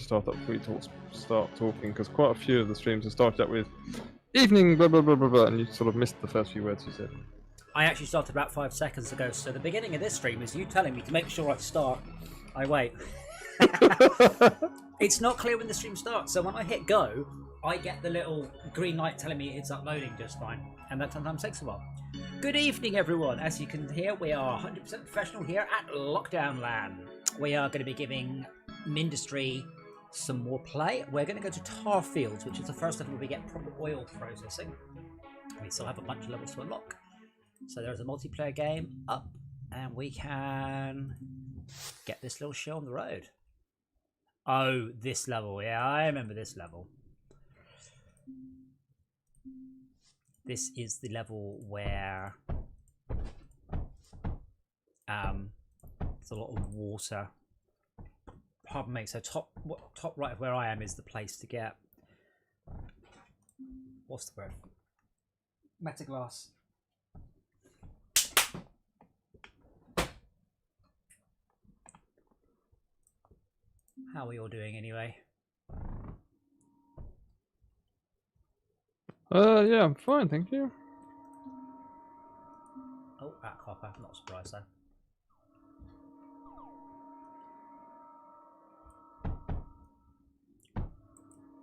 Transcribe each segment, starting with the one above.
start up before you start talking, because quite a few of the streams have started up with evening, blah blah blah blah blah, and you sort of missed the first few words you said. I actually started about 5 seconds ago, so the beginning of this stream is you telling me to make sure I start. I wait. It's not clear when the stream starts, so when I hit go, I get the little green light telling me it's uploading just fine, and that sometimes takes a while. Good evening, everyone. As you can hear, we are 100% professional here at LcodkDown LAN. We are going to be giving Mmmmmindustry some more play. We're going to go to tar fields, which is the first level where we get proper oil processing. We still have a bunch of levels to unlock. So there's a multiplayer game up, and we can get this little show on the road. Oh, this level. Yeah, I remember this level. This is the level where there's a lot of water. Pardon me. So top right of where I am is the place to get. What's the word? Metaglass. How are we all doing anyway? Yeah, I'm fine, thank you. Oh, that copper. Not surprised though.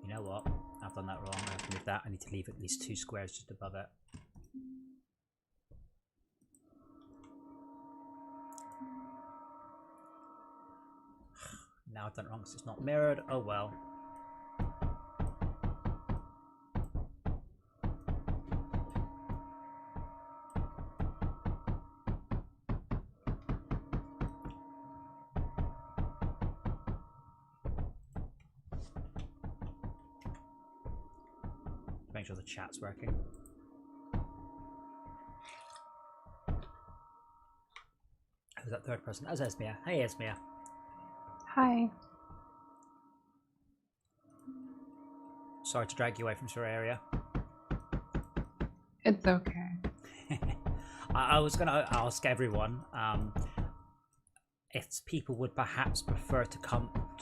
You know what? I've done that wrong. I have to move that. I need to leave at least 2 squares just above it. Now I've done it wrong because it's not mirrored. Oh well. Make sure the chat's working. Who's that third person? That's Esmia. Hey Esmia. Hi. Sorry to drag you away from your area. It's okay. I was going to ask everyone if people would perhaps prefer to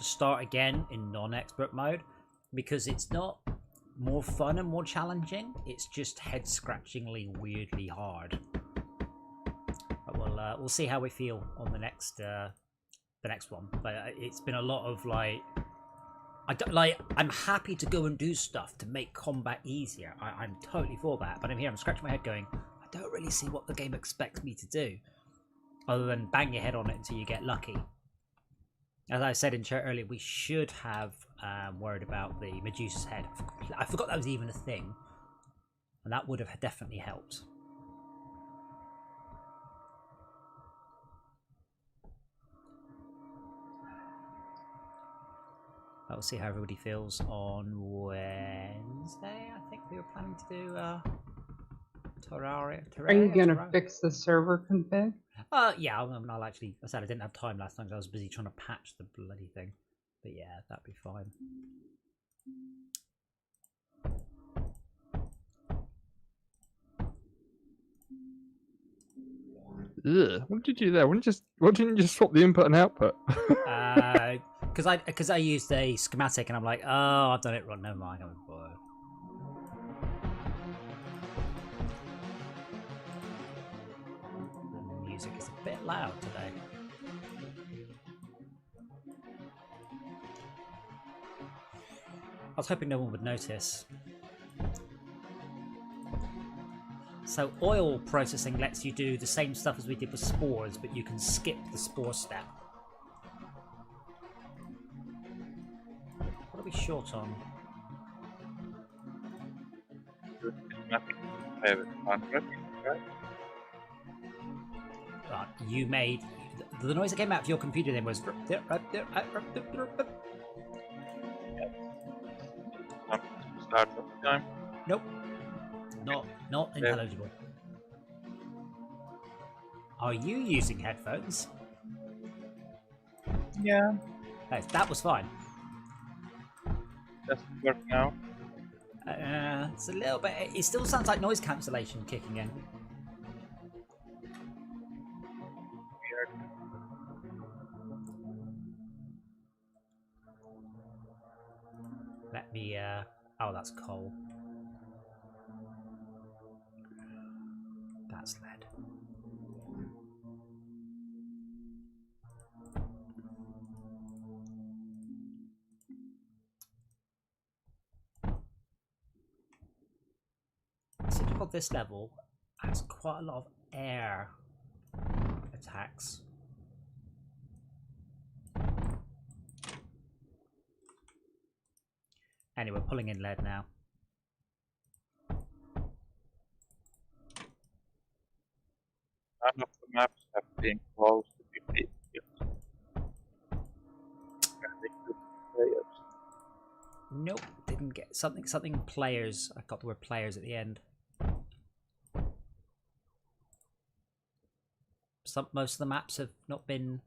start again in non-expert mode, because it's not more fun and more challenging. It's just head-scratchingly weirdly hard. But we'll see how we feel on the next one. But it's been a lot of I'm happy to go and do stuff to make combat easier. I'm totally for that. But I'm scratching my head going, I don't really see what the game expects me to do, other than bang your head on it until you get lucky. As I said in chat earlier, we should have worried about the Medusa's head. I forgot that was even a thing, and that would have definitely helped. We'll see how everybody feels on Wednesday. I think we were planning to do Terraria. Are you gonna fix the server config? Yeah, I'll actually. I said I didn't have time last time because I was busy trying to patch the bloody thing. But yeah, that'd be fine. Ugh, what did you do there? Why didn't you just swap the input and output? Because I used a schematic and I'm like, oh, I've done it wrong. Never mind. I'm bored. The music is a bit loud today. I was hoping no one would notice. So oil processing lets you do the same stuff as we did with spores, but you can skip the spore step. What are we short on? You made... The noise that came out of your computer then was... Nope. Not intelligible. Are you using headphones? Yeah. That was fine. Does it work now? It's a little bit... It still sounds like noise cancellation kicking in. Let me, oh, that's coal. That's lead. Seems like this level has quite a lot of air attacks. Anyway, we're pulling in lead now. None of the maps have been close to 50 kills. Players. Nope, didn't get something players. I got the word players at the end. Most of the maps have not been.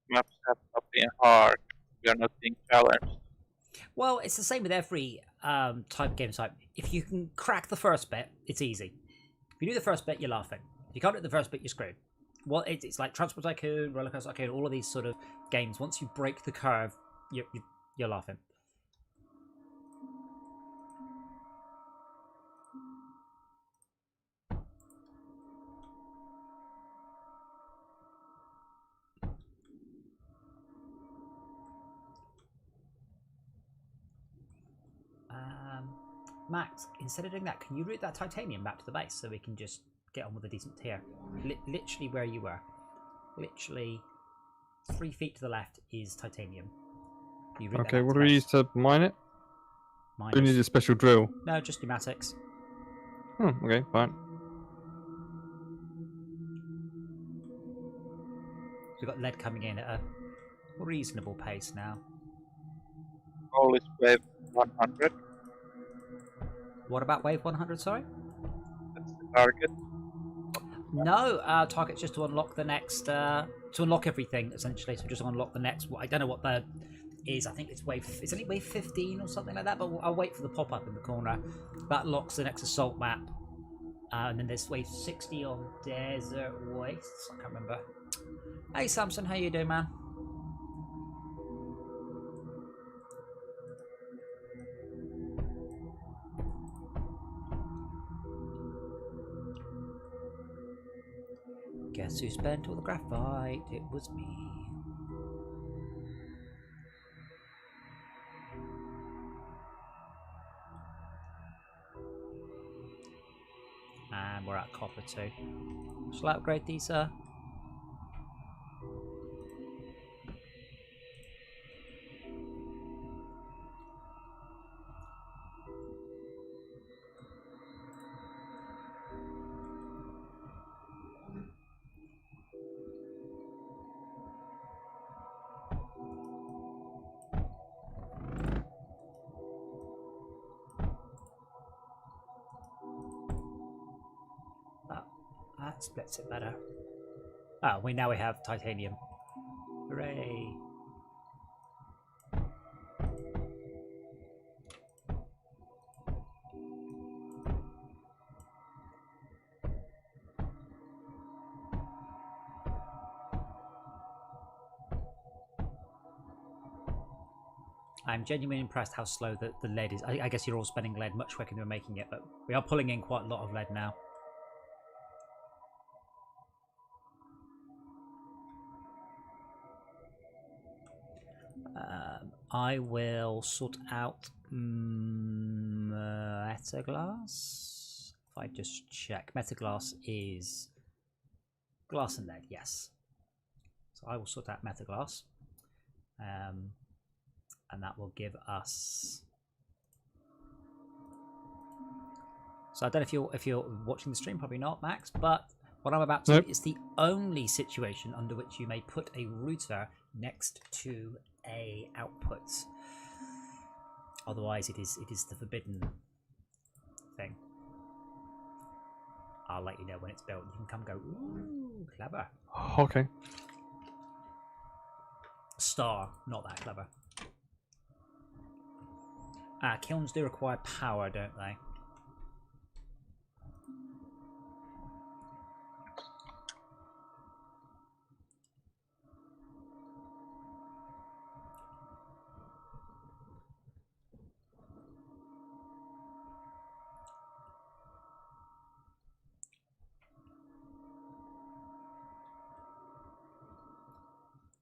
Maps have not been hard. We are not being challenged. Well, it's the same with every game type. If you can crack the first bit, it's easy. If you do the first bit, you're laughing. If you can't do the first bit, you're screwed. Well, it's like Transport Tycoon, Roller Coaster Tycoon, all of these sort of games. Once you break the curve, you're laughing. Max, instead of doing that, can you route that titanium back to the base so we can just get on with a decent tier? Literally where you were. Literally 3 feet to the left is titanium. You route Okay, that what to do we base. use to mine it? Miners. Do we need a special drill? No, just pneumatics. Oh, okay, fine. We've got lead coming in at a reasonable pace now. Goal is wave 100. What about wave 100, sorry? That's the target. No, target's just to unlock the next, to unlock everything, essentially. So just unlock the next, I don't know what the is. I think it's isn't it wave 15 or something like that? But I'll wait for the pop-up in the corner. That locks the next assault map. And then there's wave 60 on Desert Wastes. I can't remember. Hey Samson, how you doing, man? Guess who spent all the graphite? It was me. And we're at copper too. Shall I upgrade these? That splits it better. Oh, now we have titanium. Hooray! I'm genuinely impressed how slow the lead is. I guess you're all spending lead much quicker than we're making it, but we are pulling in quite a lot of lead now. I will sort out metaglass. If I just check, metaglass is glass and lead, yes. So I will sort out metaglass, and that will give us. So I don't know if you're watching the stream, probably not, Max. But what I'm about to do is the only situation under which you may put a router next to a output. Otherwise, it is the forbidden thing. I'll let you know when it's built. You can come go. Ooh, clever. Okay. Star, not that clever. Kilns do require power, don't they?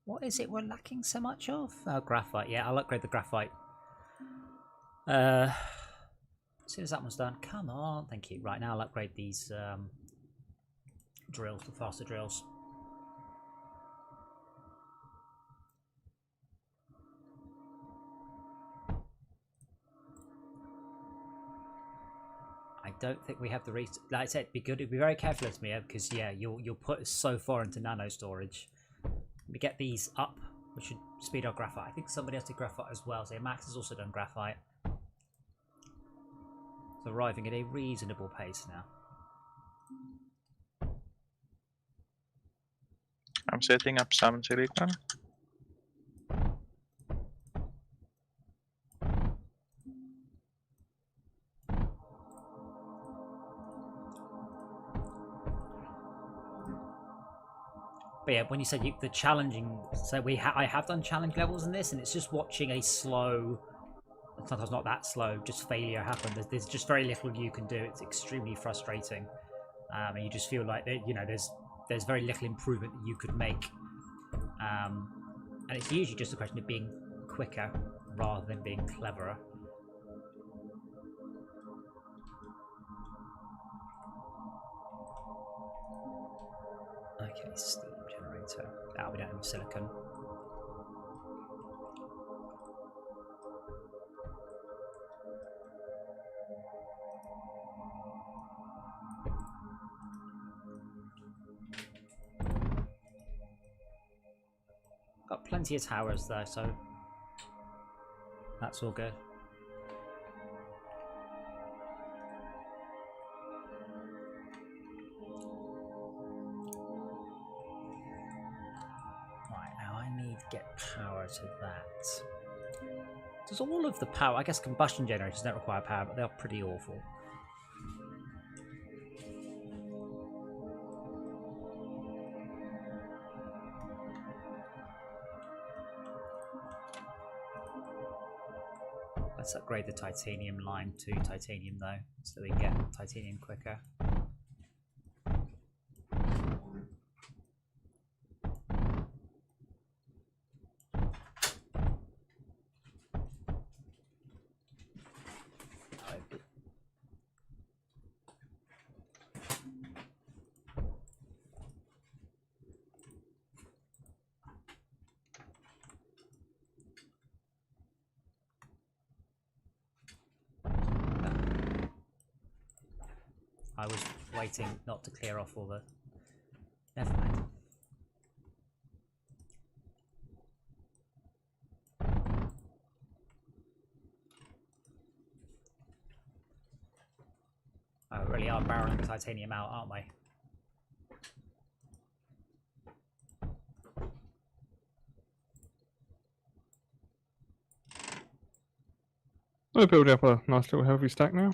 What is it we're lacking so much of? Oh, graphite. Yeah, I'll upgrade the graphite. As soon as that one's done. Come on, thank you. Right, now I'll upgrade these drills, the faster drills. I don't think we have the like I said, be very careful with me, because yeah, you'll put us so far into nano storage. We get these up, which should speed our graphite. I think somebody has to graphite as well. So Max has also done graphite. It's arriving at a reasonable pace now. I'm setting up some silicon. But yeah, when you said the challenging, so I have done challenge levels in this, and it's just watching a slow, sometimes not that slow, just failure happen. There's just very little you can do. It's extremely frustrating, and you just feel like there's very little improvement that you could make, and it's usually just a question of being quicker rather than being cleverer. Okay, steam generator. Ah, we don't have silicon. Got plenty of towers though, so that's all good. Get power to that. Does all of the power, I guess combustion generators don't require power, but they're pretty awful. Let's upgrade the titanium line to titanium though, so we can get titanium quicker. I was waiting not to clear off all the... Never mind. Oh, we really are barreling the titanium out, aren't we? We're building up a nice little healthy stack now.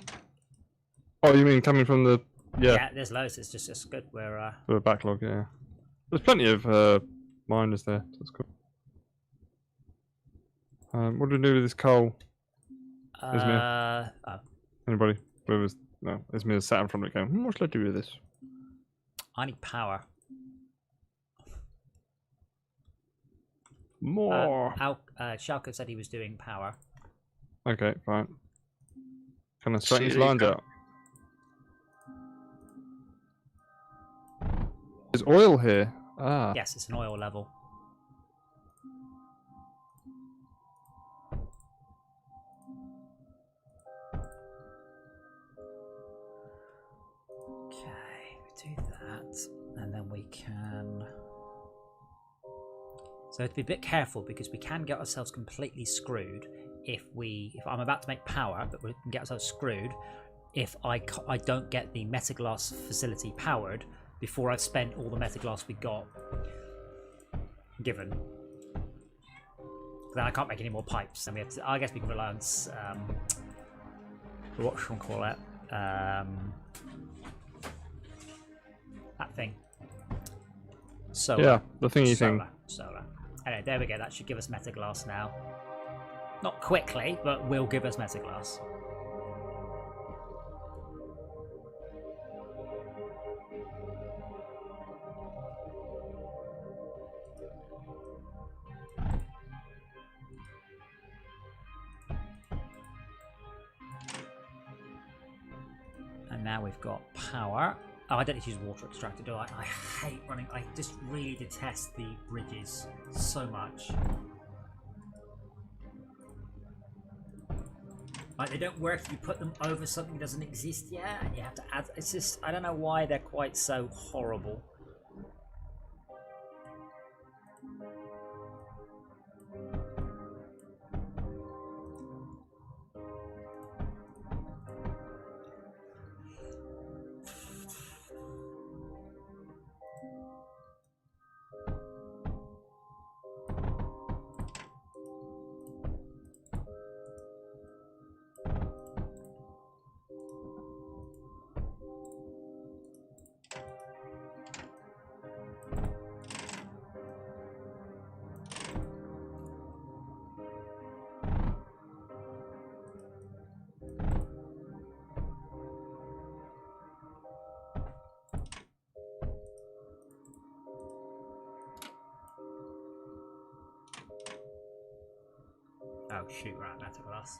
Oh, you mean coming from the... Yeah, there's loads. It's just good. We're the backlog, yeah. There's plenty of miners there. So that's cool. What do we do with this coal? Izmir? Oh. Anybody? Whoever's... No, Izmir's sat in front of it going, what should I do with this? I need power. More! Shalko said he was doing power. Okay, fine. Can I straighten these lines out? There's oil here. Ah. Yes, it's an oil level. Okay, we do that, and then we can... So to be a bit careful, because we can get ourselves completely screwed if I'm about to make power, but we can get ourselves screwed if I don't get the metaglass facility powered before I've spent all the metaglass we got given. Then I can't make any more pipes, and we have to, I guess we can rely on what should we call it? That thing. Solar. Yeah, the thingy thing. Solar. Anyway, there we go. That should give us metaglass now. Not quickly, but will give us metaglass. And now we've got power. Oh, I don't need to use water extractor, do I? I hate running. I just really detest the bridges so much. Like, they don't work if you put them over something that doesn't exist yet, and you have to add. It's just, I don't know why they're quite so horrible. Oh shoot, right, that's a glass.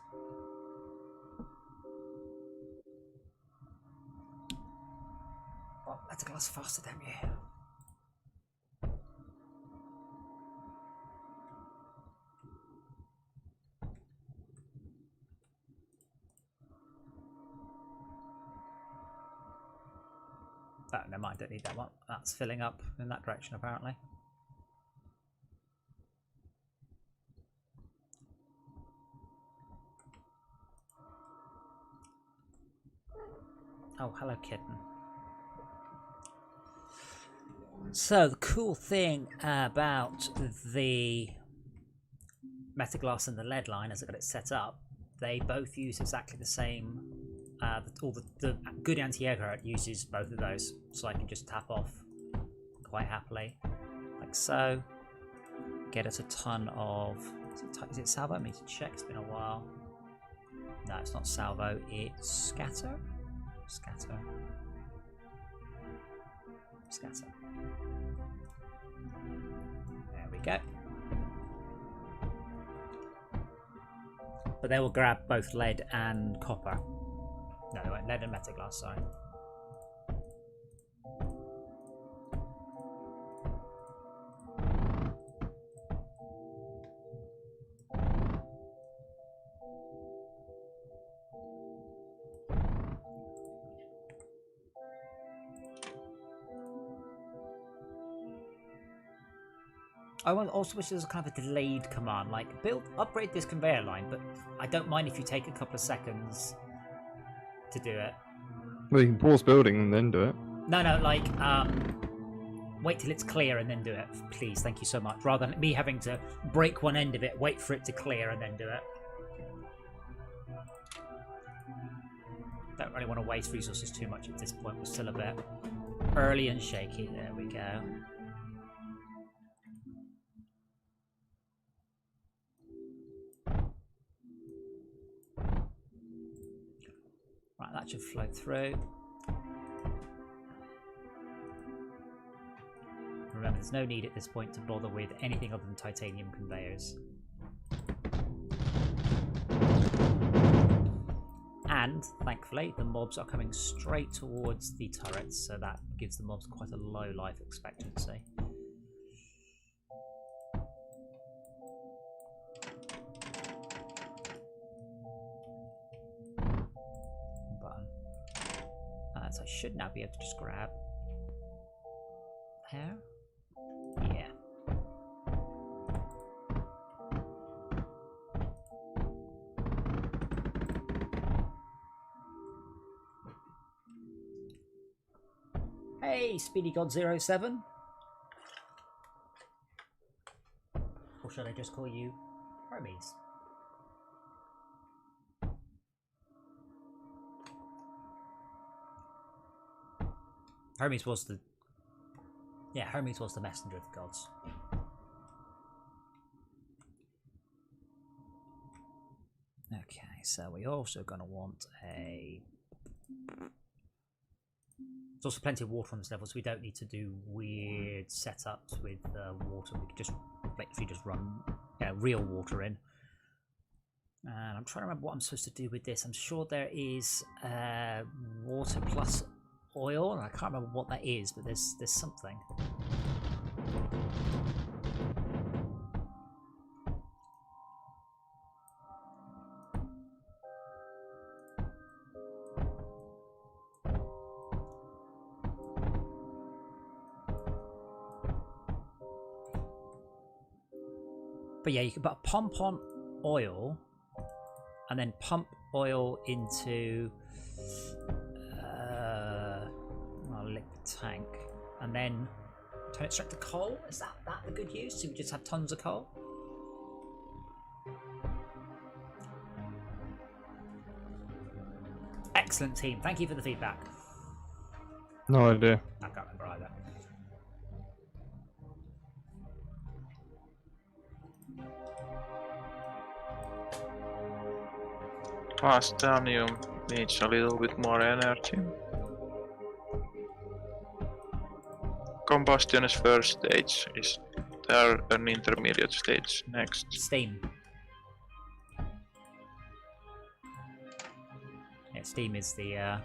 Oh, that's a glass faster than you. Oh, never mind, don't need that one. That's filling up in that direction apparently. Oh, hello, kitten. So, the cool thing about the Metaglass and the lead line, as I got it set up, they both use exactly the same. All the good anti-air uses both of those, so I can just tap off quite happily, like so. Get us a ton of. Is it salvo? I need to check. It's been a while. No, it's not salvo. It's scatter. Scatter. Scatter. There we go. But they will grab both lead and copper. No, they won't. Lead and metaglass, sorry. I also wish there was kind of a delayed command, like upgrade this conveyor line, but I don't mind if you take a couple of seconds to do it. Well, you can pause building and then do it. No, like, wait till it's clear and then do it, please. Thank you so much. Rather than me having to break one end of it, wait for it to clear and then do it. Don't really want to waste resources too much at this point. We're still a bit early and shaky. There we go. Right, that should flow through. Remember, there's no need at this point to bother with anything other than titanium conveyors. And, thankfully, the mobs are coming straight towards the turrets, so that gives the mobs quite a low life expectancy. So I should now be able to just grab there. Yeah. Hey, Speedy God 07. Or should I just call you Hermes? Hermes was the... Yeah, Hermes was the messenger of the gods. Okay, so we're also going to want a... There's also plenty of water on this level, so we don't need to do weird setups with water. We can just literally just run real water in. And I'm trying to remember what I'm supposed to do with this. I'm sure there is water plus oil. I can't remember what that is, but there's something. But yeah, you can put a pump on oil and then pump oil into a liquid tank and then turn it straight to coal. Is that the good use? So we just have tons of coal? Excellent team. Thank you for the feedback. No idea. I can't remember either. Plastonium needs a little bit more energy. Combustion is first stage. Is there an intermediate stage next? Steam. Yeah, steam is the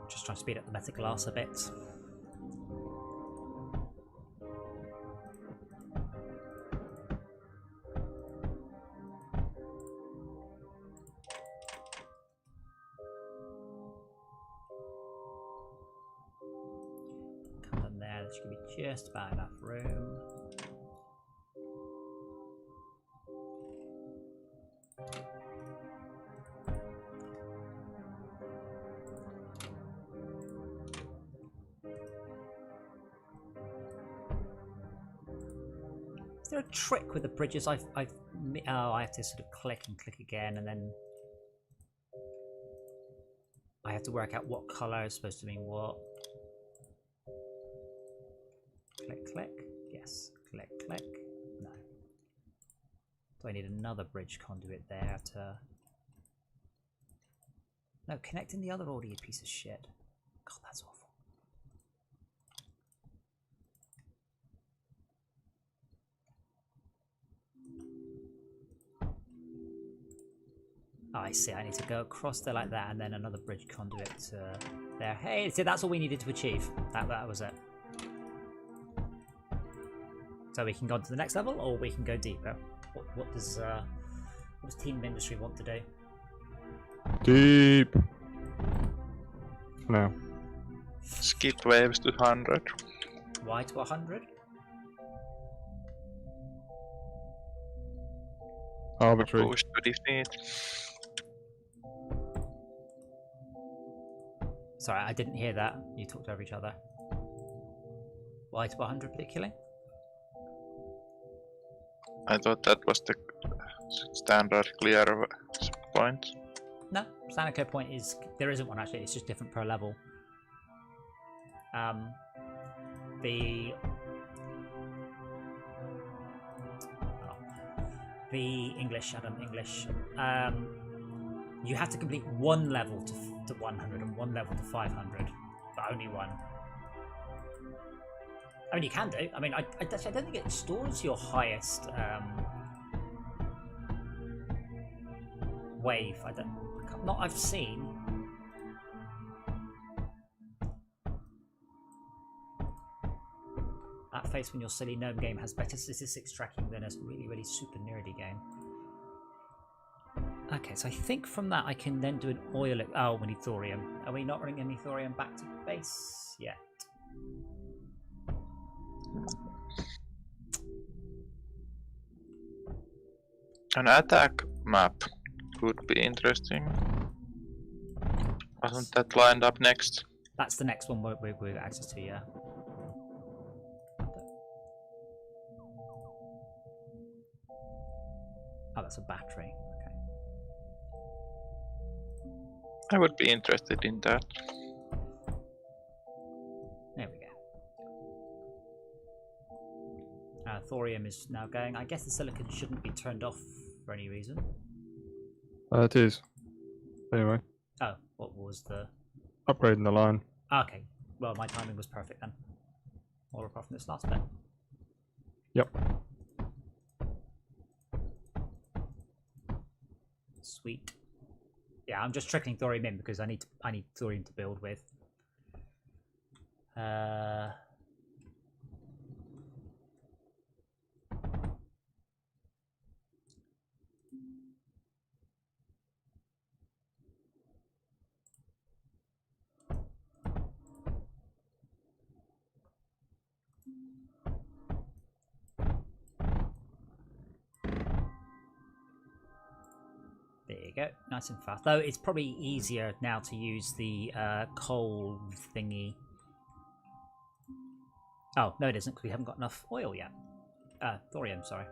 just trying to speed up the meta glass a bit. Come down there, there should be just about enough room. Is there a trick with the bridges? I have to sort of click and click again, and then I have to work out what color is supposed to mean what. Click, click. Yes. Click, click. No. Do I need another bridge conduit there to... No, connect in the other order, you piece of shit. God, that's awful. Oh, I see. I need to go across there like that, and then another bridge conduit to there. Hey, see, that's all we needed to achieve. That was it. So we can go on to the next level, or we can go deeper. What does Team Industry want to do? Deep. No. Skip waves to 100. Why to 100? Arbitrary. Push to defeat. Sorry, I didn't hear that. You talked over each other. Why to 100 particularly? I thought that was the standard clear point. No, standard clear point is... There isn't one actually, it's just different per level. The English, Adam, English. You have to complete one level to 100 and one level to 500, but only one. I mean, you can do. I mean, I don't think it stores your highest wave. Not I've seen. That face when your silly gnome game has better statistics tracking than a really, really super nerdy game. Okay, so I think from that I can then do an oil... Oh, we need thorium. Are we not bringing any thorium back to base yet? An attack map could be interesting. Wasn't that lined up next? That's the next one we've got access to, yeah. Oh, that's a battery. Okay. I would be interested in that. There we go. Thorium is now going. I guess the silicon shouldn't be turned off for any reason. It is. Anyway, Oh, what was the... upgrading the line. Okay, well, my timing was perfect then. All apart from this last bit. Yep. Sweet. Yeah, I'm just trickling thorium in because I need thorium to build with. There you go, nice and fast. Though it's probably easier now to use the coal thingy. Oh, no it isn't, because we haven't got enough oil yet. Thorium, sorry.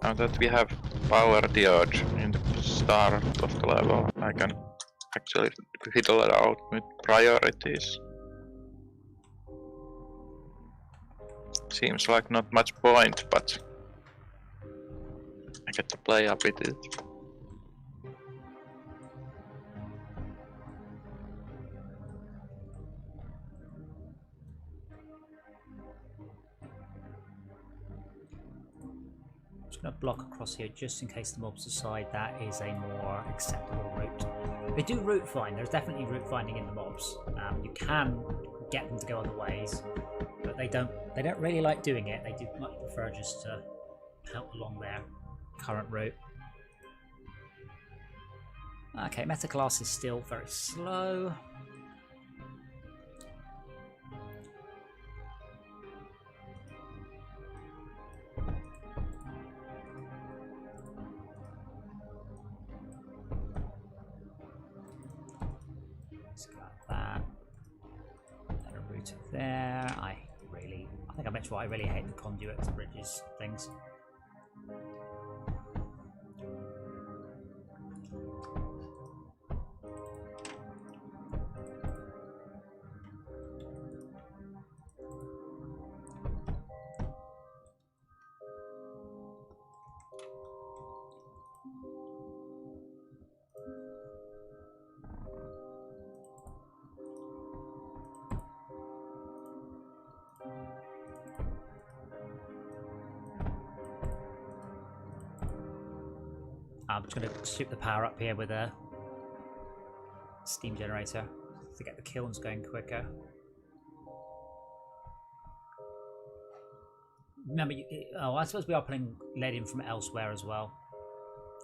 Now that we have power diode in the start of the level, I can actually fiddle it out with priorities. Seems like not much point, but I get to play up with it. I'm just going to block across here just in case the mobs decide that is a more acceptable route. They do route find, there's definitely route finding in the mobs. You can get them to go other ways, but they don't really like doing it. They do much prefer just to help along their current route. Okay, Metaglass is still very slow. Let's got that. And a router there. I think I mentioned I really hate the conduits, bridges, things. I'm just going to shoot the power up here with a steam generator to get the kilns going quicker. Remember, I suppose we are pulling lead in from elsewhere as well.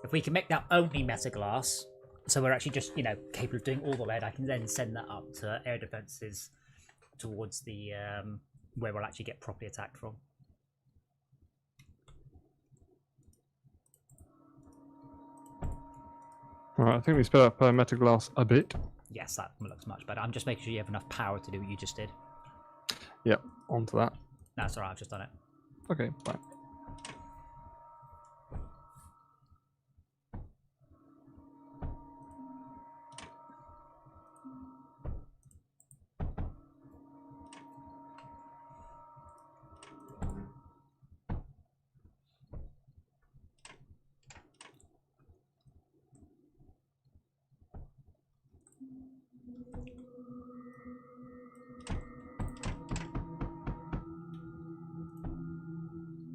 If we can make that only Metaglass, so we're actually just, capable of doing all the lead, I can then send that up to air defences towards the where we'll actually get properly attacked from. Alright, I think we sped up Metaglass a bit. Yes, that looks much better. I'm just making sure you have enough power to do what you just did. Yep, onto that. No, it's alright, I've just done it. Okay, fine.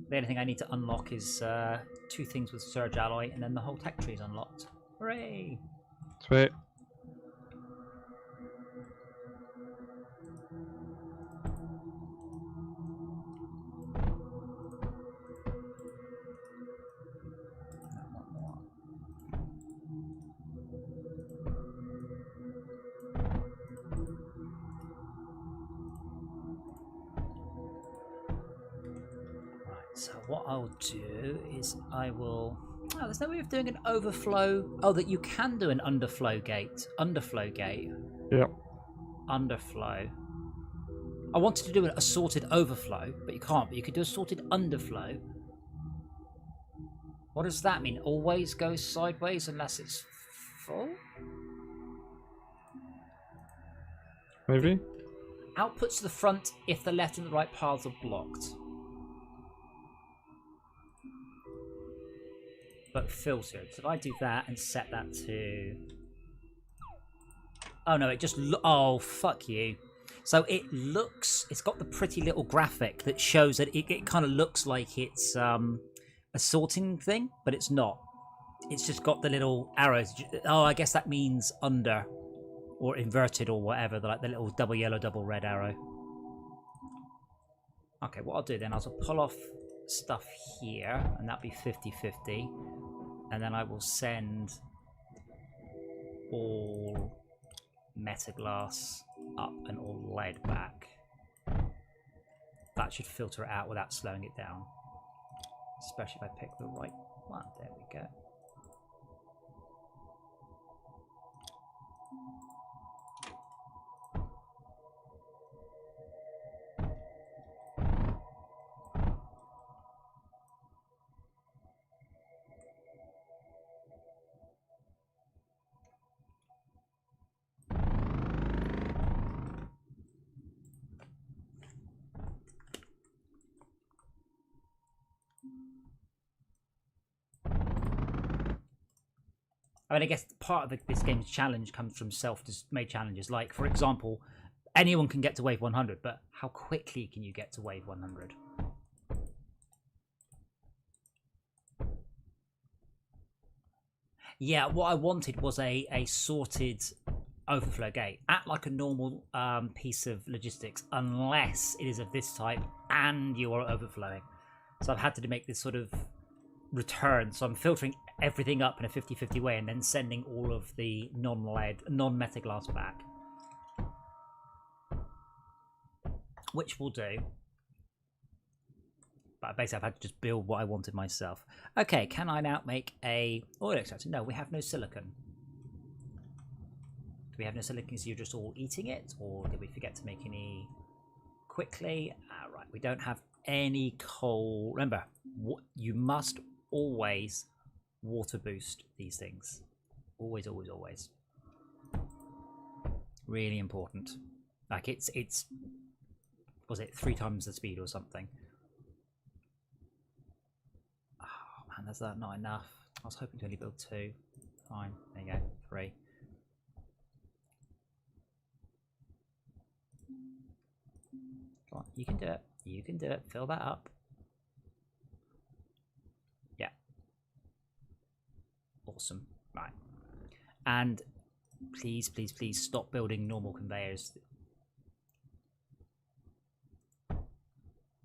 The only thing I need to unlock is 2 things with Surge Alloy, and then the whole tech tree is unlocked. Hooray! Sweet. So what I'll do is I will... Oh, there's no way of doing an overflow... Oh, that you can do an underflow gate. Underflow gate. Yep. Underflow. I wanted to do a sorted overflow, but you can't. But you could do a sorted underflow. What does that mean? Always goes sideways unless it's full? maybe? Outputs to the front if the left and the right paths are blocked. But filtered. So if I do that and set that to... Oh no, it just... Oh, fuck you. So it looks... It's got the pretty little graphic that shows that it kind of looks like it's a sorting thing, but it's not. It's just got the little arrows. Oh, I guess that means under. Or inverted or whatever, like the little double yellow, double red arrow. Okay, what I'll do then is I'll pull off stuff here, and that'll be 50-50. And then I will send all metaglass up and all lead back. That should filter it out without slowing it down. Especially if I pick the right one. There we go. I mean, I guess part of this game's challenge comes from self-made challenges. Like, for example, anyone can get to wave 100, but how quickly can you get to wave 100? Yeah, what I wanted was a sorted overflow gate at like a normal piece of logistics, unless it is of this type and you are overflowing. So I've had to make this sort of return. So I'm filtering everything up in a 50-50 way and then sending all of the non-lead, non-metaglass back. Which will do. But basically I've had to just build what I wanted myself. Okay, can I now make a oil extractor? No, we have no silicon. Do we have no silicon because you're just all eating it? Or did we forget to make any quickly? Right, we don't have any coal. Remember, you must always water boost these things. Always, always, always. Really important. Like it's was it 3 times the speed or something? Oh man, that's not enough. I was hoping to only build 2. Fine, there you go, 3. Come on, you can do it. You can do it. Fill that up. Yeah. Awesome. Right. And please, please, please stop building normal conveyors.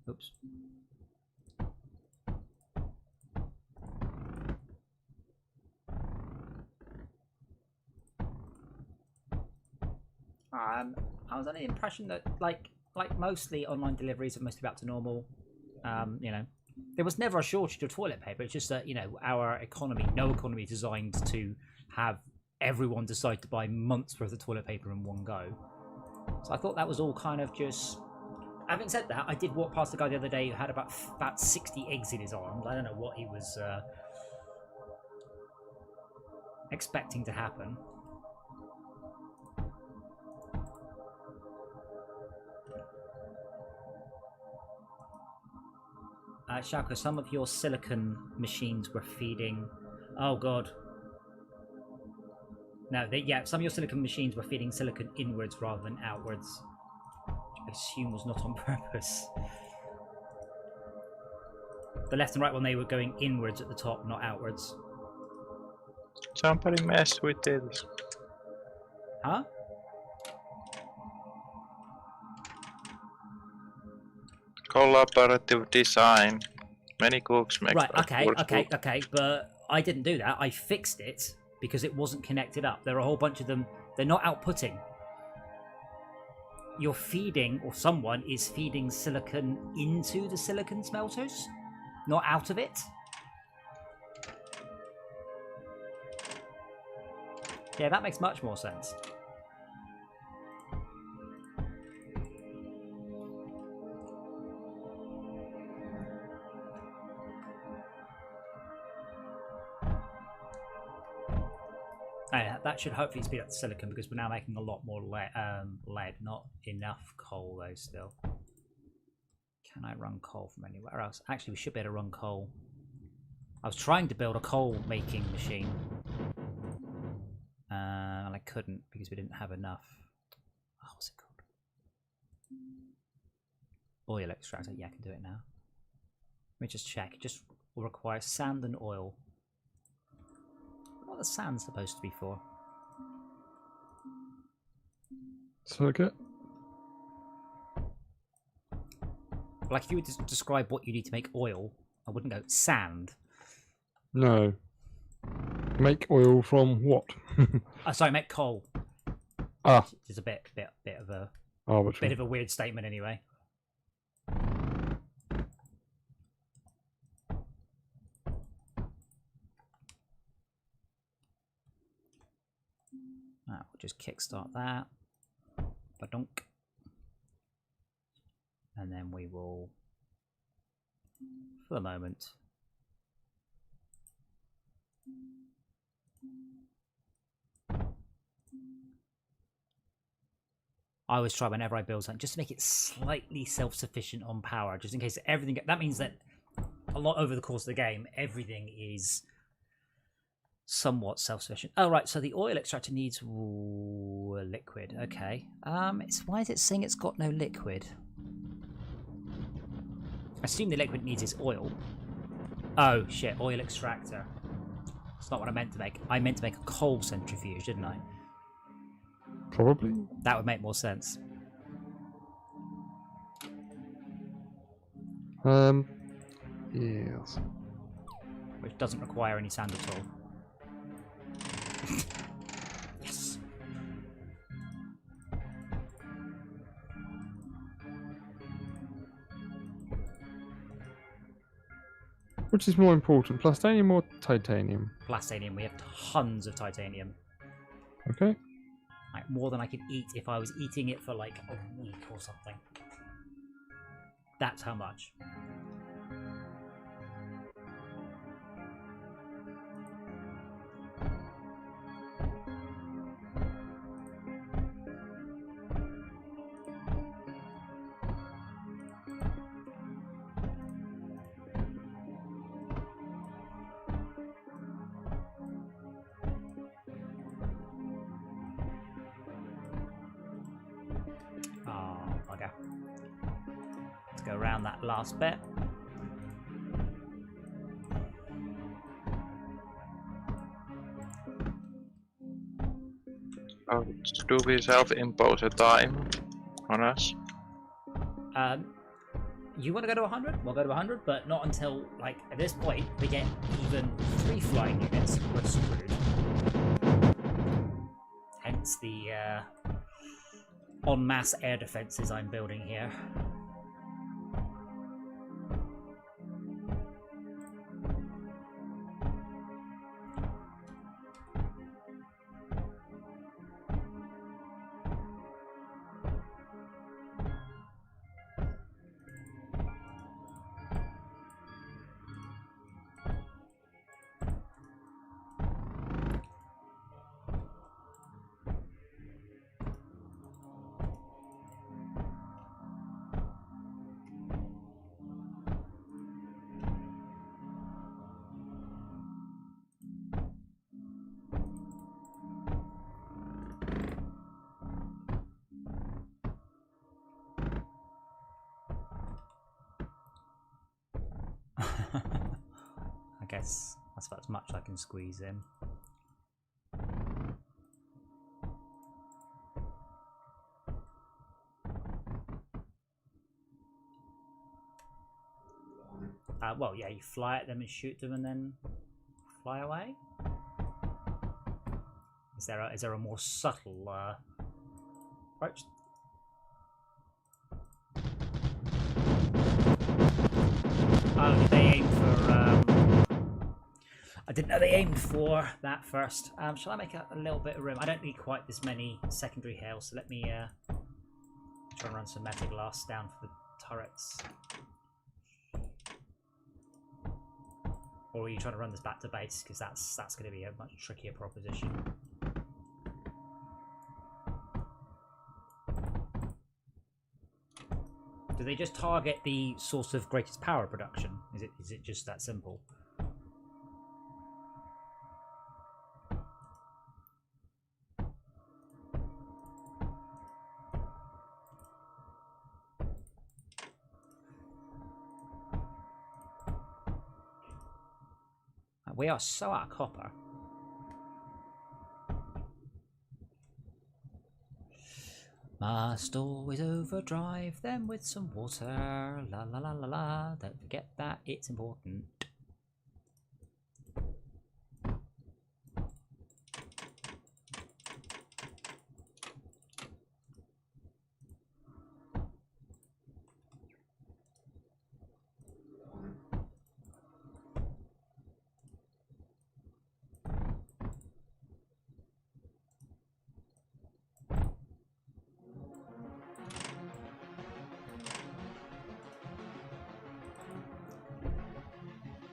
Oops. I was under the impression that like mostly online deliveries are mostly back to normal. You know, there was never a shortage of toilet paper. It's just that, you know, our economy, no economy is designed to have everyone decide to buy months worth of toilet paper in one go. So I thought that was all kind of just... Having said that, I did walk past a guy the other day who had about 60 eggs in his arms. I don't know what he was expecting to happen. Shaka, some of your silicon machines were feeding... Oh, God. No, yeah, some of your silicon machines were feeding silicon inwards rather than outwards. Which I assume was not on purpose. The left and right one, they were going inwards at the top, not outwards. Somebody mess with it. Huh? Collaborative design. Many cooks make right, okay, but I didn't do that. I fixed it because it wasn't connected up. There are a whole bunch of them. They're not outputting. You're feeding, or someone is feeding silicon into the silicon smelters, not out of it. Yeah, that makes much more sense. That should hopefully speed up the silicon because we're now making a lot more lead. Not enough coal though still. Can I run coal from anywhere else? Actually, we should be able to run coal. I was trying to build a coal making machine. And I couldn't because we didn't have enough. Oh, what's it called? Oil extractor. Yeah, I can do it now. Let me just check. It just will require sand and oil. What are the sand supposed to be for? Silicate? Like if you were to describe what you need to make oil, I wouldn't go sand. No. Make oil from what? Sorry, make coal. Ah. It's a bit of a Arbitrary. bit of a weird statement anyway. We'll just kickstart that. Badunk. And then we will, for the moment, I always try whenever I build something just to make it slightly self-sufficient on power, just in case everything. That means that a lot over the course of the game, everything is somewhat self-sufficient. Oh right, so the oil extractor needs liquid. Okay. Why is it saying it's got no liquid? I assume the liquid needs its oil. Oh shit, oil extractor. That's not what I meant to make. I meant to make a coal centrifuge, didn't I? Probably. That would make more sense. Yes. Which doesn't require any sand at all. Yes. Which is more important, plastanium or titanium? Plastanium. We have tons of titanium. Okay. Like more than I could eat if I was eating it for like a week or something. That's how much. Okay. Let's go around that last bit. Do we self-impose a time on us? You want to go to 100? We'll go to 100, but not until, like, at this point, we get even 3 flying units. We're screwed. Hence the en masse air defenses I'm building here. I guess that's about as much I can squeeze in. Well, yeah, you fly at them and shoot them and then fly away. Is there a more subtle approach? Oh, did they aim for? I didn't know they aimed for that first. Shall I make a little bit of room? I don't need quite this many secondary hail, so let me try and run some metal glass down for the turrets. Or are you trying to run this back to base? Because that's going to be a much trickier proposition. Do they just target the source of greatest power production? Is it just that simple? We are so out of copper. Must always overdrive them with some water. La la la la la. Don't forget that it's important.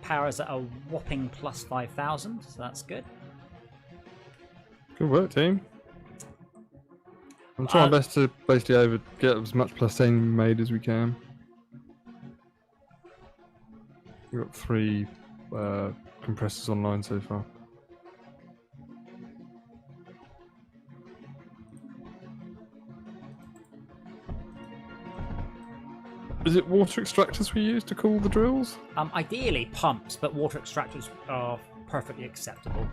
Power's at a whopping plus 5,000, so that's good. Good work, team. I'm trying my best to basically get as much plastine made as we can. We've got 3 compressors online so far. Is it water extractors we use to cool the drills? Ideally pumps, but water extractors are perfectly acceptable.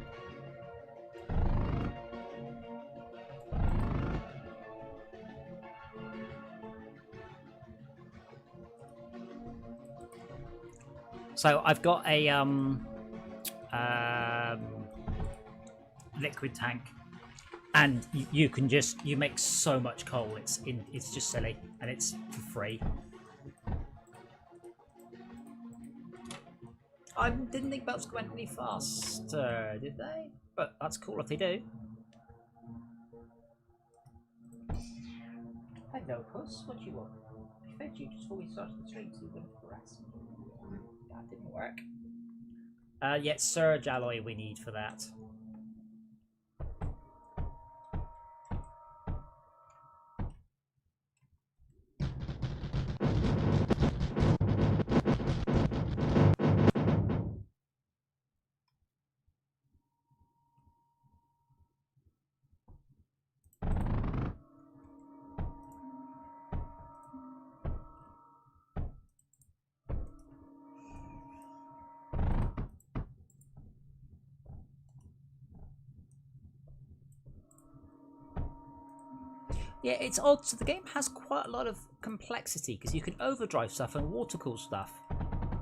So I've got a liquid tank, and you can just make so much coal. It's just silly, and it's for free. I didn't think belts went any faster, did they? But that's cool if they do. Hello, Puss. What do you want? I fed you just before we started the stream, so you wouldn't harass me. That didn't work. Yeah, Surge Alloy we need for that. Yeah, it's odd. So the game has quite a lot of complexity because you can overdrive stuff and water cool stuff,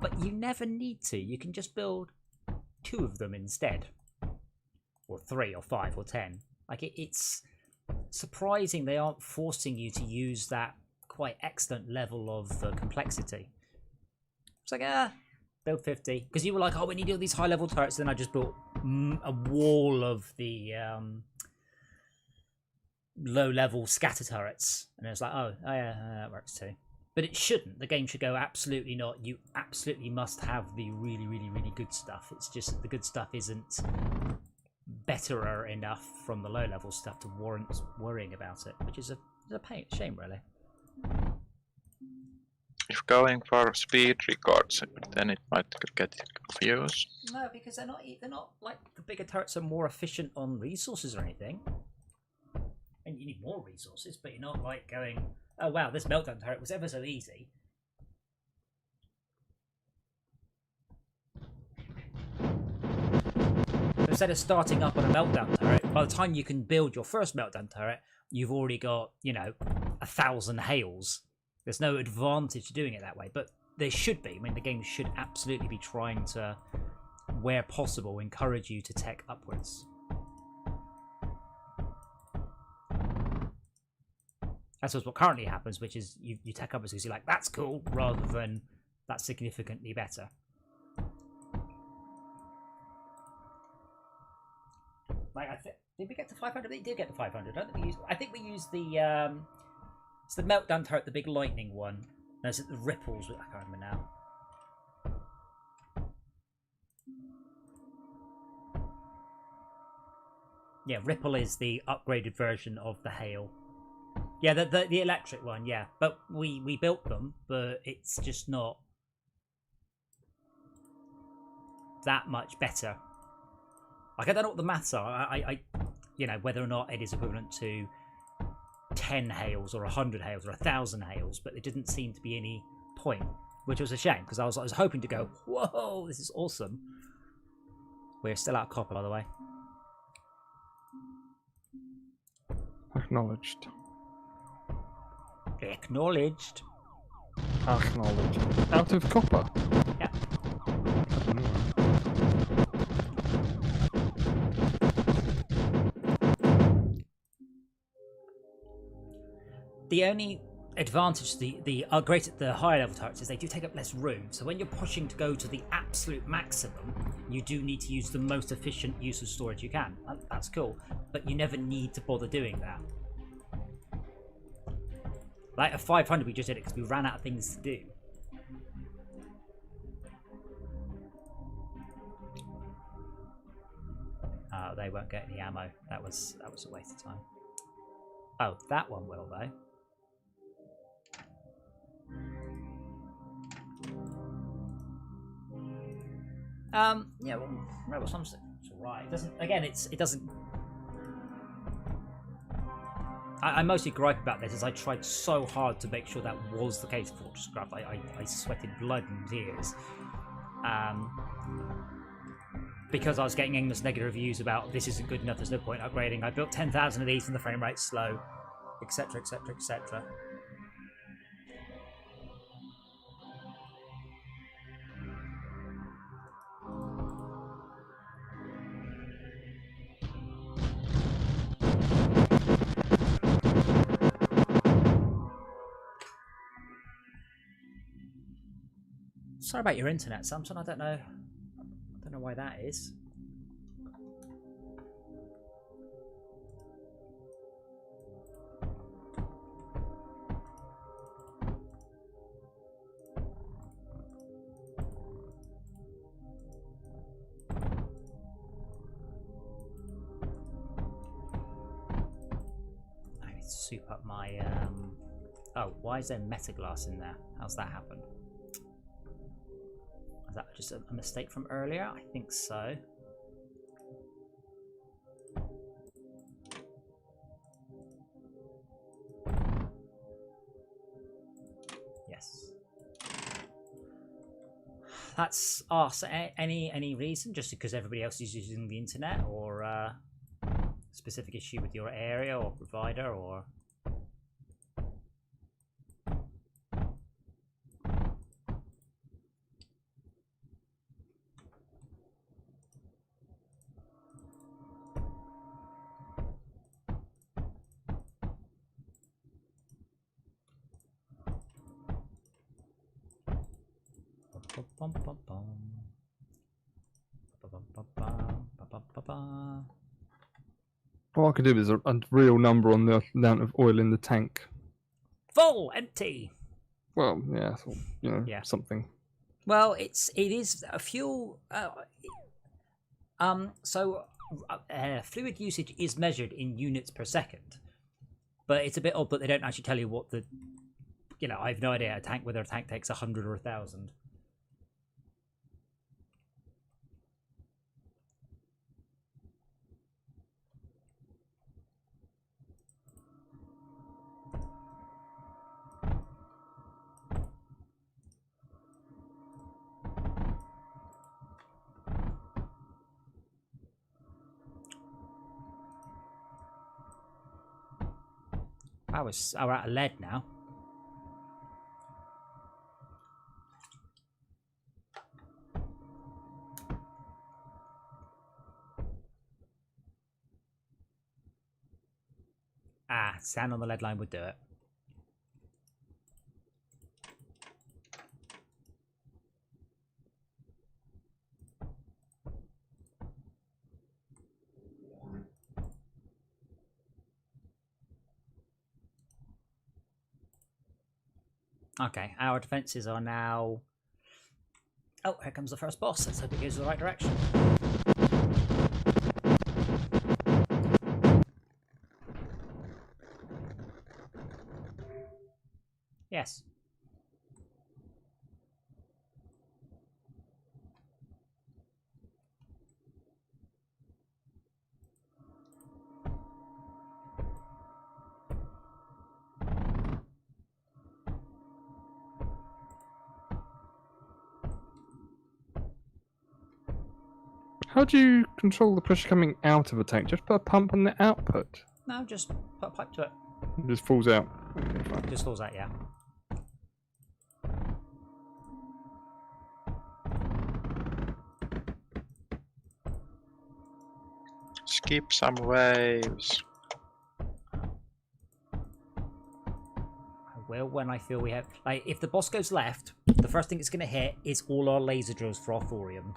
but you never need to. You can just build 2 of them instead, or 3 or 5 or 10. Like it's surprising they aren't forcing you to use that quite excellent level of complexity. It's like build 50 because you were like, oh, we need all these high level turrets. Then I just built a wall of the low-level scatter turrets, and it's like, oh yeah, that works too. But it shouldn't. The game should go absolutely not. You absolutely must have the really, really, really good stuff. It's just that the good stuff isn't betterer enough from the low-level stuff to warrant worrying about it, which is a shame, really. If going for speed records, then it might get confused. No, because they're not like the bigger turrets are more efficient on resources or anything. And you need more resources, but you're not like going, oh wow, this meltdown turret was ever so easy. So instead of starting up on a meltdown turret, by the time you can build your first meltdown turret, you've already got, 1,000 hails. There's no advantage to doing it that way, but there should be. I mean, the game should absolutely be trying to, where possible, encourage you to tech upwards. That's what currently happens, which is you tech upwards because you're like, that's cool, rather than that's significantly better. Like, did we get to 500? We did get to 500. I think we used the it's the meltdown turret, the big lightning one. No, it's the ripples. I can't remember now. Yeah, Ripple is the upgraded version of the hail. Yeah, the electric one, yeah. But we built them, but it's just not that much better. Like, I don't know what the maths are. I you know, whether or not it is equivalent to 10 hails or 100 hails or 1,000 hails, but there didn't seem to be any point, which was a shame because I was hoping to go, whoa, this is awesome. We're still out of copper, by the way. Acknowledged. Acknowledged. Acknowledged. Out of copper? Yeah. The only advantage the higher level turrets is they do take up less room. So when you're pushing to go to the absolute maximum, you do need to use the most efficient use of storage you can. That's cool, but you never need to bother doing that. Like at 500, we just did it because we ran out of things to do. Oh, they won't get any ammo. That was a waste of time. Oh, that one will though. Yeah, well, Rebel Swamps, it's alright. It doesn't. Again, it doesn't. I mostly gripe about this as I tried so hard to make sure that was the case for Fortress Craft. I sweated blood and tears. Because I was getting endless negative reviews about this isn't good enough, there's no point upgrading. I built 10,000 of these and the frame rate's slow, etc, etc, etc. Sorry about your internet, Samson. I don't know why that is. I need to soup up my oh, why is there metaglass in there? How's that happen? Is that just a mistake from earlier? I think so. Yes. That's any reason? Just because everybody else is using the internet, or specific issue with your area or provider, or? All I could do is a real number on the amount of oil in the tank. Full, empty. Well, yeah, so, you know, Yeah. something. Well, it is a fuel. Fluid usage is measured in units per second, but it's a bit odd that they don't actually tell you what the. You know, I have no idea whether a tank takes 100 or 1,000. We're out of lead now. Sand on the lead line would do it. Okay, our defenses are now... Oh, here comes the first boss. Let's hope it goes in the right direction. Yes. How do you control the pressure coming out of a tank? Just put a pump on the output. No, just put a pipe to it. It just falls out. Okay, fine. Just falls out, yeah. Skip some waves. I will when I feel we have... Like, if the boss goes left, the first thing it's going to hit is all our laser drills for our thorium.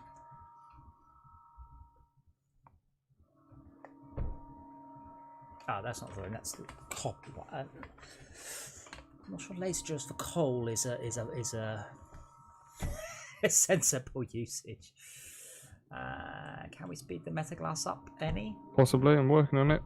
Oh, that's not thorium, that's the copper. I'm not sure laser drills for coal is a a sensible usage. Can we speed the metaglass up any? Possibly, I'm working on it.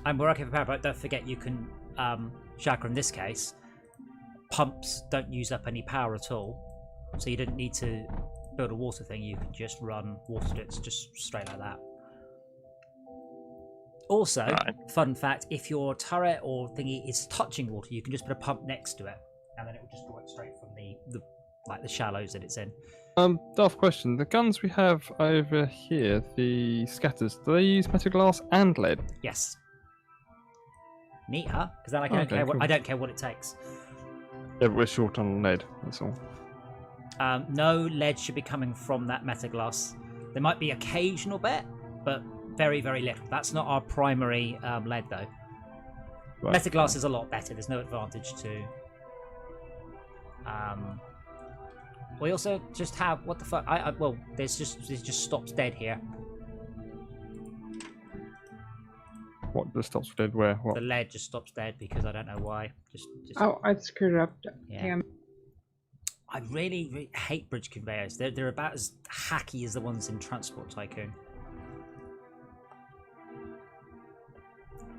I'm working for power, but don't forget you can, Shaka, in this case, pumps don't use up any power at all. So you don't need to build a water thing, you can just run water jets just straight like that. Also, fun fact, if your turret or thingy is touching water, you can just put a pump next to it, and then it will just go straight from the shallows that it's in. Daft question. The guns we have over here, the scatters, do they use metal glass and lead? Yes. Neat, huh? Because then I don't care what it takes. Yeah, but we're short on lead, that's all. No lead should be coming from that metaglass. There might be occasional bit, but very, very little. That's not our primary lead, though. Right. Metaglass is a lot better. There's no advantage to... we also just have... What the fuck? Well, it just stops dead here. What just stops dead where? What? The lead just stops dead because I don't know why. Just... Oh, I screwed it up. Yeah. Damn. I really, really hate bridge conveyors. They're about as hacky as the ones in Transport Tycoon.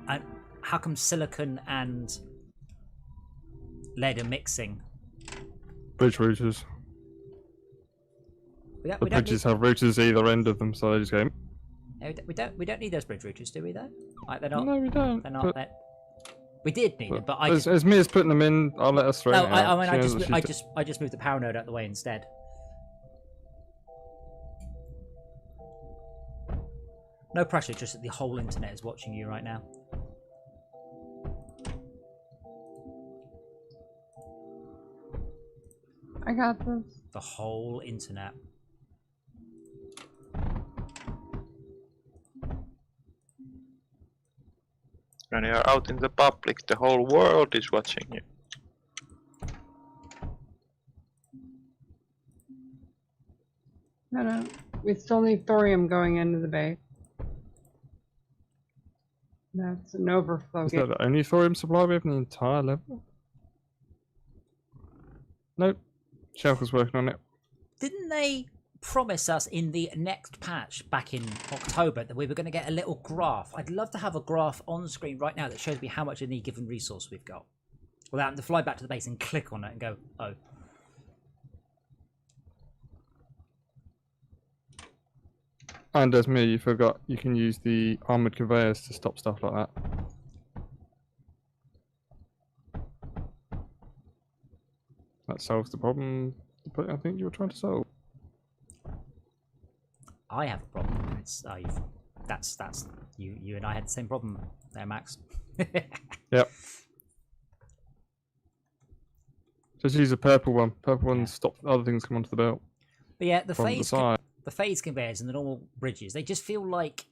And how come silicon and lead are mixing? Bridge routers. The bridges have routers either end of them, so they just go... We don't need those bridge routers, do we? Though, like they're not. No, we don't. They're not. We did need them, but as me as putting them in, I'll let us throw. No, I just moved the power node out the way instead. No pressure, just that the whole internet is watching you right now. I got this. The whole internet. When you're out in the public, the whole world is watching you. No. We still need thorium going into the bay. That's an overflow. Is that the only thorium supply we have in the entire level? Nope. Shelker's working on it. Didn't they promise us in the next patch back in October that we were going to get a little graph? I'd love to have a graph on screen right now that shows me how much of any given resource we've got, without having to fly back to the base and click on it and go, oh. And as me, you forgot you can use the armoured conveyors to stop stuff like that. That solves the problem I think you were trying to solve. I have a problem. It's that's you and I had the same problem there, Max. Yep. Just use a purple one. Purple one stops other things come onto the belt. But yeah, the phase conveyors and the normal bridges, they just feel like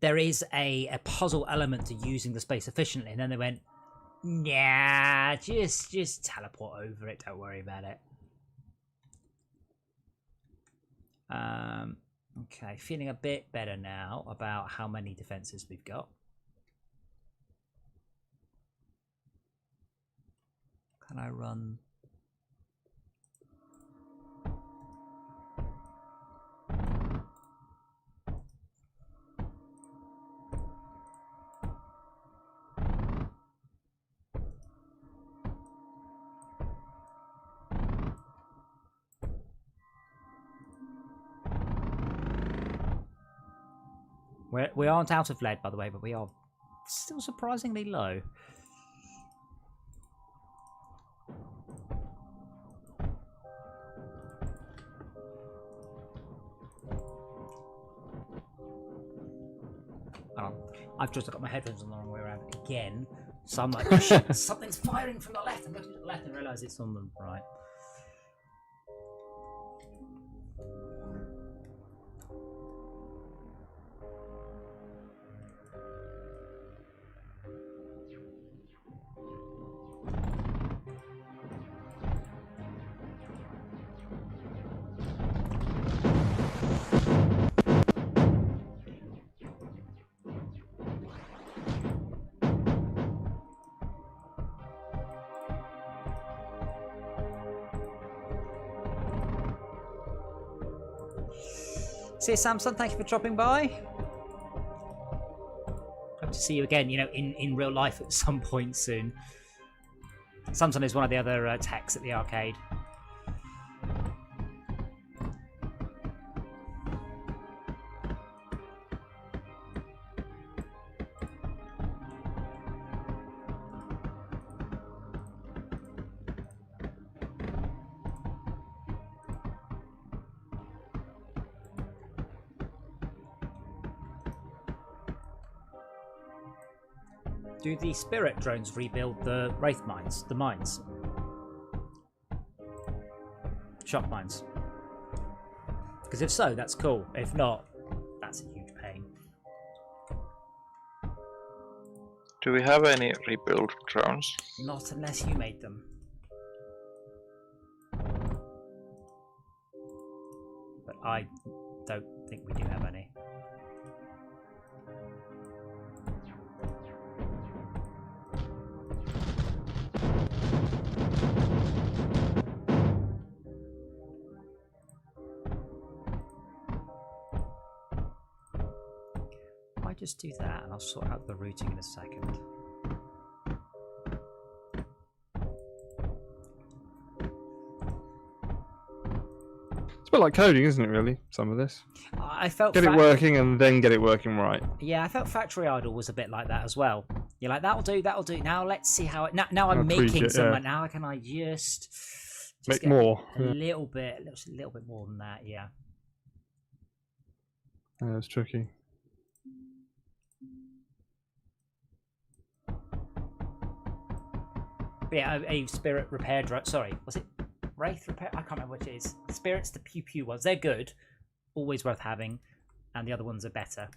there is a puzzle element to using the space efficiently, and then they went, Nah, just teleport over it. Don't worry about it. Okay, feeling a bit better now about how many defenses we've got. Can I run? We aren't out of lead, by the way, but we are still surprisingly low. I've just got my headphones on the wrong way around again, so I'm like, oh, shit, something's firing from the left. I'm looking to the left and realise it's on the right. See you, Samson. Thank you for dropping by. Hope to see you again, you know, in real life at some point soon. Samson is one of the other techs at the arcade. Do the spirit drones rebuild the wraith mines? The mines? Shock mines? Because if so, that's cool. If not, that's a huge pain. Do we have any rebuild drones? Not unless you made them. But I don't think we do have any. Just do that and I'll sort out the routing in a second. It's a bit like coding, isn't it, really? Some of this. I felt get it working and then get it working right. Yeah, I felt Factory Idle was a bit like that as well. You're like, that'll do. Now let's see how it... Now I'm making some... Yeah. Now can I just make more? A little bit more than that, yeah. Yeah, it's tricky. Yeah, a spirit repair drone. Sorry, was it Wraith repair? I can't remember which it is. Spirit's the pew pew ones. They're good, always worth having, and the other ones are better.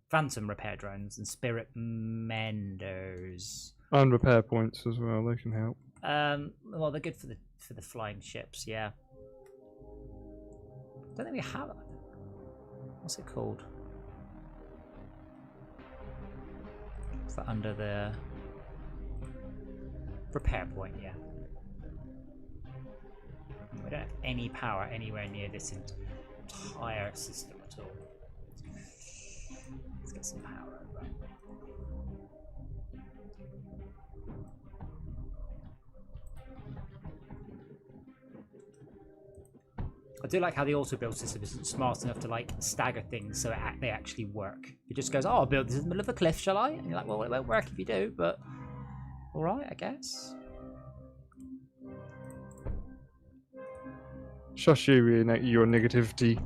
Phantom repair drones and spirit menders. And repair points as well. They can help. Well, they're good for the flying ships. Yeah. Don't think we have it. What's it called? Is that under the repair point? Yeah. We don't have any power anywhere near this entire system at all. Let's get some power over. I do like how the auto build system isn't smart enough to like stagger things so they actually work. It just goes, oh, I'll build this in the middle of a cliff, shall I? And you're like, well, it won't work if you do, but alright, I guess. Shush you, your negativity.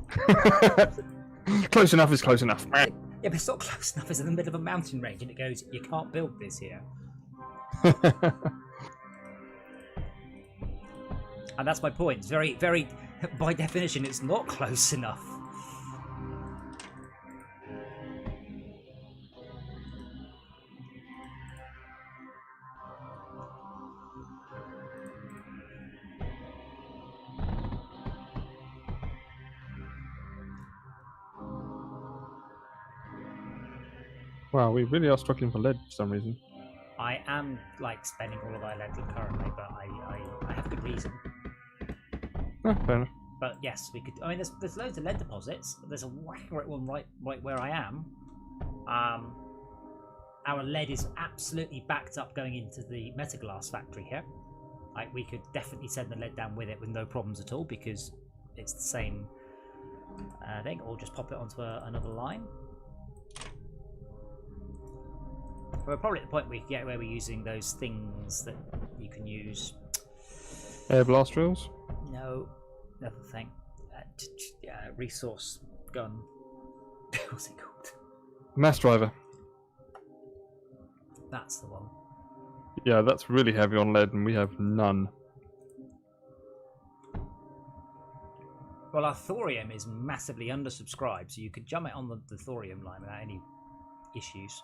Close enough is close enough. Yeah, but it's not close enough. It's in the middle of a mountain range and it goes, you can't build this here. And that's my point. It's very, very, by definition, it's not close enough. Wow, we really are struggling for lead for some reason. I am like spending all of our lead currently, but I have good reason. Oh, fair enough. But yes, we could. I mean, there's loads of lead deposits. There's a whack-a-whack one right where I am. Our lead is absolutely backed up going into the metaglass factory here. Like, we could definitely send the lead down with it with no problems at all because it's the same thing. Or just pop it onto another line. We're probably at the point we get where we're using those things that you can use. Air blast drills? No, another thing. Resource gun. What's it called? Mass driver. That's the one. Yeah, that's really heavy on lead, and we have none. Well, our thorium is massively undersubscribed, so you could jump it on the thorium line without any issues.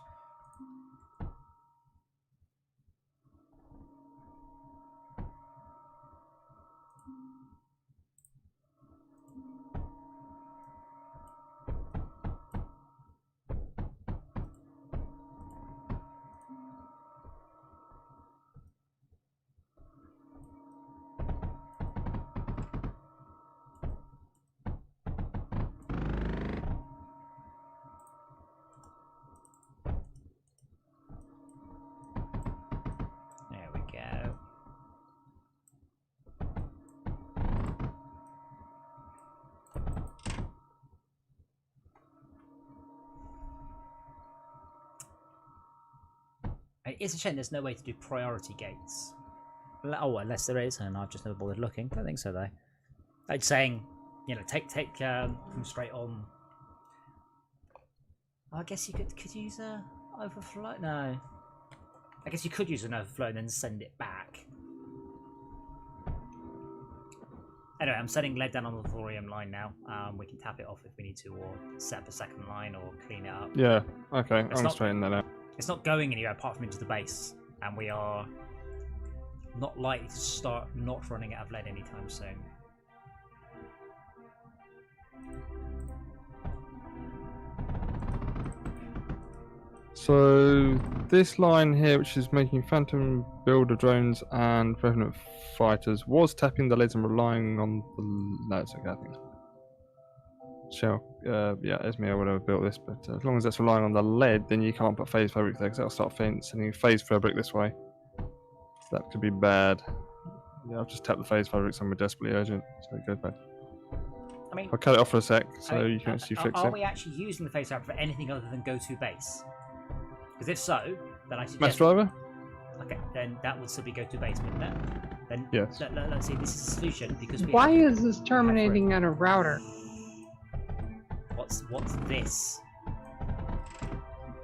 There we go. It's a shame there's no way to do priority gates. Oh, unless there is, and I've just never bothered looking. I don't think so, though. It's saying, you know, take from straight on. I guess you could use a overflow. No, I guess you could use an overflow and then send it back. Anyway, I'm setting lead down on the thorium line now. We can tap it off if we need to, or set up a second line, or clean it up. Yeah, okay, It's I'm not- straightening that out. It's not going anywhere apart from into the base, and we are not likely to start not running out of lead anytime soon. So, this line here, which is making Phantom builder drones and Revenant fighters, was tapping the leads and relying on the... No, it's okay, I think. Shell, yeah, Esme or whatever built this, but as long as it's relying on the lead, then you can't put phase fabric there, because that'll start sending phase fabric this way. So that could be bad. Yeah, I've just tapped the phase fabric somewhere desperately urgent, so it goes bad. I mean, I'll cut it off for a sec, so I mean, you can actually fix are it. we actually using the phase fabric for anything other than go to base? Because if so, then I Mass suggest. driver? Okay, then that would still be go to base, wouldn't it? Then Yes. let's see. This is a solution because we. Why is this terminating at a router? What's this?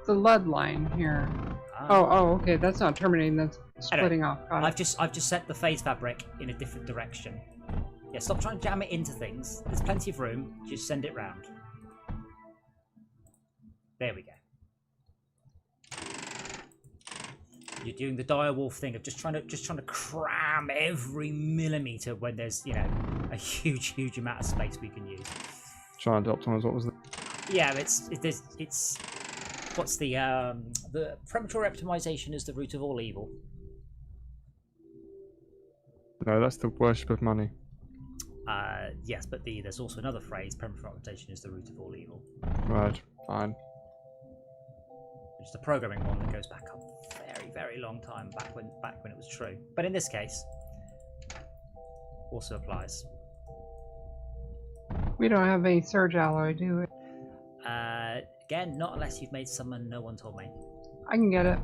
The lead line here. Ah. Oh, okay. That's not terminating. That's splitting off. Got it. I've just set the phase fabric in a different direction. Yeah, stop trying to jam it into things. There's plenty of room. Just send it round. There we go. You're doing the direwolf thing of just trying to cram every millimeter when there's, you know, a huge amount of space we can use. Trying to optimize what was the... Yeah, it's what's the premature optimization is the root of all evil. No, that's the worship of money. Yes, but there's also another phrase: premature optimization is the root of all evil. Right, fine. Which is the programming one that goes back a very long time back when it was true. But in this case, also applies. We don't have any surge alloy, do we? Again, not unless you've made some and no one told me. I can get it.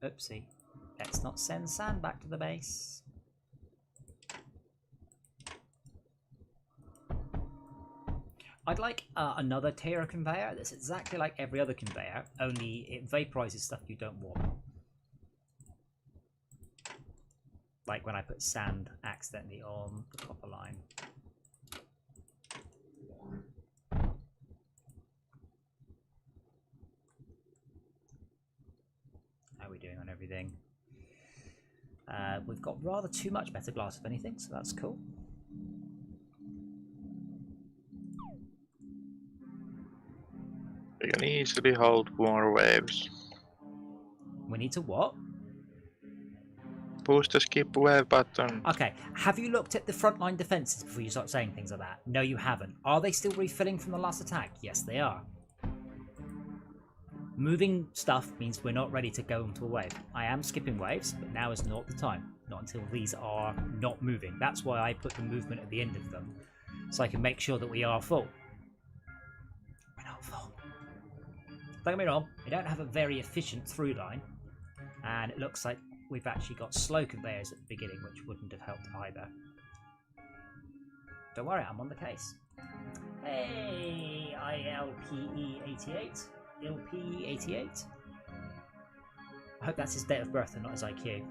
Oopsie. Let's not send sand back to the base. I'd like another tier of conveyor that's exactly like every other conveyor, only it vaporizes stuff you don't want. Like when I put sand accidentally on the copper line. we doing on everything? We've got rather too much better glass, if anything, so that's cool. We can easily hold more waves. We need to what? Push the skip wave button. Okay, have you looked at the frontline defenses before you start saying things like that? No, you haven't. Are they still refilling from the last attack? Yes, they are. Moving stuff means we're not ready to go into a wave. I am skipping waves, but now is not the time. Not until these are not moving. That's why I put the movement at the end of them, so I can make sure that we are full. We're not full. Don't get me wrong, we don't have a very efficient through line, and it looks like we've actually got slow conveyors at the beginning, which wouldn't have helped either. Don't worry, I'm on the case. Hey, ILPE88. LP88. I hope that's his date of birth and not his IQ.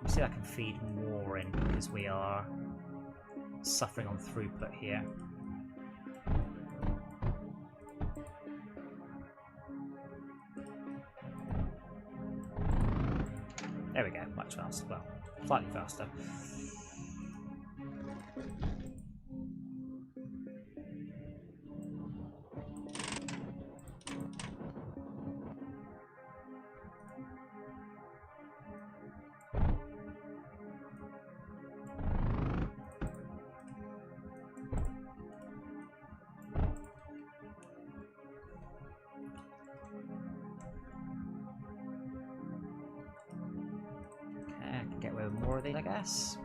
Let's see if I can feed more in because we are suffering on throughput here. There we go, much faster. Well, slightly faster. Get away with more of these, I guess.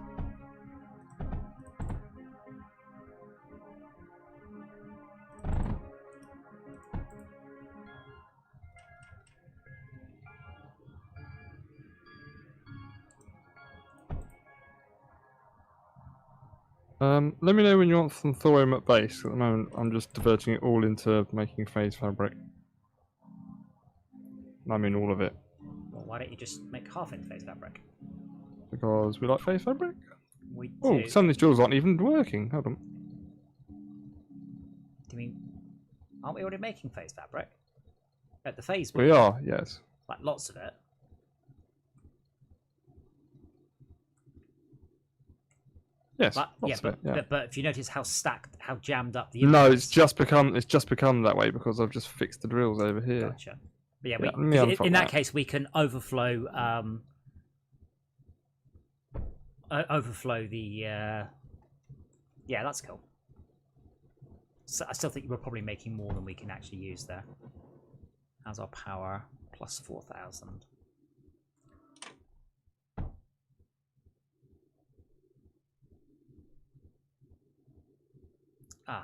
Let me know when you want some thorium at base. At the moment, I'm just diverting it all into making phase fabric. I mean, all of it. Well, why don't you just make half in phase fabric? Because we like phase fabric? We do. Oh, some of these drills aren't even working. Hold on. Do you mean... Aren't we already making phase fabric? At the phase We are, yes. Like, lots of it. Yes, But, lots of it, yeah. But if you notice how stacked, how jammed up the... No, it's just become that way because I've just fixed the drills over here. Gotcha. But yeah, in that case, we can overflow... overflow the yeah, that's cool. So I still think we're probably making more than we can actually use there. How's our power? Plus 4,000.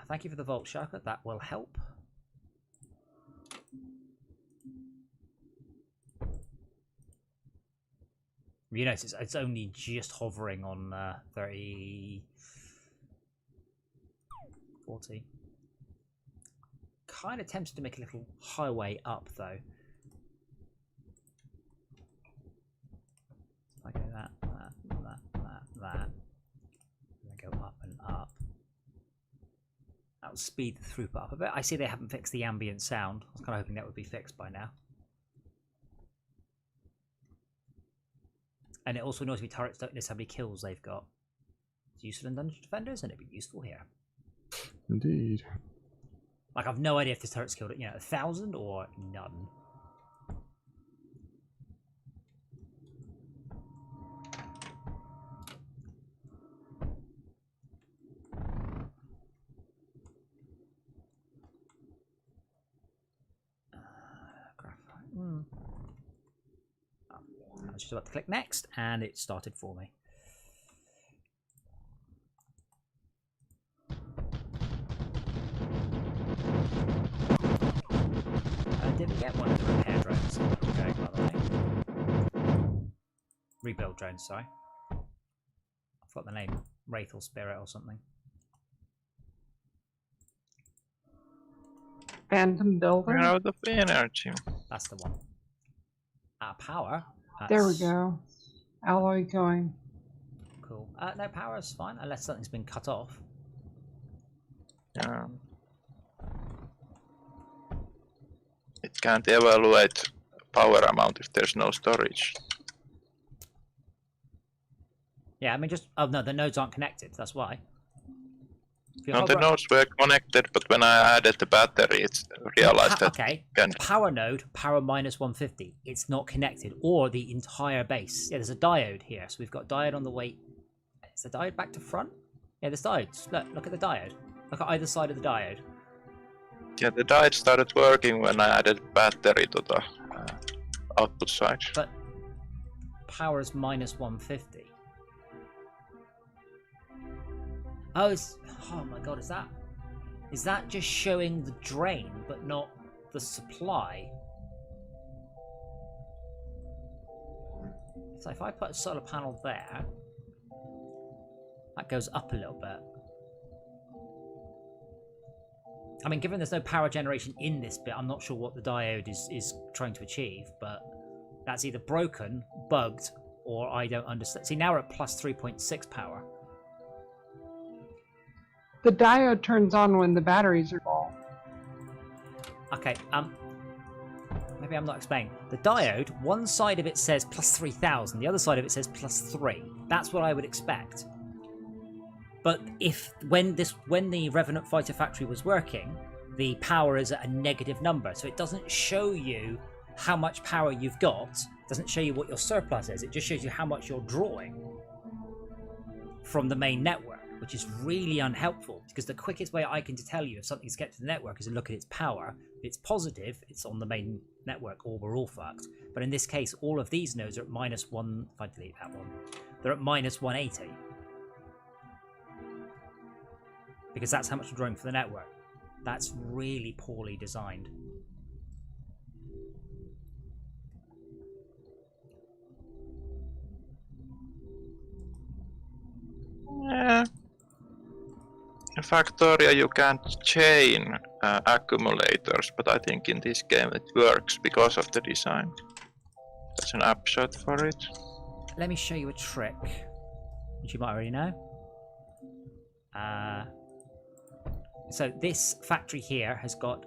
Thank you for the Vault Sharker. That will help. You notice it's only just hovering on 30, 40. Kind of tempted to make a little highway up though. I go that, and then go up and up. That would speed the throughput up a bit. I see they haven't fixed the ambient sound. I was kind of hoping that would be fixed by now. And it also annoys me turrets don't list how many kills they've got. It's useful in Dungeon Defenders, and it'd be useful here. Indeed. Like, I've no idea if this turret's killed, 1,000 or none. Graphite. I was just about to click next, and it started for me. I didn't get one of the repair drones going, by the way. Rebuild drones, sorry. I forgot the name. Wraith or Spirit or something. Phantom builder. We're out of energy. That's the one. Power. There we go. Alloy going. Cool. No, power is fine, unless something's been cut off. Yeah. It can't evaluate power amount if there's no storage. Yeah, I mean just... Oh no, the nodes aren't connected, that's why. No, the nodes were connected, but when I added the battery, it realized that... Okay, can... power node, power minus 150. It's not connected, or the entire base. Yeah, there's a diode here, so we've got diode on the way. Is the diode back to front? Yeah, there's diodes. Look at the diode. Look at either side of the diode. Yeah, the diode started working when I added battery to the output side. But power is minus 150. Oh, oh my god, is that just showing the drain but not the supply? So if I put a solar panel there, that goes up a little bit. I mean, given there's no power generation in this bit, I'm not sure what the diode is trying to achieve, but that's either broken, bugged, or I don't understand. See, now we're at plus 3.6 power. The diode turns on when the batteries are full. Okay, maybe I'm not explaining. The diode, one side of it says plus 3000, the other side of it says plus 3. That's what I would expect. But when the Revenant Fighter factory was working, the power is at a negative number, so it doesn't show you how much power you've got. It doesn't show you what your surplus is. It just shows you how much you're drawing from the main network, which is really unhelpful, because the quickest way I can tell you if something's get to the network is to look at its power. If it's positive, it's on the main network, or we're all fucked. But in this case, all of these nodes are at minus 1. If I delete that one, they're at minus 180. Because that's how much we're drawing for the network. That's really poorly designed. Yeah. In Factoria you can't chain accumulators, but I think in this game it works because of the design. That's an upshot for it. Let me show you a trick, which you might already know. So this factory here has got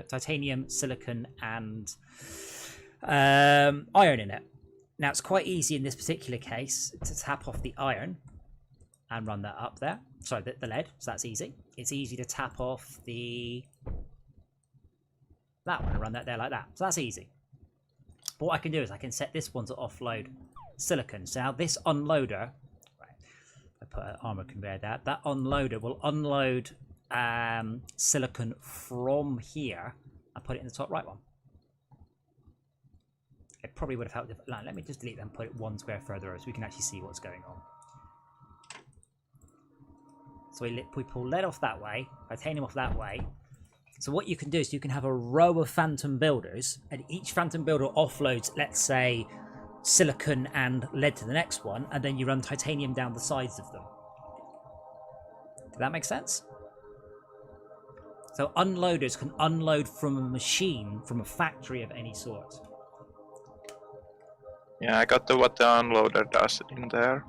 titanium, silicon, and iron in it. Now it's quite easy in this particular case to tap off the iron and run that up there. Sorry, the lead, so that's easy. It's easy to tap off that one and run that there like that. So that's easy. But what I can do is I can set this one to offload silicon. So now this unloader, I put an armor conveyor there, that unloader will unload silicon from here and put it in the top right one. It probably would have helped if, let me just delete that and put it 1 square further over so we can actually see what's going on. So we pull lead off that way, titanium off that way. So what you can do is you can have a row of phantom builders, and each phantom builder offloads, let's say, silicon and lead to the next one, and then you run titanium down the sides of them. Did that make sense? So unloaders can unload from a machine, from a factory of any sort. Yeah, I got what the unloader does in there.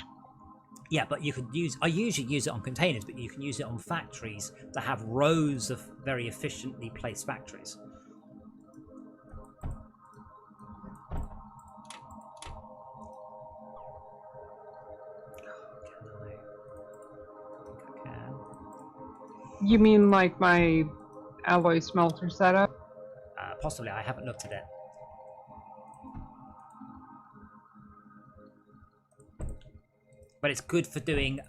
Yeah, but you could use... I usually use it on containers, but you can use it on factories that have rows of very efficiently placed factories. You mean like my alloy smelter setup? Possibly, I haven't looked at it. But it's good for doing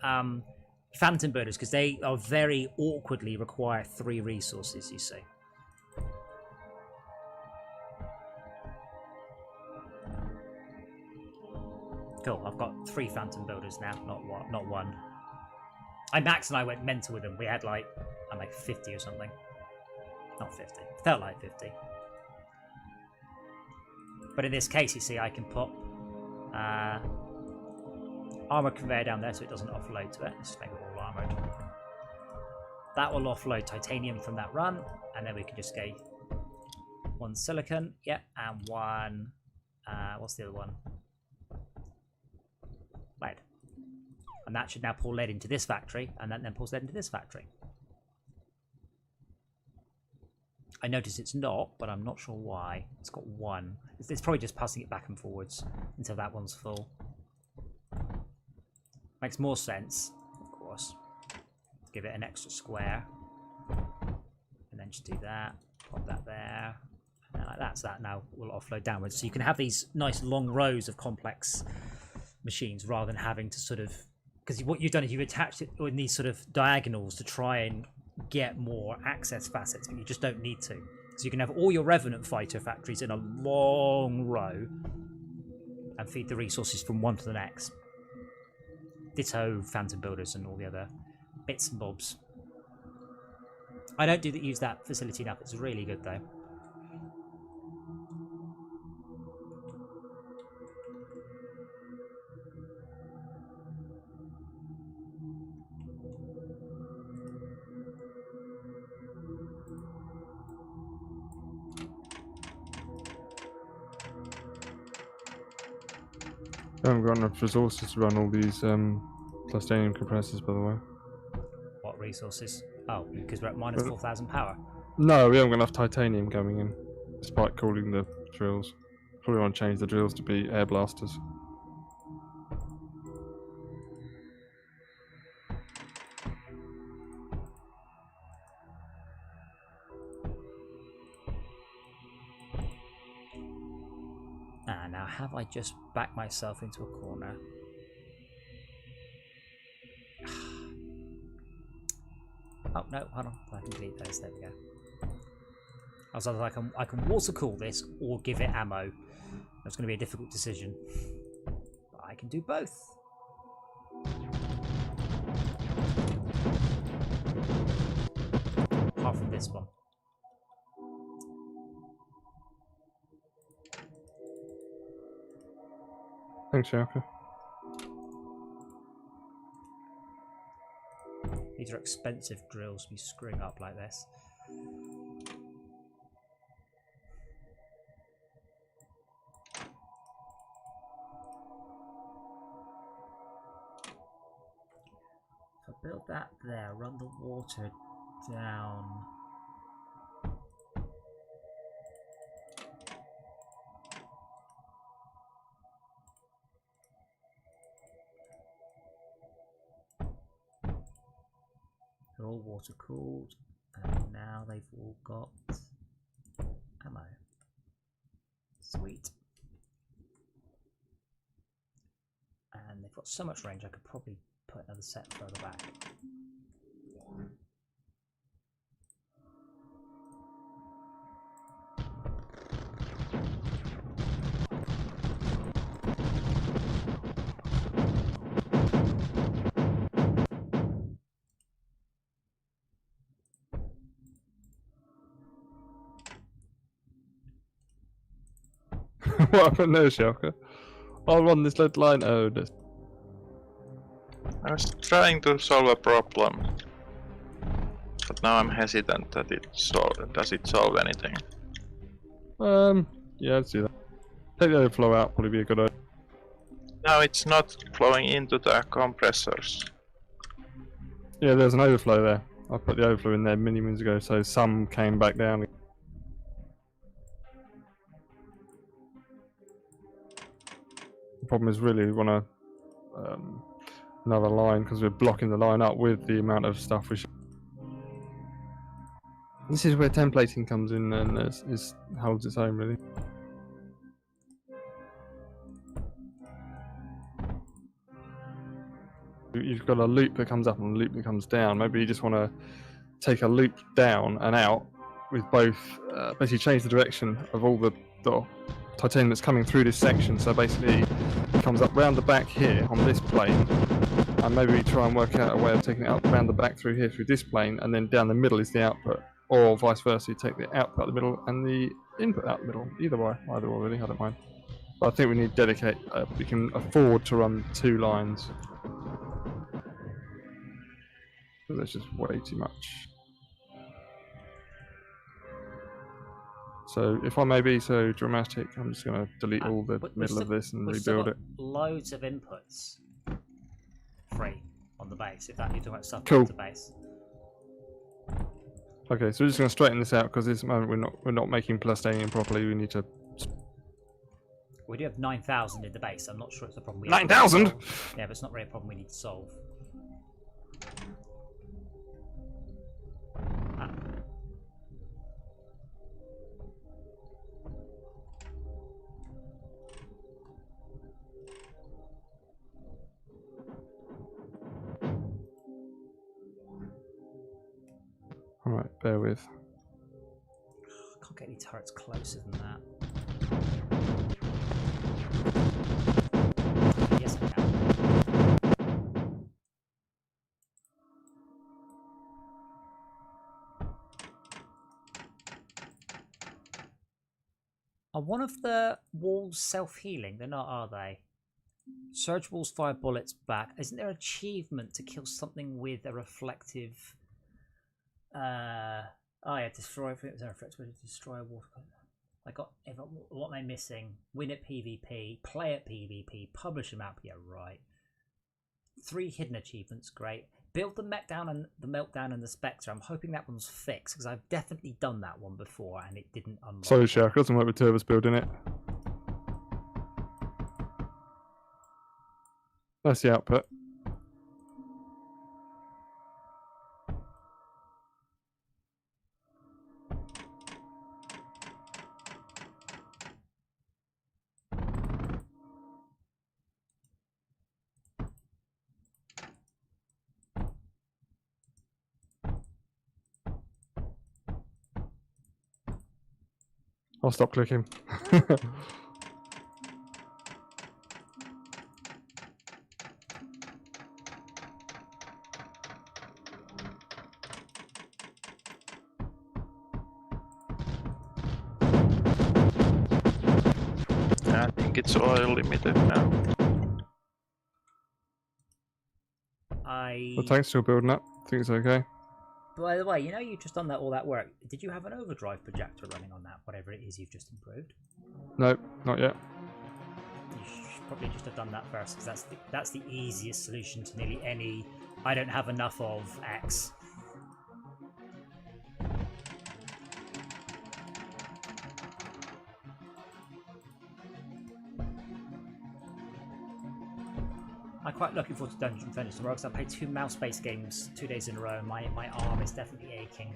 phantom builders because they are very awkwardly require 3 resources, you see. Cool, I've got 3 phantom builders now, not one. Max and I went mental with them. We had like 50 or something. Not 50. Felt like 50. But in this case, you see, I can put armor conveyor down there so it doesn't offload to it. Let's just make it all armored. That will offload titanium from that run, and then we can just get 1 silicon, yeah, and 1. What's the other one? Lead. And that should now pour lead into this factory, and that then pours lead into this factory. I notice it's not, but I'm not sure why. It's got one. It's probably just passing it back and forwards until that one's full. Makes more sense, of course. Give it an extra square. And then just do that. Pop that there. And like that. So that now will offload downwards. So you can have these nice long rows of complex machines rather than having to sort of... Because what you've done is you've attached it in these sort of diagonals to try and get more access facets, but you just don't need to. So you can have all your Revenant fighter factories in a long row and feed the resources from one to the next. Ditto Phantom Builders and all the other bits and bobs. I don't use that facility enough. It's really good though. I haven't got enough resources to run all these plastinium compressors, by the way. What resources? Oh, because we're at minus 4,000 power. No, we haven't got enough titanium coming in, despite calling the drills. Probably want to change the drills to be air blasters. Now, have I just backed myself into a corner? Oh, no, hold on. I can delete those. There we go. I was like, I can water cool this or give it ammo. That's going to be a difficult decision. But I can do both. Apart from this one. Thanks, Sharka. These are expensive drills to be screwing up like this. If I build that there, run the water down. They're all water cooled, and now they've all got ammo. Sweet. And they've got so much range I could probably put another set further back. What happened there, Sharka? I'll run this lead line. Oh, this. I was trying to solve a problem, but now I'm hesitant that does it solve anything? Yeah, let's do that. Take the overflow out, probably be a good idea. No, it's not flowing into the compressors. Yeah, there's an overflow there. I put the overflow in there many minutes ago, so some came back down. The problem is really we want to another line because we're blocking the line up with the amount of stuff we should. This is where templating comes in and holds its own really. You've got a loop that comes up and a loop that comes down. Maybe you just want to take a loop down and out with both, basically change the direction of all the titanium that's coming through this section. So basically it comes up round the back here on this plane, and maybe try and work out a way of taking it up round the back through here through this plane, and then down the middle is the output, or vice versa. You take the output out the middle and the input out the middle. Either way, either or really, I don't mind. But I think we need to dedicate, we can afford to run 2 lines. That's just way too much. So if I may be so dramatic, I'm just going to delete all the middle of this and rebuild it. Loads of inputs free. on the base. If that you're talking about stuff Cool. on the base. Okay, so we're just going to straighten this out because at this moment we're not making plastanium properly. We need to. We do have 9,000 in the base. I'm not sure it's a problem. 9,000. Yeah, but it's not really a problem we need to solve. Ah. All right, bear with. I can't get any turrets closer than that. Yes, I can. Are one of the walls self-healing? They're not, are they? Surge walls fire bullets back. Isn't there an achievement to kill something with a reflective... Oh yeah, destroy destroy a water. What am I missing? Win at PvP, play at PvP, publish a map. Yeah, right. 3 hidden achievements, great. Build the meltdown and the Spectre. I'm hoping that one's fixed because I've definitely done that one before and it didn't unlock. Sorry, Shark, doesn't work with Turbos building it. That's the output. I'll stop clicking. I think it's oil limited now. The tank's still building up. I think it's okay. By the way, you know you've just done all that work. Did you have an overdrive projector running on that, whatever it is you've just improved? Nope, not yet. You should probably just have done that first, because that's the easiest solution to nearly any I don't have enough of X. I'm quite looking forward to Dungeon Defenders tomorrow because I played 2 mouse-based games 2 days in a row and my arm is definitely aching.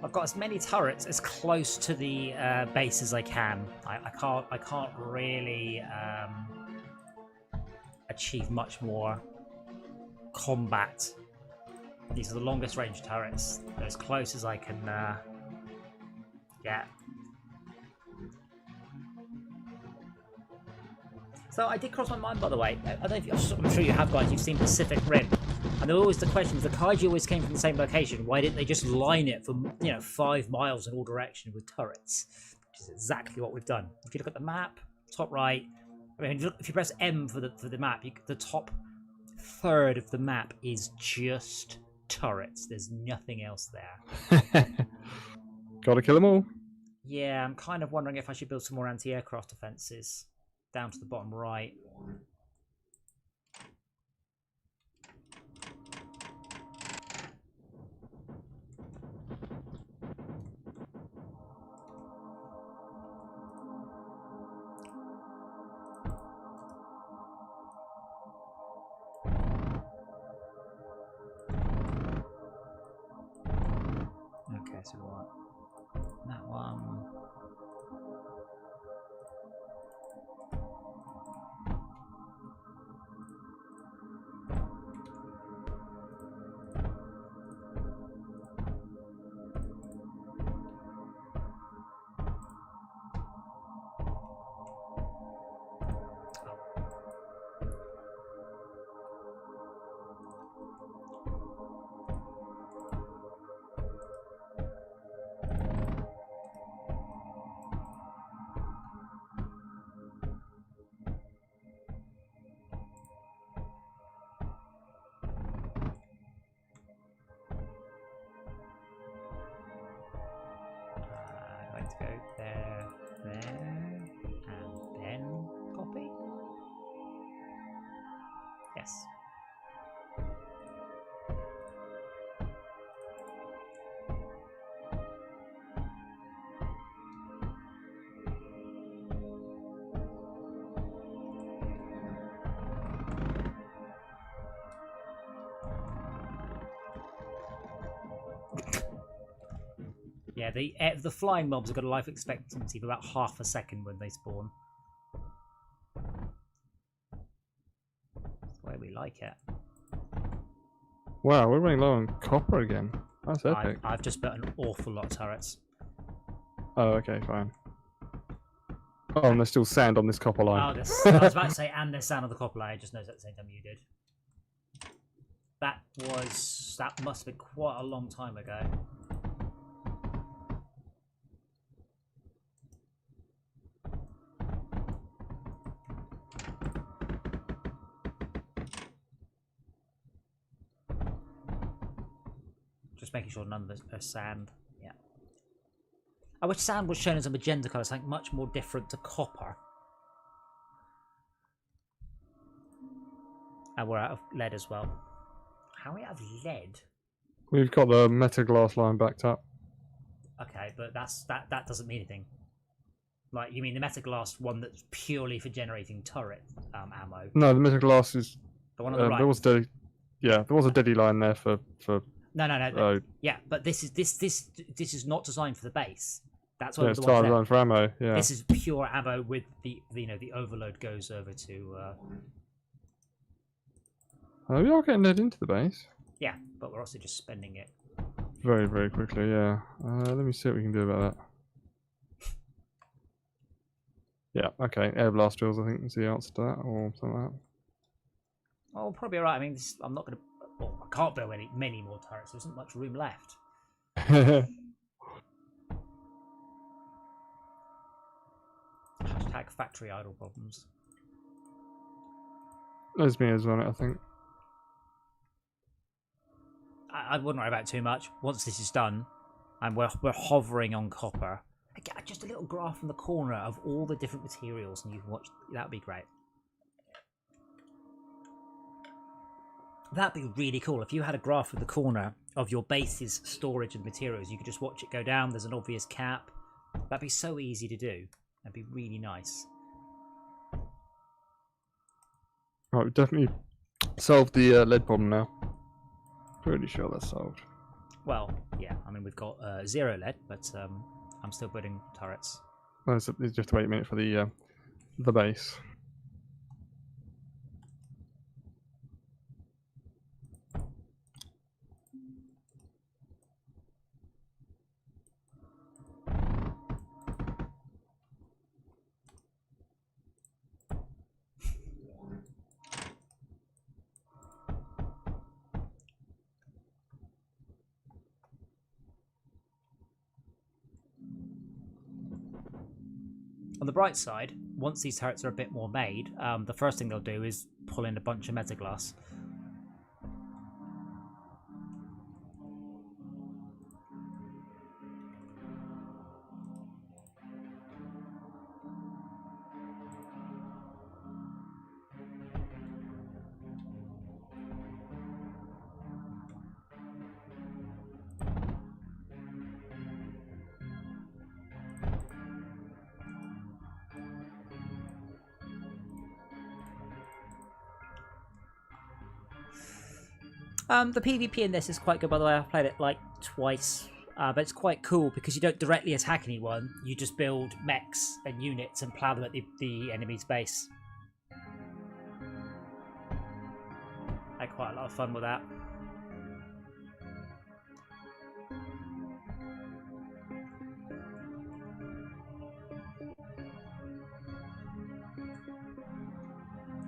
I've got as many turrets as close to the base as I can. I can't really achieve much more combat. These are the longest range turrets. They're as close as I can get. So I did cross my mind, by the way. I don't know if I'm sure you have, guys. You've seen Pacific Rim, and there were always the questions. The kaiju always came from the same location. Why didn't they just line it for 5 miles in all directions with turrets? Which is exactly what we've done. If you look at the map, top right. I mean, if you press M for the map, the top third of the map is just turrets. There's nothing else there. Gotta kill them all. Yeah, I'm kind of wondering if I should build some more anti-aircraft defenses down to the bottom right. Okay, so what? That one. go there, there, and then copy. Yes. Yeah, the flying mobs have got a life expectancy of about half a second when they spawn. That's the way we like it. Wow, we're running low on copper again. That's epic. I've just built an awful lot of turrets. Oh, okay, fine. Oh, and there's still sand on this copper line. Oh, I was about to say, and there's sand on the copper line. I just noticed at the same time you did. That must have been quite a long time ago. Just making sure none of this are sand. Yeah. I wish sand was shown as a magenta colour, something much more different to copper. And we're out of lead as well. How are we out of lead? We've got the metaglass line backed up. Okay, but that doesn't mean anything. Like, you mean the metaglass one that's purely for generating turret ammo? No, the metaglass is. The one on the right. There was a deady line there for. No. Yeah, but this is not designed for the base. That's what it's designed for ammo. Yeah. This is pure ammo with the the overload goes over to. We are getting lead into the base. Yeah, but we're also just spending it very, very quickly. Yeah. Let me see what we can do about that. Yeah. Okay. Air blast drills, I think, is the answer to that, or something like that. Oh, probably right. I mean, I'm not going to. Well, I can't build many more turrets. There isn't much room left. Hashtag factory idle problems. There's me as well, I think. I wouldn't worry about it too much. Once this is done, and we're hovering on copper, I get just a little graph in the corner of all the different materials, and you can watch. That'd be great. That'd be really cool if you had a graph in the corner of your base's storage and materials. You could just watch it go down. There's an obvious cap. That'd be so easy to do. That'd be really nice. Right, we've definitely solved the lead problem now. Pretty sure that's solved. Well, yeah. I mean, we've got 0 lead, but I'm still building turrets. Well, you have to wait a minute for the base. On the bright side, once these turrets are a bit more made, the first thing they'll do is pull in a bunch of metaglass. The PvP in this is quite good, by the way. I've played it like twice, but it's quite cool because you don't directly attack anyone. You just build mechs and units and plow them at the enemy's base. I had quite a lot of fun with that.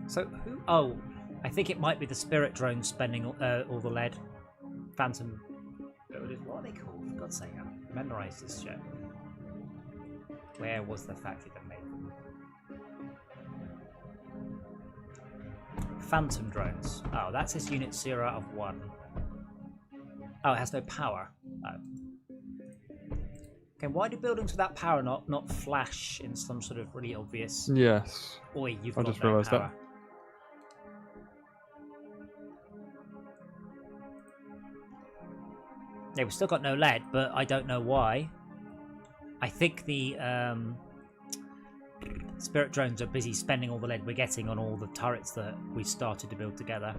So who? Oh. I think it might be the spirit drone spending all the lead. Phantom. What are they called? For God's sake, I memorised this shit. Where was the factory that made them? Phantom drones. Oh, that says unit 0 out of 1. Oh, it has no power. Oh. Okay, why do buildings without power not flash in some sort of really obvious... Yes. Oi, you've I got just no realised that. power. Yeah, we've still got no lead, but I don't know why. I think the spirit drones are busy spending all the lead we're getting on all the turrets that we started to build together.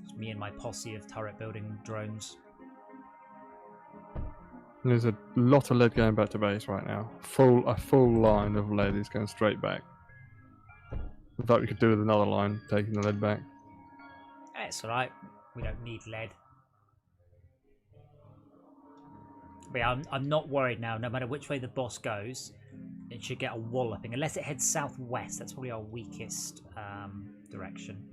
It's me and my posse of turret building drones. There's a lot of lead going back to base right now. A full line of lead is going straight back. In fact, we could do with another line taking the lead back. It's alright. We don't need lead. But yeah, I'm not worried now. No matter which way the boss goes, it should get a walloping. Unless it heads southwest. That's probably our weakest direction.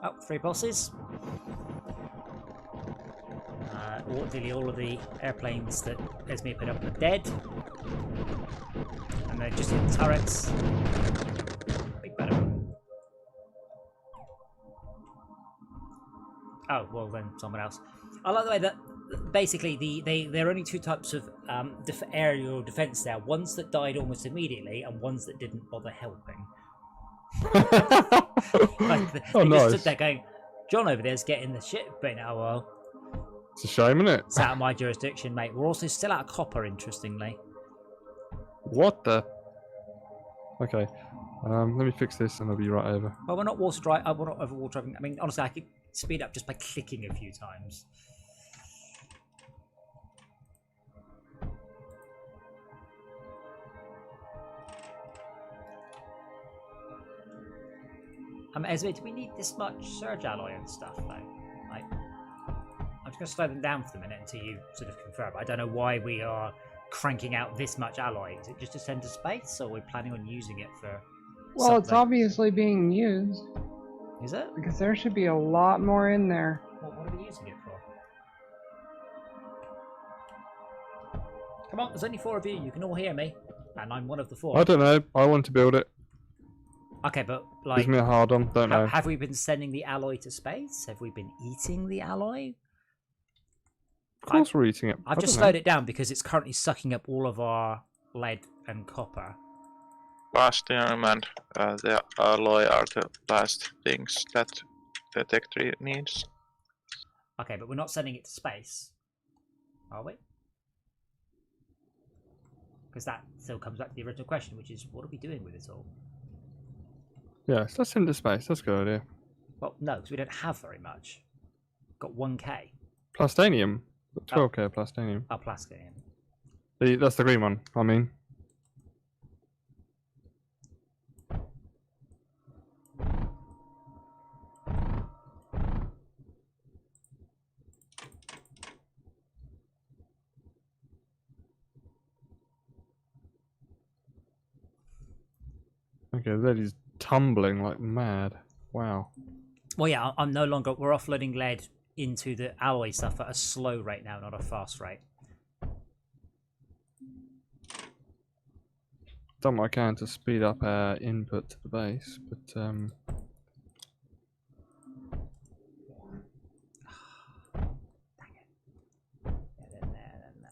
Oh, 3 bosses. Nearly all of the airplanes that Esme put up are dead. And they're just in turrets. Big better. Oh, well then someone else. I like the way that basically there are only 2 types of aerial defense there. Ones that died almost immediately and ones that didn't bother helping. Like they Oh, just nice. stood there going, John over there's getting the shit, but now, well, It's a shame, isn't it? it's out of my jurisdiction, mate. We're also still out of copper, interestingly. What the? Okay. Let me fix this and I'll be right over. Well, we're not water dry. We're not over water driving. I mean, honestly, I could speed up just by clicking a few times. Esme, do we need this much surge alloy and stuff, though? Like, I'm just going to slow them down for a minute until you sort of confirm. I don't know why we are cranking out this much alloy. Is it just to send to space, or are we planning on using it for Well, it's something? obviously being used. Is it? Because there should be a lot more in there. What are we using it for? Come on, there's only 4 of you. You can all hear me. And I'm one of the 4. I don't know. I want to build it. Okay, but like, Gives me a hard on. Don't know. have we been sending the alloy to space? Have we been eating the alloy? Of course we're eating it. I've just slowed it down because it's currently sucking up all of our lead and copper. Platinum and the alloy are the last things that the tech tree needs. Okay, but we're not sending it to space, are we? Because that still comes back to the original question, which is, what are we doing with it all? Yes, let's send it to space. That's a good idea. Well, no, because we don't have very much. Got 1k. Plastanium. 12k plastanium. Oh, plastic. That's the green one, I mean. Okay, that is tumbling like mad. Wow. Well, yeah, I'm no longer... We're offloading lead into the alloy stuff at a slow rate now, not a fast rate. Done what I can to speed up our input to the base, but Dang it. Yeah, then there, then there.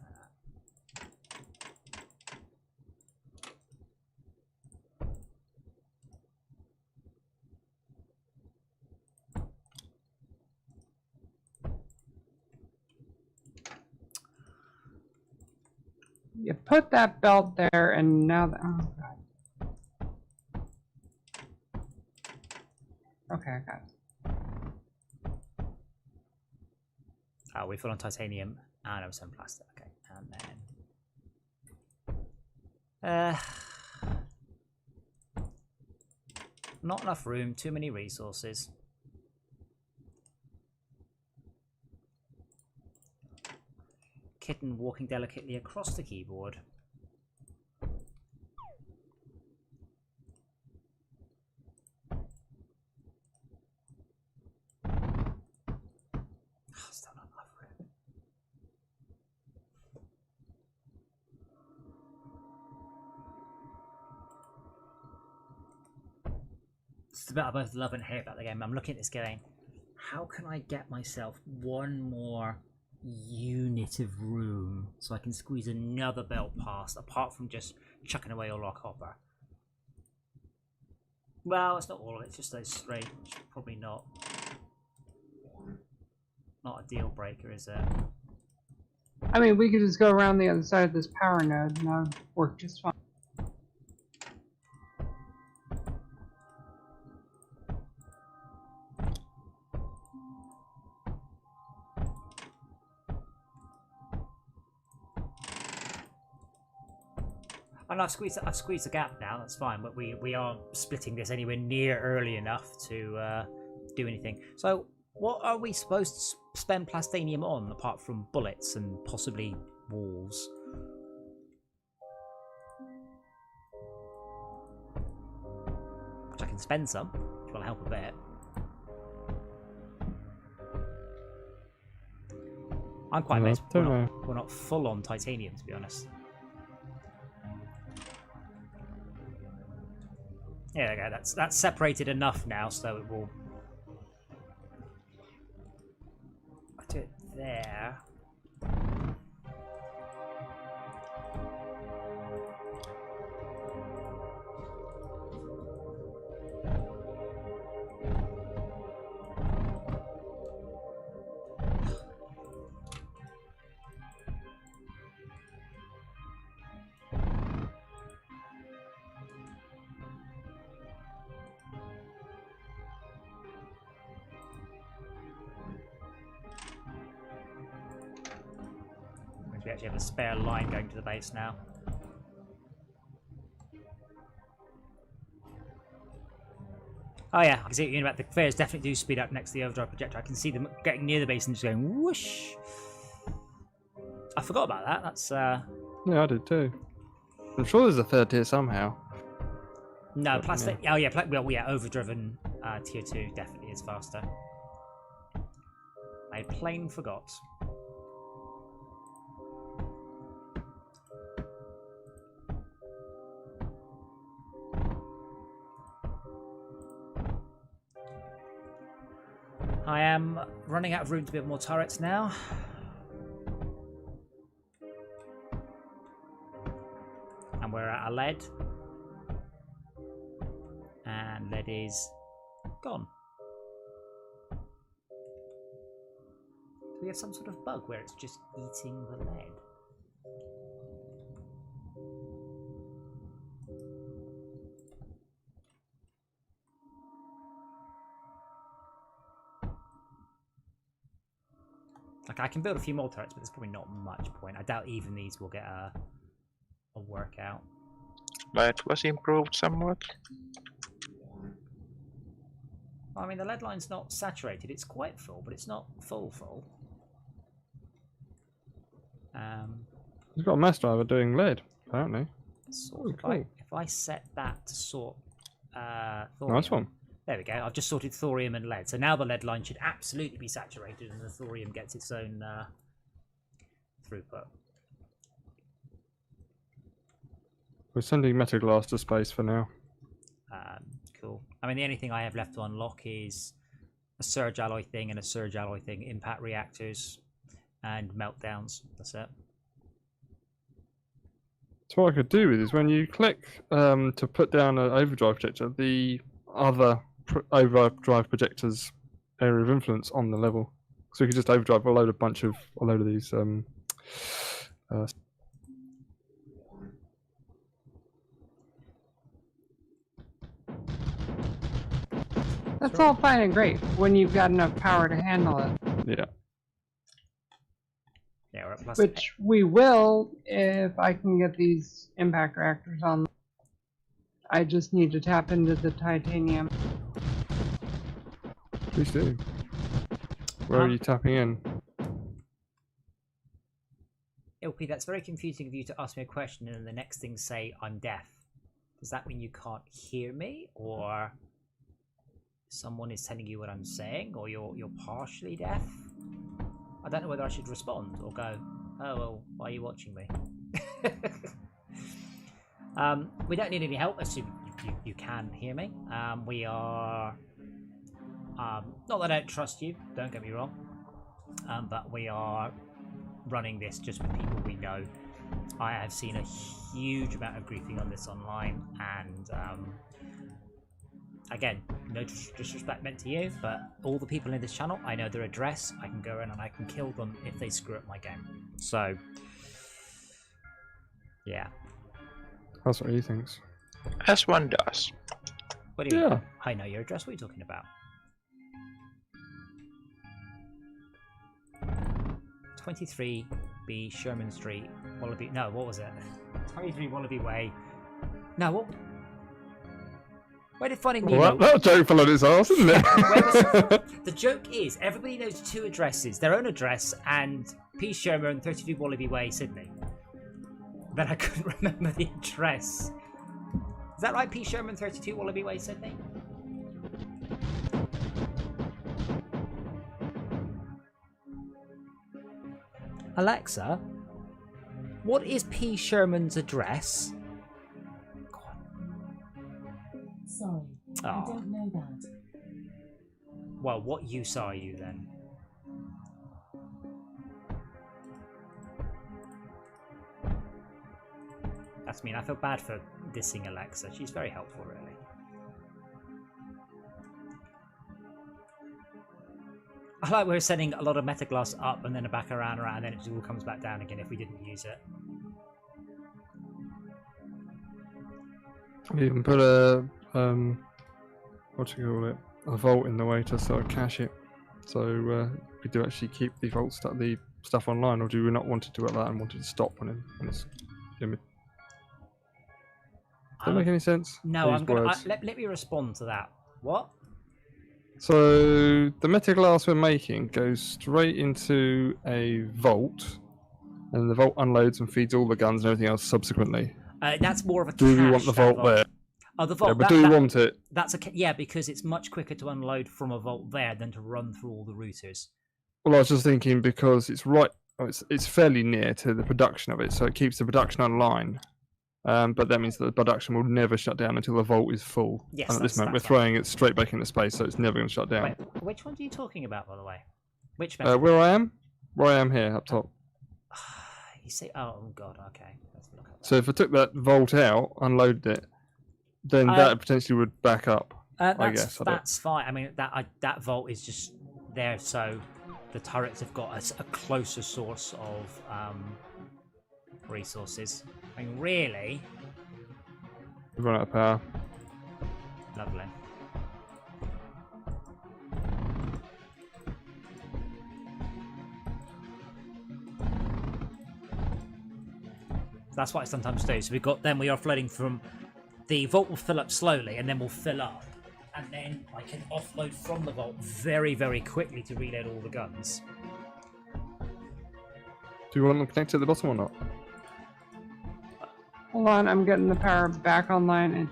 You put that belt there, and now that. Oh, God. Okay, I got it. Oh, we fill on titanium and some plastic. Okay, and then Not enough room, too many resources. Kitten walking delicately across the keyboard. Still not enough room. It's about both love and hate about the game. I'm looking at this going, how can I get myself one more unit of room so I can squeeze another belt past, apart from just chucking away all our copper? Well, it's not all of it, it's just those straight, probably not a deal breaker, is it? I mean, we could just go around the other side of this power node and that would work just fine. And I've squeezed the gap now, that's fine, but we aren't splitting this anywhere near early enough to do anything. So what are we supposed to spend plastanium on, apart from bullets and possibly walls? Which I can spend some, which will help a bit. I'm quite amazed we're not full on titanium, to be honest. Yeah, okay, that's separated enough now, so it will. I'll do it there. We actually have a spare line going to the base now. Oh yeah, I can see what you mean about the flares definitely do speed up next to the overdrive projector. I can see them getting near the base and just going whoosh. I forgot about that. That's yeah, I did too. I'm sure there's a third tier somehow. No, plastic. Yeah. Oh yeah, well yeah, overdriven tier 2 definitely is faster. I plain forgot. I am running out of room to build more turrets now. And we're out of lead. And lead is gone. Do we have some sort of bug where it's just eating the lead? Like, I can build a few more turrets, but there's probably not much point. I doubt even these will get a workout. Lead was improved somewhat. I mean, the lead line's not saturated. It's quite full, but it's not full. He's got a mass driver doing lead, apparently. Sort of. Cool. If I set that to sort thorium, Nice one. there we go. I've just sorted thorium and lead. So now the lead line should absolutely be saturated and the thorium gets its own throughput. We're sending Metaglass to space for now. Cool. I mean, the only thing I have left to unlock is a surge alloy thing and a surge alloy thing, impact reactors and meltdowns. That's it. So what I could do with is when you click to put down an overdrive projector, the other overdrive projector's area of influence on the level. So you could just overdrive a load of these. That's all fine and great when you've got enough power to handle it. Yeah. Yeah, we're at plus Which we will if I can get these impact reactors on. I just need to tap into the titanium. Please do. Where are you tapping in? LP, that's very confusing of you to ask me a question and then the next thing say I'm deaf. Does that mean you can't hear me, or someone is telling you what I'm saying, or you're partially deaf? I don't know whether I should respond or go, oh well, why are you watching me? We don't need any help. Assume you can hear me. We are not that I don't trust you, don't get me wrong, but we are running this just with people we know. I have seen a huge amount of griefing on this online, and again, no disrespect meant to you, but all the people in this channel, I know their address. I can go in and I can kill them if they screw up my game. So, yeah. That's what he thinks. As one does. What do you mean? I know your address. What are you talking about? 23B Sherman Street, Wallaby. No, what was it? 23 Wallaby Way. No, what? Where did Finding Nemo? Well, that joke fell on its arse, isn't it? The joke is everybody knows two addresses: their own address and P. Sherman, 32 Wallaby Way, Sydney. But I couldn't remember the address. Is that right? P. Sherman, 32 Wallaby Way, Sydney. Alexa, what is P. Sherman's address? Sorry, I don't know that. Well, what use are you then? That's mean. I feel bad for dissing Alexa. She's very helpful, really. I like we're sending a lot of metaglass up and then back around, and then it all comes back down again if we didn't use it. You can put a what do you call it? A vault in the way to sort of cache it. So we do actually keep the vault the stuff online, or do we not want to do it like that and want it to stop when it's limited? Does that make any sense? No, I'm gonna let me respond to that. What? So the metaglass we're making goes straight into a vault, and the vault unloads and feeds all the guns and everything else subsequently. That's more of a. Do we want the vault there? Oh, the vault. Yeah, but do we want it? That's yeah, because it's much quicker to unload from a vault there than to run through all the routers. Well, I was just thinking because it's right. It's fairly near to the production of it, so it keeps the production online. But that means that the production will never shut down until the vault is full. Yes, and at this moment, we're throwing it straight back into space, so it's never going to shut down. Wait, which one are you talking about, by the way? Which where I am? Where I am here, up top. You say, oh god, okay. Let's look at that. So if I took that vault out, unloaded it, then that potentially would back up. I guess that's fine. I mean, that vault is just there, so the turrets have got a closer source of resources. I mean, really. We've run out of power. Lovely. That's what I sometimes do. So we are flooding from. The vault will fill up slowly, and then we'll fill up, and then I can offload from the vault very, very quickly to reload all the guns. Do you want them connected at the bottom or not? Hold on, I'm getting the power back online, and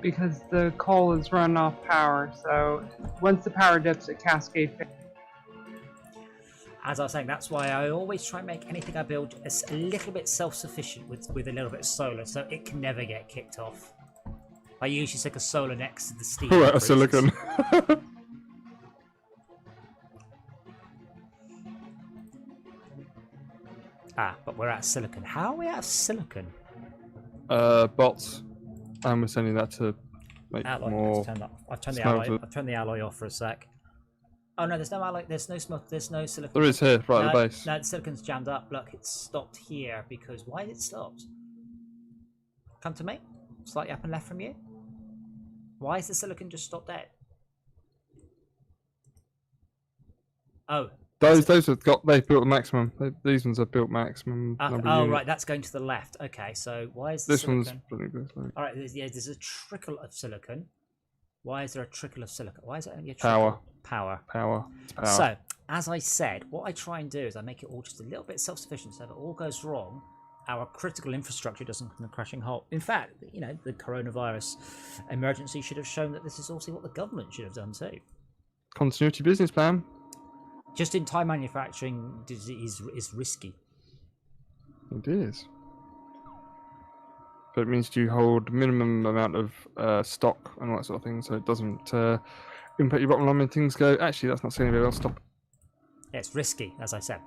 because the coal is running off power, so once the power dips, it cascades. As I was saying, that's why I always try and make anything I build a little bit self-sufficient with a little bit of solar, so it can never get kicked off. I usually stick a solar next to the steam. Right, a silicon. But we're out of silicon. How are we out of silicon? Bots. And we're sending that to make alloy. more. I've turned the alloy off for a sec. Oh no, there's no alloy. There's no silicon. There is here, right at the base. No, the silicon's jammed up. Look, it's stopped here because why did it stop? Come to me. Slightly up and left from you. Why is the silicon just stopped dead? Oh, Those have got they built a maximum. These ones are built maximum. Number of Oh units. right, that's going to the left. Okay, so why is the This silicon... one's All right, there's a trickle of silicon. Why is there a trickle of silicon? Why is it only a trickle? Power. It's power. So, as I said, what I try and do is I make it all just a little bit self-sufficient, so if it all goes wrong, our critical infrastructure doesn't come to a crashing halt. In fact, you know, the coronavirus emergency should have shown that this is also what the government should have done too. Continuity business plan. Just-in-time manufacturing is risky. It is. But it means you hold minimum amount of stock and all that sort of thing, so it doesn't impact your bottom line when things go. Actually, that's not saying very well. Stop. Yeah, it's risky, as I said.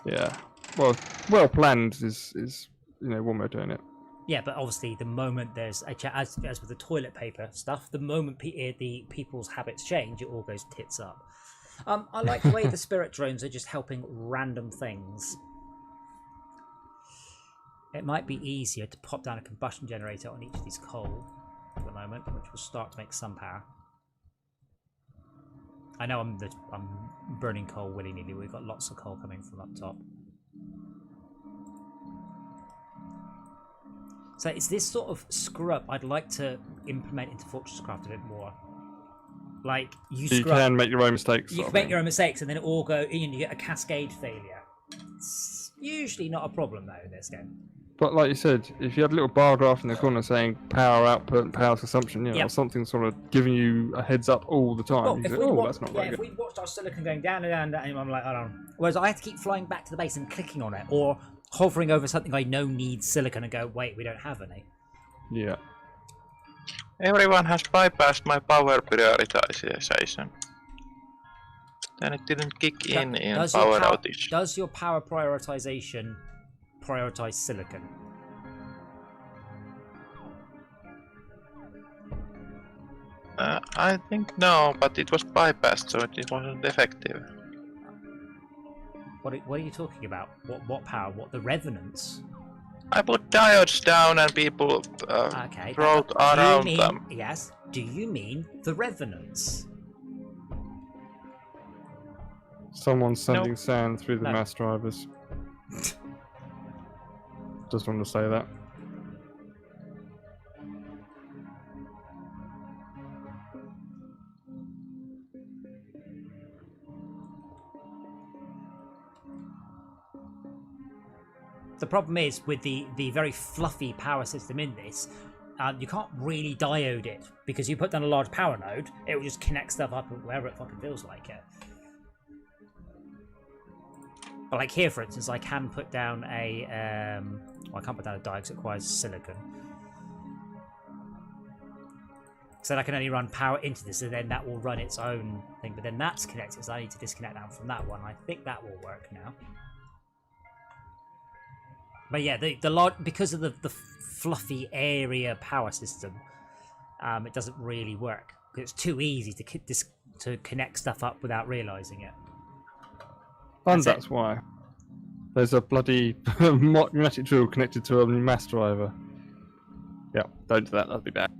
Yeah. Well planned is one way of doing it. Yeah, but obviously the moment there's as with the toilet paper stuff, the moment the people's habits change, it all goes tits up. I like the way the spirit drones are just helping random things. It might be easier to pop down a combustion generator on each of these coal at the moment, which will start to make some power. I know I'm burning coal willy-nilly. We've got lots of coal coming from up top. So it's this sort of screw-up I'd like to implement into Fortresscraft a bit more. Like, you can make your own mistakes. You can make your own mistakes, and then it all go in, and you get a cascade failure. It's usually not a problem, though, in this game. But like you said, if you had a little bar graph in the corner saying power output and power consumption, Yep. or something sort of giving you a heads up all the time, Well, you if say, we that's not very if good. we watched our silicon going down and down and down, and I'm like, I don't know. Whereas I have to keep flying back to the base and clicking on it, or hovering over something I know needs silicon and go, wait, we don't have any. Yeah. Everyone has bypassed my power prioritization. Then it didn't kick in power outage. Does your power prioritization prioritize silicon? I think no, but it was bypassed, so it wasn't effective. What are you talking about? What power? What, the revenants? I put diodes down and people Okay. rode around them. Yes. Do you mean the revenants? Someone's sending Nope. sand through the No. mass drivers. Just want to say that. The problem is with the very fluffy power system in this, you can't really diode it because you put down a large power node, it will just connect stuff up wherever it fucking feels like it. But like here, for instance, I can put down a well, I can't put down a diode because it requires silicon. So I can only run power into this, and then that will run its own thing. But then that's connected, so I need to disconnect that from that one. I think that will work now. But yeah, the large, because of the fluffy area power system, it doesn't really work. It's too easy to connect stuff up without realizing it. And that's why. There's a bloody pneumatic drill connected to a mass driver. Yeah, don't do that, that'd be bad.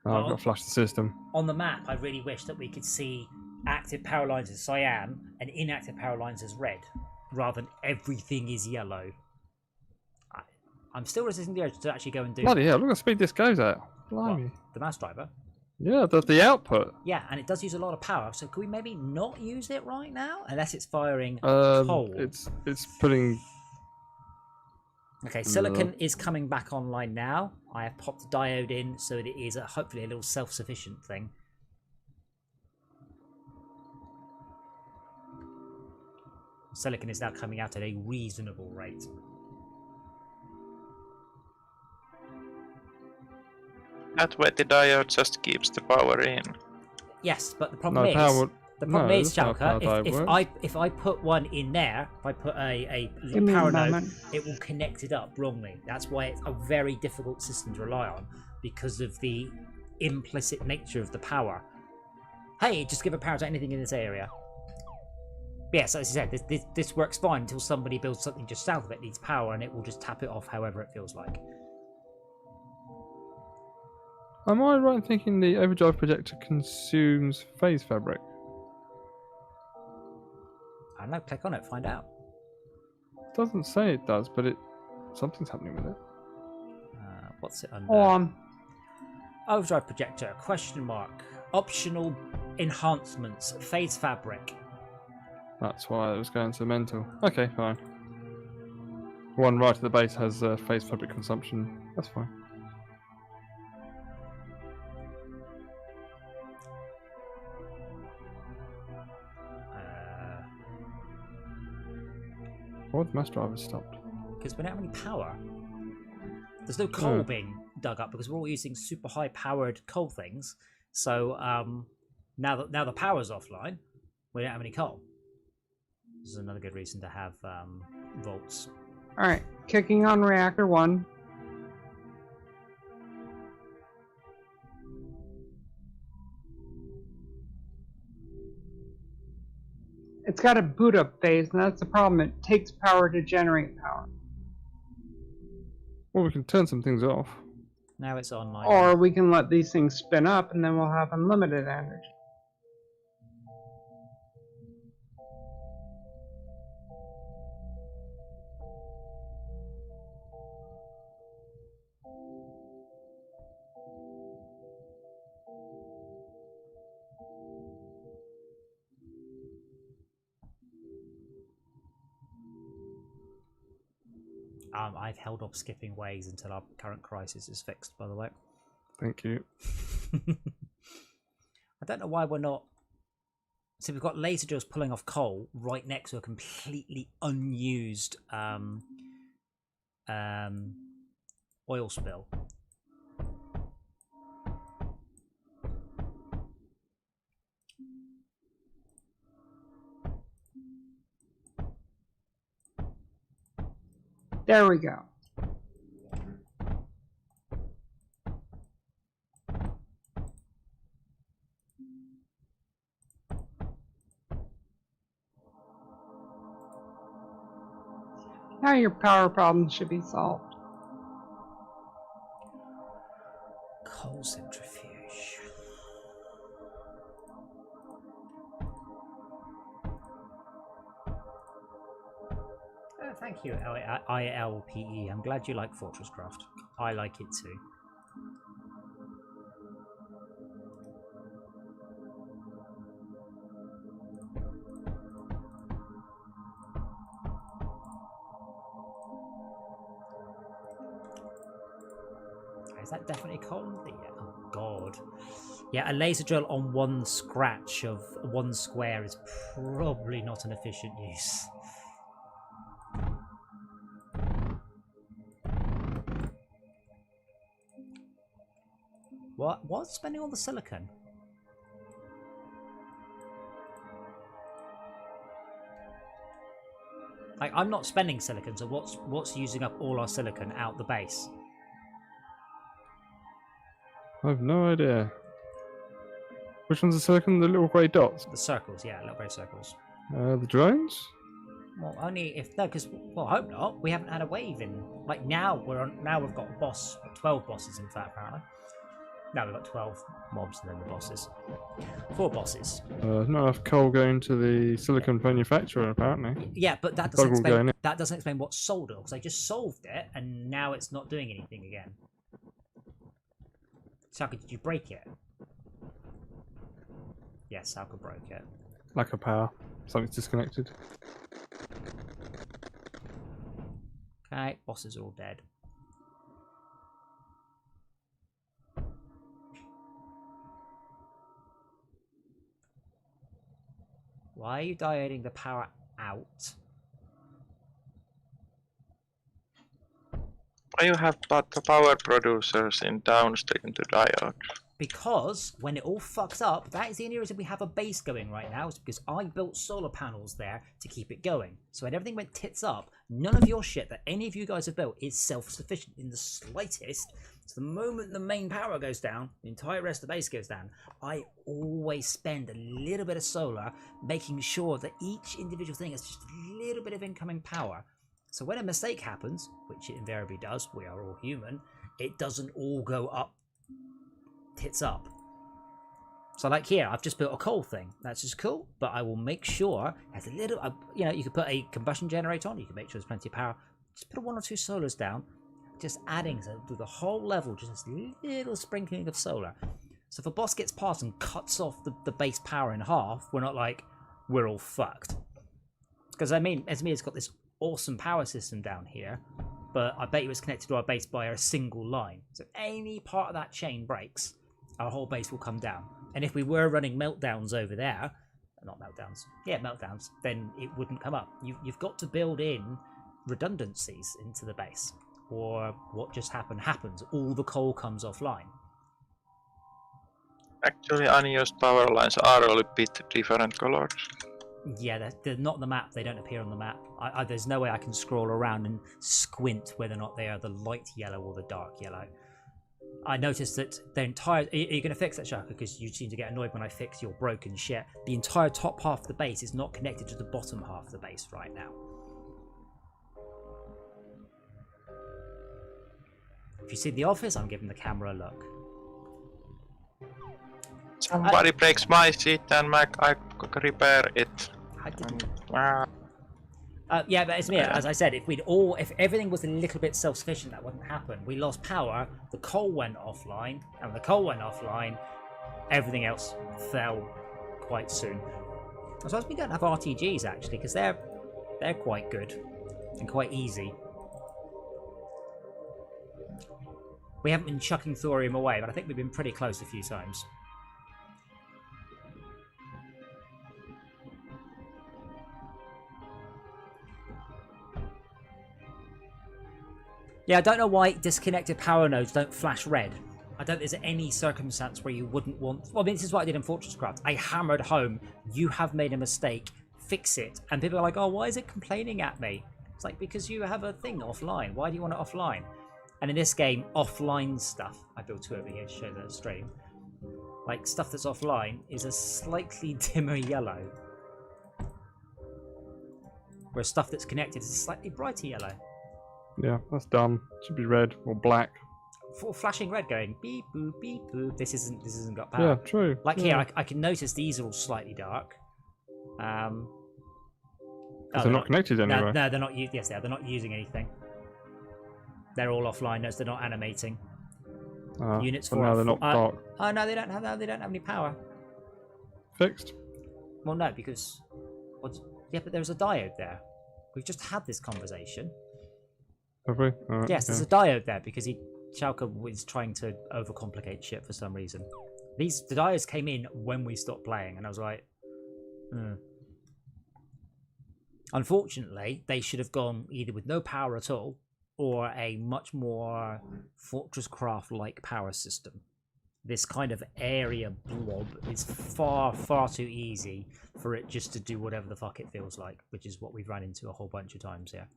Oh, I've got to flush the system. On the map, I really wish that we could see active power lines as cyan and inactive power lines as red, rather than everything is yellow. I'm still resisting the urge to actually go and do... Bloody hell, look at the speed this goes at. Blimey. What, the mass driver? Yeah, the output. Yeah, and it does use a lot of power, so could we maybe not use it right now? Unless it's firing coal. It's putting... Okay, silicon is coming back online now. I have popped the diode in, so that it is hopefully a little self-sufficient thing. Silicon is now coming out at a reasonable rate. That way the diode just keeps the power in. Yes, but the problem No, is... power... The problem is, that's not how Chalker, diode works. if I put one in there, if I put a Give me a power node, moment. it will connect it up wrongly. That's why it's a very difficult system to rely on, because of the implicit nature of the power. Hey, just give a power to anything in this area. But yes, as I said, this works fine until somebody builds something just south of it, needs power, and it will just tap it off however it feels like. Am I right in thinking the overdrive projector consumes phase fabric? don't know. Click on it. Find out. Doesn't say it does, but something's happening with it. What's it under? Hold on. Overdrive projector, question mark. Optional enhancements, phase fabric. That's why it was going so mental. Okay, fine. One right at the base has phase fabric consumption. That's fine. Why the mass driver stopped? Because we don't have any power. There's no coal being dug up because we're all using super high powered coal things. So now the power's offline, we don't have any coal. This is another good reason to have vaults. Alright, kicking on reactor 1. It's got a boot up phase, and that's the problem. It takes power to generate power. Well, we can turn some things off. Now it's online. Or we can let these things spin up, and then we'll have unlimited energy. I've held off skipping ways until our current crisis is fixed, by the way. Thank you. I don't know why we're not... So we've got laser drills pulling off coal right next to a completely unused oil spill. There we go. Now your power problem should be solved. Coal centrifuge. Thank you, ILPE. I'm glad you like Fortress Craft. I like it too. Is that definitely coal? Yeah. Oh god. Yeah, a laser drill on one scratch of one square is probably not an efficient use. What's spending all the silicon? Like, I'm not spending silicon, so what's using up all our silicon out the base? I have no idea. Which one's the silicon? The little grey dots? The circles, yeah, little grey circles. The drones? Well, only if no, because well, I hope not. We haven't had a wave in like now. Now we've got a boss, 12 bosses in fact apparently. Now we've got 12 mobs and then the bosses. 4 bosses. Not enough coal going to the silicon manufacturer, apparently. Yeah, but that doesn't explain what's sold it, because I just solved it and now it's not doing anything again. So did you break it? Yes, Salka broke it. Lack of power. Something's disconnected. Okay, bosses are all dead. Why are you diodeing the power out? Why you have the power producers in downstream to diode? Because when it all fucks up, that is the only reason we have a base going right now, is because I built solar panels there to keep it going. So when everything went tits up, none of your shit that any of you guys have built is self-sufficient in the slightest. So the moment the main power goes down, the entire rest of the base goes down. I always spend a little bit of solar making sure that each individual thing has just a little bit of incoming power. So when a mistake happens, which it invariably does, we are all human, it doesn't all go up tits up. So like here, I've just built a coal thing. That's just cool, but I will make sure there's a little, you know, you can put a combustion generator on, you can make sure there's plenty of power. Just put 1 or 2 solars down, just adding to the whole level, just a little sprinkling of solar. So if a boss gets past and cuts off the base power in half, we're not like, we're all fucked. Because I mean, Esmir's got this awesome power system down here, but I bet you it's connected to our base by a single line. So if any part of that chain breaks, our whole base will come down. And if we were running meltdowns over there, not meltdowns, yeah, meltdowns, then it wouldn't come up. You've got to build in redundancies into the base, or what just happens. All the coal comes offline. Actually, unused power lines are a little bit different colors. Yeah, they're not on the map. They don't appear on the map. There's no way I can scroll around and squint whether or not they are the light yellow or the dark yellow. I noticed that the entire... Are you going to fix that, Shaka? Because you seem to get annoyed when I fix your broken shit. The entire top half of the base is not connected to the bottom half of the base right now. If you see the office, I'm giving the camera a look. Somebody breaks my seat and I repair it. I didn't... Yeah, but it's me. As I said, if everything was a little bit self-sufficient, that wouldn't happen. We lost power, the coal went offline, and when the coal went offline, everything else fell quite soon. I suppose we don't have RTGs actually, because they're quite good and quite easy. We haven't been chucking thorium away, but I think we've been pretty close a few times. Yeah, I don't know why disconnected power nodes don't flash red. I don't think there's any circumstance where you wouldn't want... Well, I mean, this is what I did in Fortresscraft. I hammered home, you have made a mistake, fix it. And people are like, oh, why is it complaining at me? It's like, because you have a thing offline. Why do you want it offline? And in this game, offline stuff... I built 2 over here to show the stream. Like, stuff that's offline is a slightly dimmer yellow. Whereas stuff that's connected is a slightly brighter yellow. Yeah, that's dumb. Should be red or black. Flashing red going beep boop beep boop. This isn't got power. Yeah, true. Like yeah. here, I can notice these are all slightly dark. They're not connected anyway. No, they're not. Yes, they are. They're not using anything. They're all offline. Notes they're not animating. Units for. No, they're not dark. Oh no, they don't have. They don't have any power. Fixed. Well, no, because. Yeah, but there's a diode there. We've just had this conversation. Have we? Right, yes, there's a diode there because Chalka was trying to overcomplicate shit for some reason. The diodes came in when we stopped playing, and I was like, Unfortunately, they should have gone either with no power at all, or a much more Fortresscraft-like power system. This kind of area blob is far, far too easy for it just to do whatever the fuck it feels like, which is what we've run into a whole bunch of times here.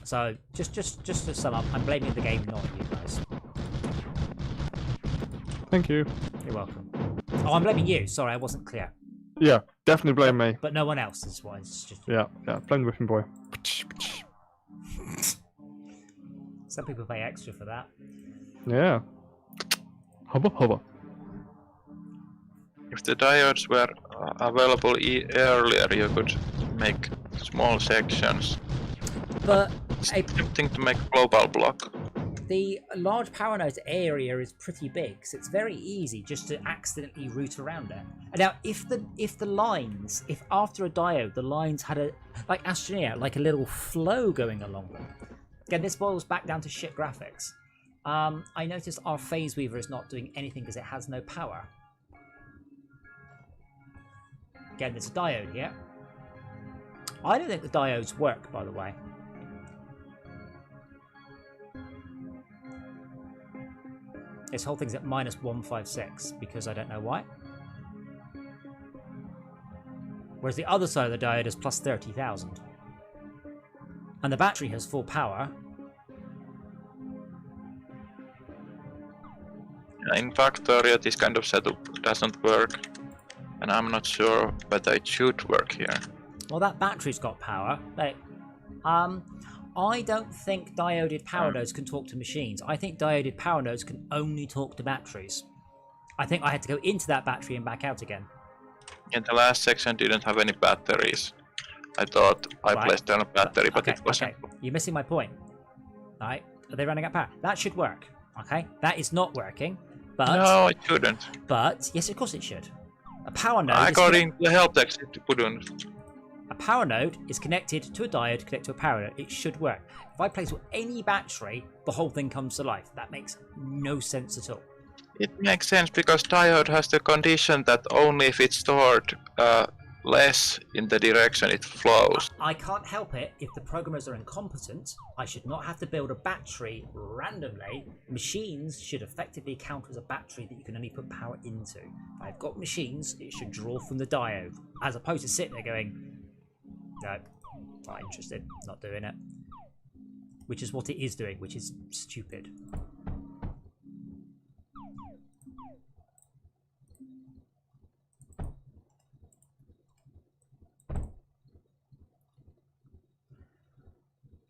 So, just to sum up, I'm blaming the game, not you guys. Thank you. You're welcome. Oh, I'm blaming you. Sorry, I wasn't clear. Yeah, definitely blame me. But no one else is why. It's just... Yeah, blame the whipping boy. Some people pay extra for that. Yeah. Hubba hubba. If the diodes were available earlier, you could make small sections. But tempting to make a global block. The large power node area is pretty big, so it's very easy just to accidentally route around it. And now, if after a diode the lines had a like a little flow going along them. Again, this boils back down to shit graphics. I noticed our phase weaver is not doing anything because it has no power. Again, there's a diode here. I don't think the diodes work, by the way. This whole thing's at -156 because I don't know why. Whereas the other side of the diode is plus 30,000. And the battery has full power. In Factoria, this kind of setup doesn't work. And I'm not sure whether it should work here. Well, that battery's got power. I don't think dioded power nodes can talk to machines. I think dioded power nodes can only talk to batteries. I think I had to go into that battery and back out again. In the last section didn't have any batteries. I thought I placed down a battery, but it wasn't. Okay, you're missing my point. Right? Are they running out of power? That should work. Okay? That is not working. But No, it shouldn't. But yes, of course it should. A power node. According to the help text, it couldn't. A power node is connected to a diode, connected to a power node. It should work. If I place any battery, the whole thing comes to life. That makes no sense at all. It makes sense because diode has the condition that only if it's stored less in the direction it flows. I can't help it if the programmers are incompetent. I should not have to build a battery randomly. Machines should effectively count as a battery that you can only put power into. If I've got machines, it should draw from the diode, as opposed to sitting there going, no, not interested, not doing it. Which is what it is doing, which is stupid.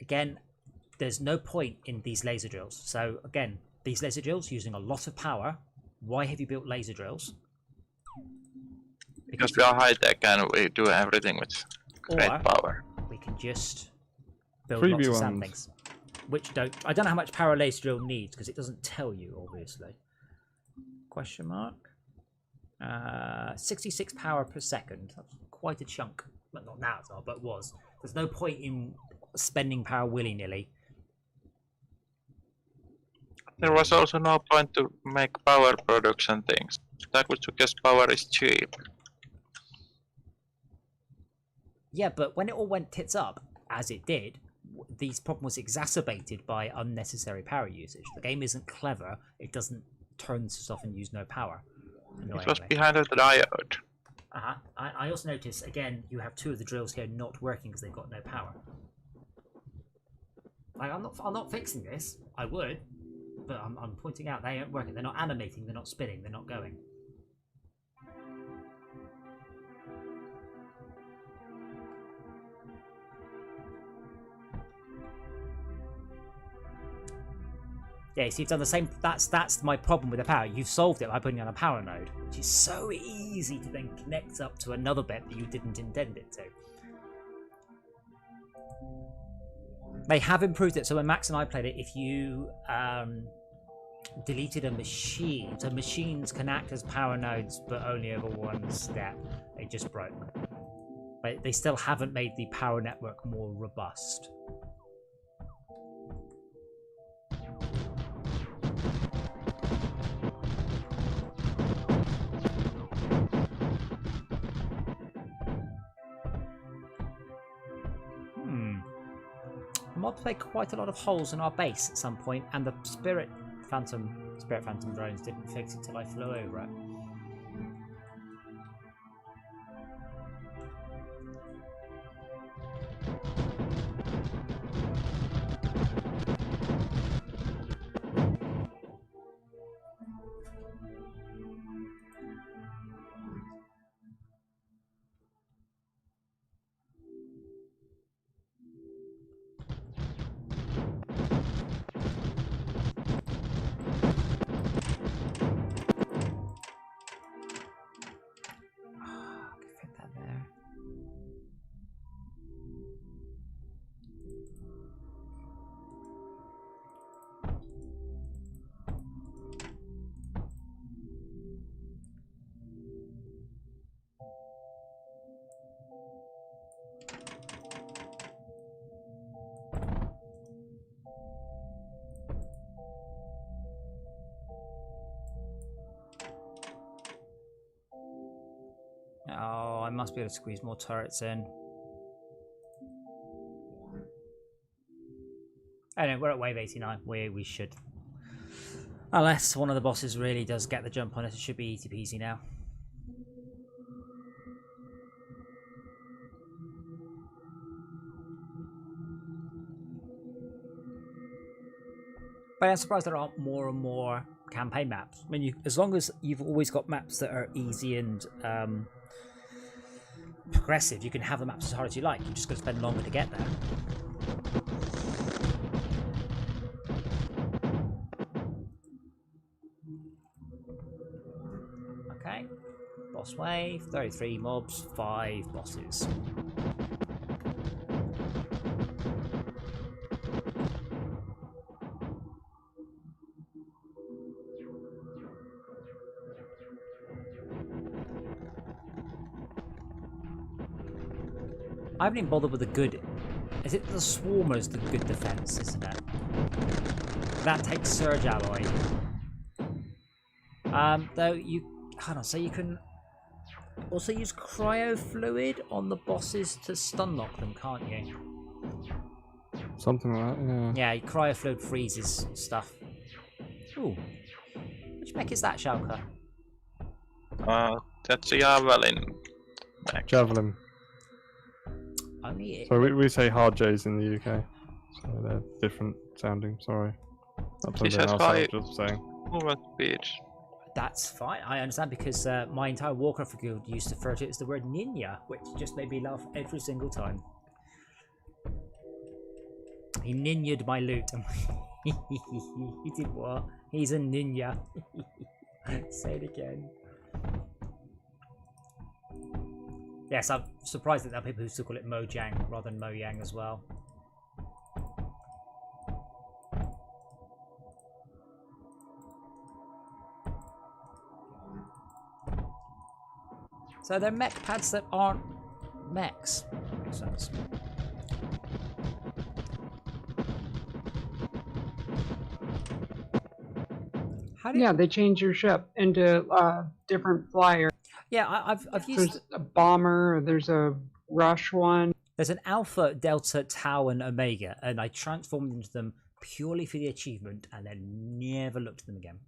Again, there's no point in these laser drills. So again, these laser drills using a lot of power. Why have you built laser drills? Because we are high tech and we do everything with great power. We can just build Freebie lots of ones. sand things. Which don't... I don't know how much power a laser drill needs because it doesn't tell you, obviously. Question mark. 66 power per second. That's quite a chunk. Well, not now, it's not, but was. There's no point in spending power willy-nilly. There was also no point to make power production things. That would suggest power is cheap. Yeah, but when it all went tits up, as it did, these problem was exacerbated by unnecessary power usage. The game isn't clever. It doesn't turn this off and use no power. It was behind the diode. I also noticed, again, you have two of the drills here not working because they've got no power. Like, I'm not fixing this. I would, but I'm pointing out they aren't working. They're not animating. They're not spinning. They're not going. Yeah, so you've done the same. That's my problem with the power. You've solved it by putting on a power node, which is so easy to then connect up to another bit that you didn't intend it to. They have improved it. So when Max and I played it, if you deleted a machine, so machines can act as power nodes, but only over one step. It just broke. But they still haven't made the power network more robust. The mod played quite a lot of holes in our base at some point, and the Spirit Phantom drones didn't fix it till I flew over it. Oh, I must be able to squeeze more turrets in. Anyway, we're at wave 89. We should. Unless one of the bosses really does get the jump on us, it should be easy peasy now. But I'm surprised there aren't more and more campaign maps. I mean, as long as you've always got maps that are easy and progressive, you can have the maps as hard as you like. You just got to spend longer to get there. boss wave, 33 mobs, 5 bosses. I haven't even bothered with the good. Is it the Swarmer's the good defense, isn't it? That takes Surge Alloy. Though you, hold on, so you can also use Cryo Fluid on the bosses to stun lock them, can't you? Something like that, yeah. Yeah, Cryo Fluid freezes stuff. Ooh. Which mech is that, Shulker? That's a Javelin. Javelin. Only it. So we say hard J's in the UK. So they're different sounding, sorry. That's This something has else I high was just saying. movement speed. That's fine. I understand because my entire Warcraft guild used to refer to it as the word ninja, which just made me laugh every single time. He ninja'd my loot. He did what? He's a ninja. Say it again. Yes, I'm surprised that there are people who still call it Mojang rather than Mojang as well. So they're mech pads that aren't mechs. That makes sense. How do you... Yeah, they change your ship into different flyers. Yeah, I've used. There's a bomber. There's a rush one. There's an Alpha, Delta, Tau, and Omega, and I transformed into them purely for the achievement, and then never looked at them again.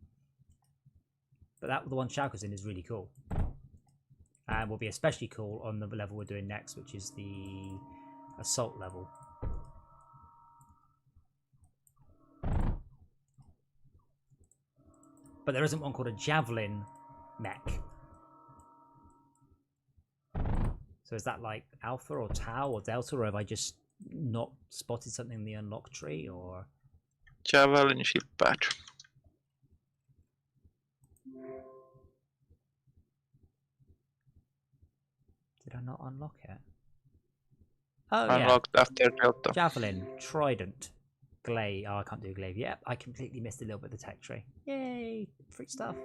But the one Shulker's in is really cool, and will be especially cool on the level we're doing next, which is the assault level. But there isn't one called a Javelin mech. So is that like Alpha or Tau or Delta, or have I just not spotted something in the unlock tree, or... Javelin ship pad. Did I not unlock it? Oh, Unlocked after Delta. yeah. Javelin, Trident, Glaive. Oh, I can't do Glaive. Yep, I completely missed a little bit of the tech tree. Yay! Free stuff.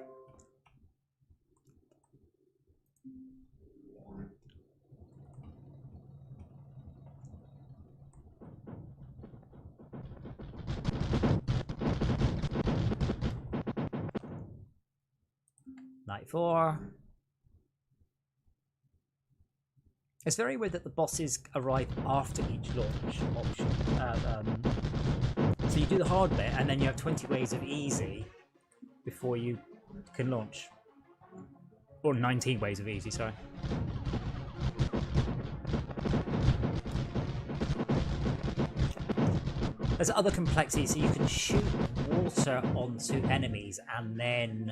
Night 4. It's very weird that the bosses arrive after each launch option. So you do the hard bit, and then you have 20 ways of easy before you can launch. Or 19 ways of easy, sorry. There's other complexities, so you can shoot water onto enemies and then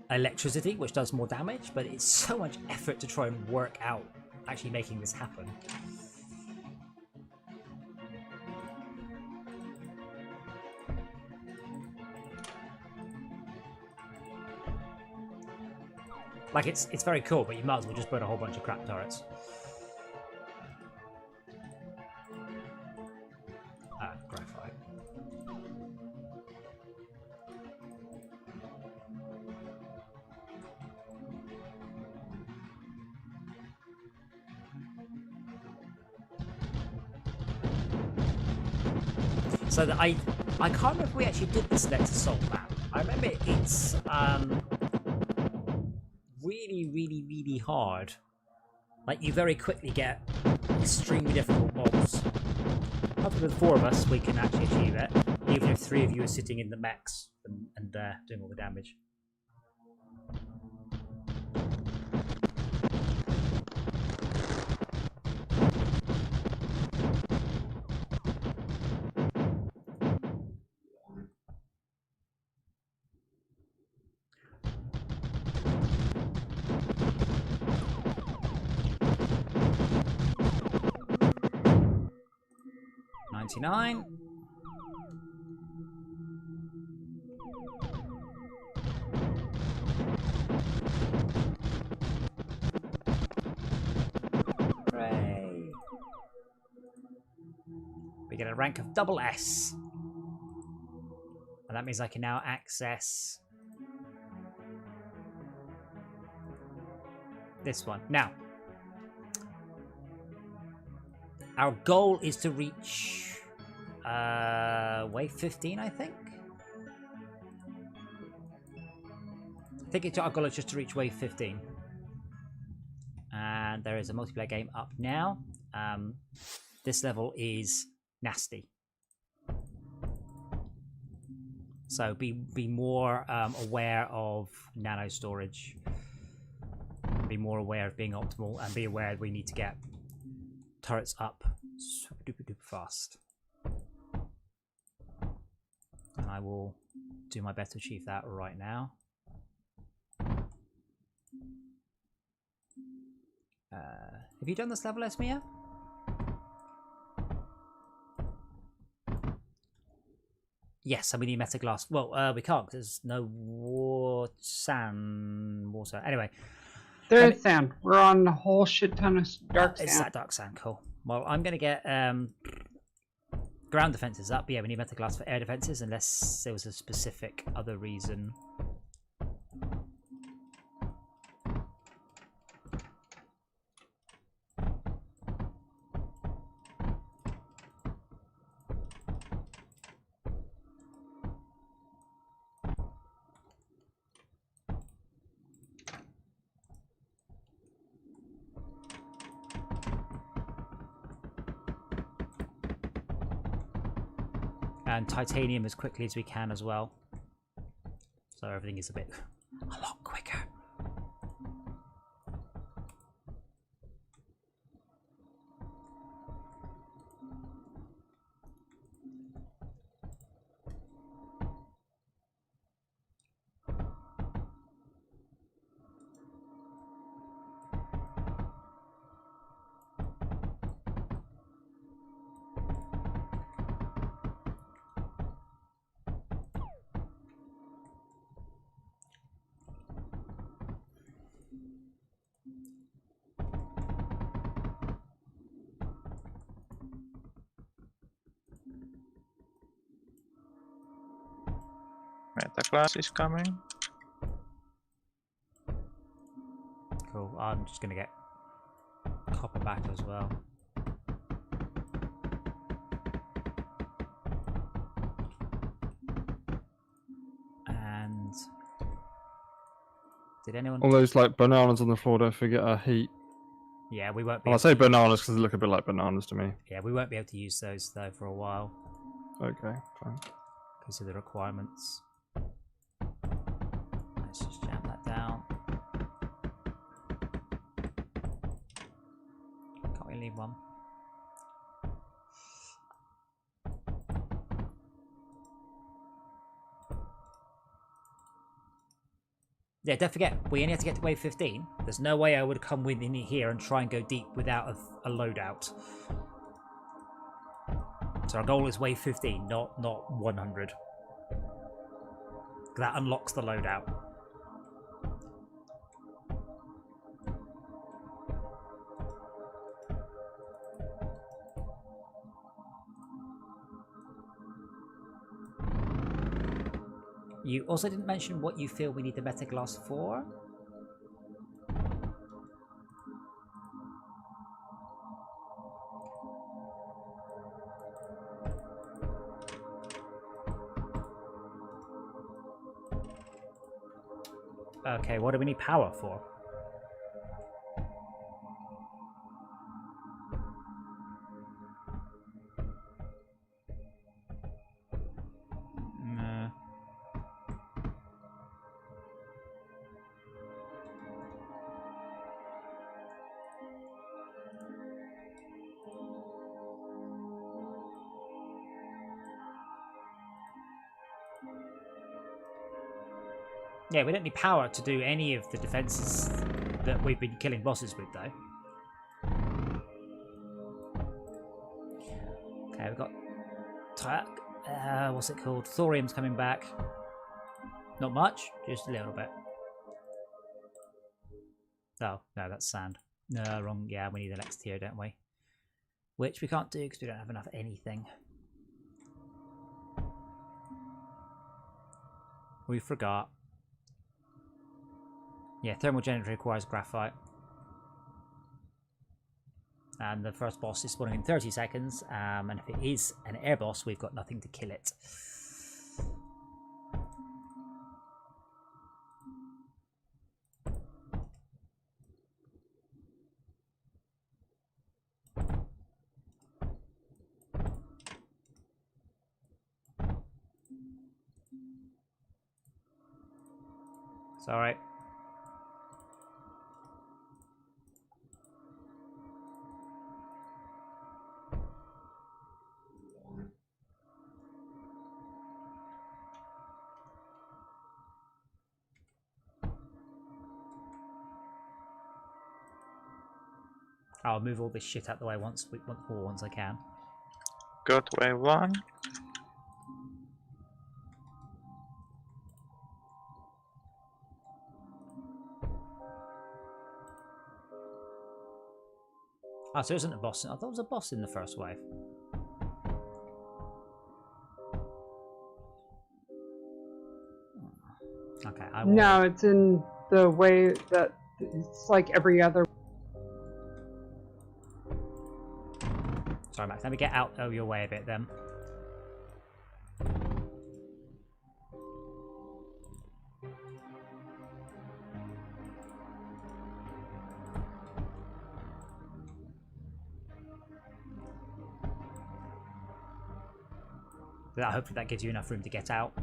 electricity, which does more damage, but it's so much effort to try and work out actually making this happen. Like, it's very cool, but you might as well just burn a whole bunch of crap turrets. Graphite. So that I can't remember if we actually did this next assault map. I remember it's really hard. Like, you very quickly get extremely difficult mobs. Hopefully with 4 of us we can actually achieve it, even if 3 of you are sitting in the mechs and doing all the damage. We get a rank of double S. And that means I can now access this one. Now, our goal is to reach wave 15, I think. Our goal is just to reach wave 15. And there is a multiplayer game up now. This level is nasty. So be more aware of nano storage. Be more aware of being optimal, and be aware we need to get turrets up super duper fast. And I will do my best to achieve that right now. Have you done this level, Esmia? Yes, and we need metaglass. Well, we can't because there's no water. Anyway. There is sand. We're on a whole shit ton of dark sand. It's that dark sand, cool. Well, I'm going to get ground defenses up. Yeah, we need metaglass for air defenses unless there was a specific other reason. And titanium as quickly as we can as well. So everything is a lot quicker. Metaglass is coming. Cool. I'm just going to get copper back as well. And did anyone? All those like bananas on the floor, don't forget are heat. Yeah, we won't be. Well, I say bananas because they look a bit like bananas to me. Yeah, we won't be able to use those though for a while. Okay, fine. Because of the requirements. Let's just jam that down. Can't we leave one? Yeah, don't forget, we only have to get to wave 15. There's no way I would come within here and try and go deep without a loadout. So our goal is wave 15, not 100. That unlocks the loadout. You also didn't mention what you feel we need the metaglass for. Okay, what do we need power for? Yeah, we don't need power to do any of the defenses that we've been killing bosses with, though. Okay, we've got... what's it called? Thorium's coming back. Not much, just a little bit. Oh, no, that's sand. No, wrong. Yeah, we need the next tier, don't we? which we can't do because we don't have enough anything. We forgot. Yeah, thermal generator requires graphite. And the first boss is spawning in 30 seconds, and if it is an air boss, we've got nothing to kill it. It's alright. I'll move all this shit out the way once I can. Got wave 1. Oh, so there isn't a boss. I thought there was a boss in the first wave. Okay, I will... No, it's in the way that it's like every other. Sorry, Max. Let me get out of your way a bit then. Hopefully that gives you enough room to get out.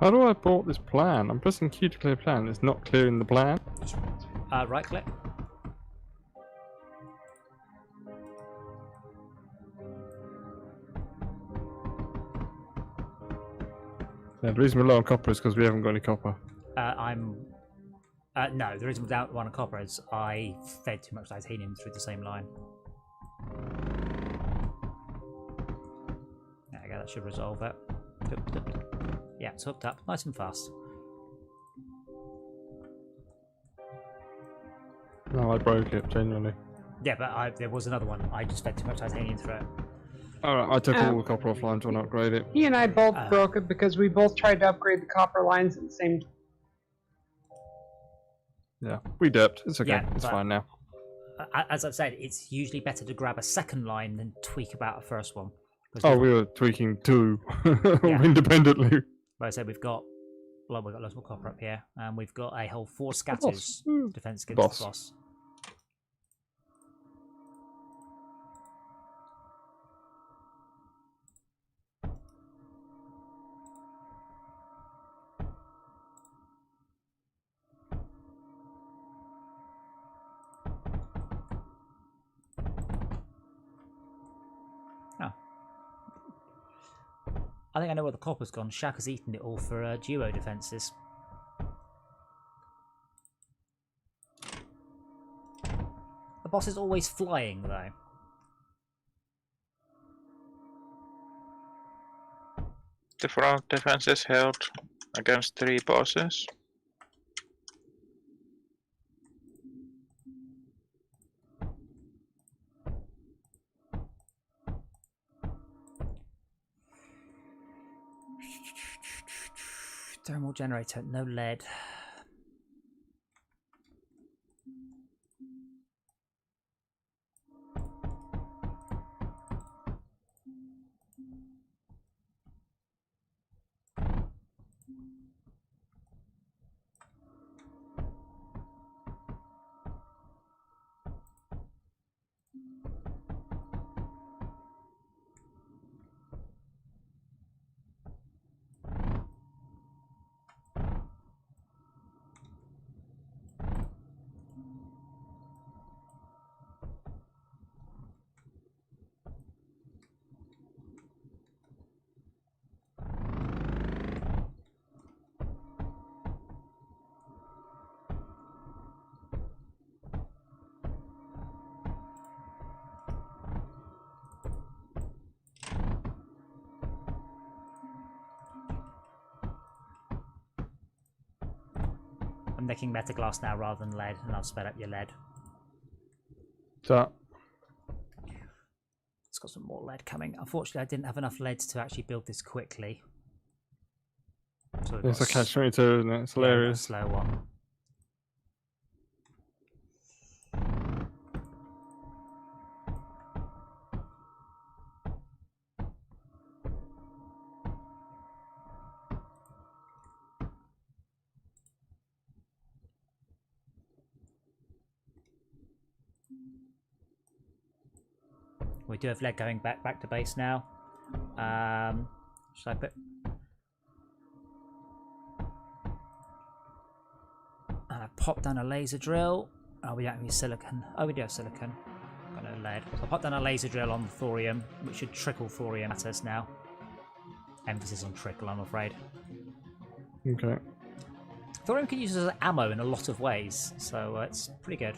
How do I abort this plan? I'm pressing Q to clear plan. It's not clearing the plan. Right click. Yeah, the reason we're low on copper is because we haven't got any copper. No, the reason without one copper is I fed too much titanium through the same line. There we go, that should resolve it. Yeah, it's hooked up nice and fast. No, I broke it, genuinely. Yeah, but there was another one. I just fed too much titanium through it. Alright, I took all the copper offline to upgrade it. He and I both broke it because we both tried to upgrade the copper lines at the same time. Yeah, we dipped. It's okay. Yeah, it's but- fine now. As I've said, it's usually better to grab a second line than tweak about a first one. Oh, we were tweaking two Yeah. independently. Like I said, we've got lots more copper up here, and we've got a whole 4 scatters defense against Boss. the boss. Oh. I think I know where the copper's gone. Shaq has eaten it all for duo defences. The boss is always flying, though. The front defense is held against 3 bosses. Thermal generator, no lead. I'm nicking metaglass now rather than lead, and I'll sped up your lead. So, It's got some more lead coming. Unfortunately, I didn't have enough lead to actually build this quickly. So it's a catch-22, isn't it? It's hilarious. Slow one. We do have lead going back to base now. Should I put? Pop down a laser drill. Oh, we don't have any silicon. Oh, we do have silicon. Got no lead. So I'll pop down a laser drill on the thorium, which should trickle thorium at us now. Emphasis on trickle, I'm afraid. Okay. Thorium can use as ammo in a lot of ways, so it's pretty good.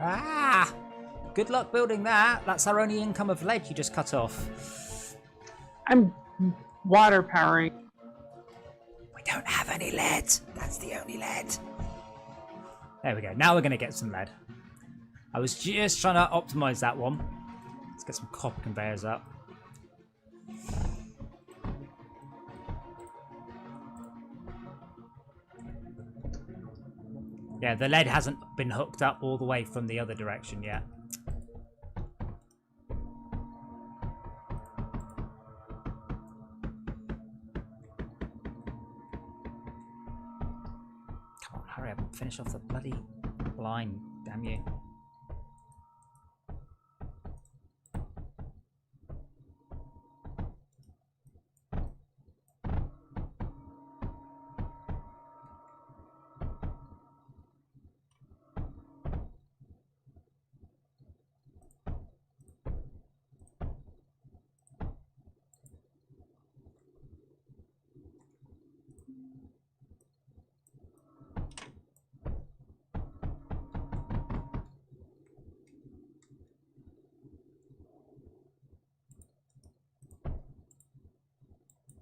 Ah! Good luck building that. That's our only income of lead you just cut off. I'm water powering. We don't have any lead. That's the only lead. There we go. Now we're going to get some lead. I was just trying to optimize that one. Let's get some copper conveyors up. Yeah, the lead hasn't been hooked up all the way from the other direction yet. Come on, hurry up and finish off the bloody line, damn you.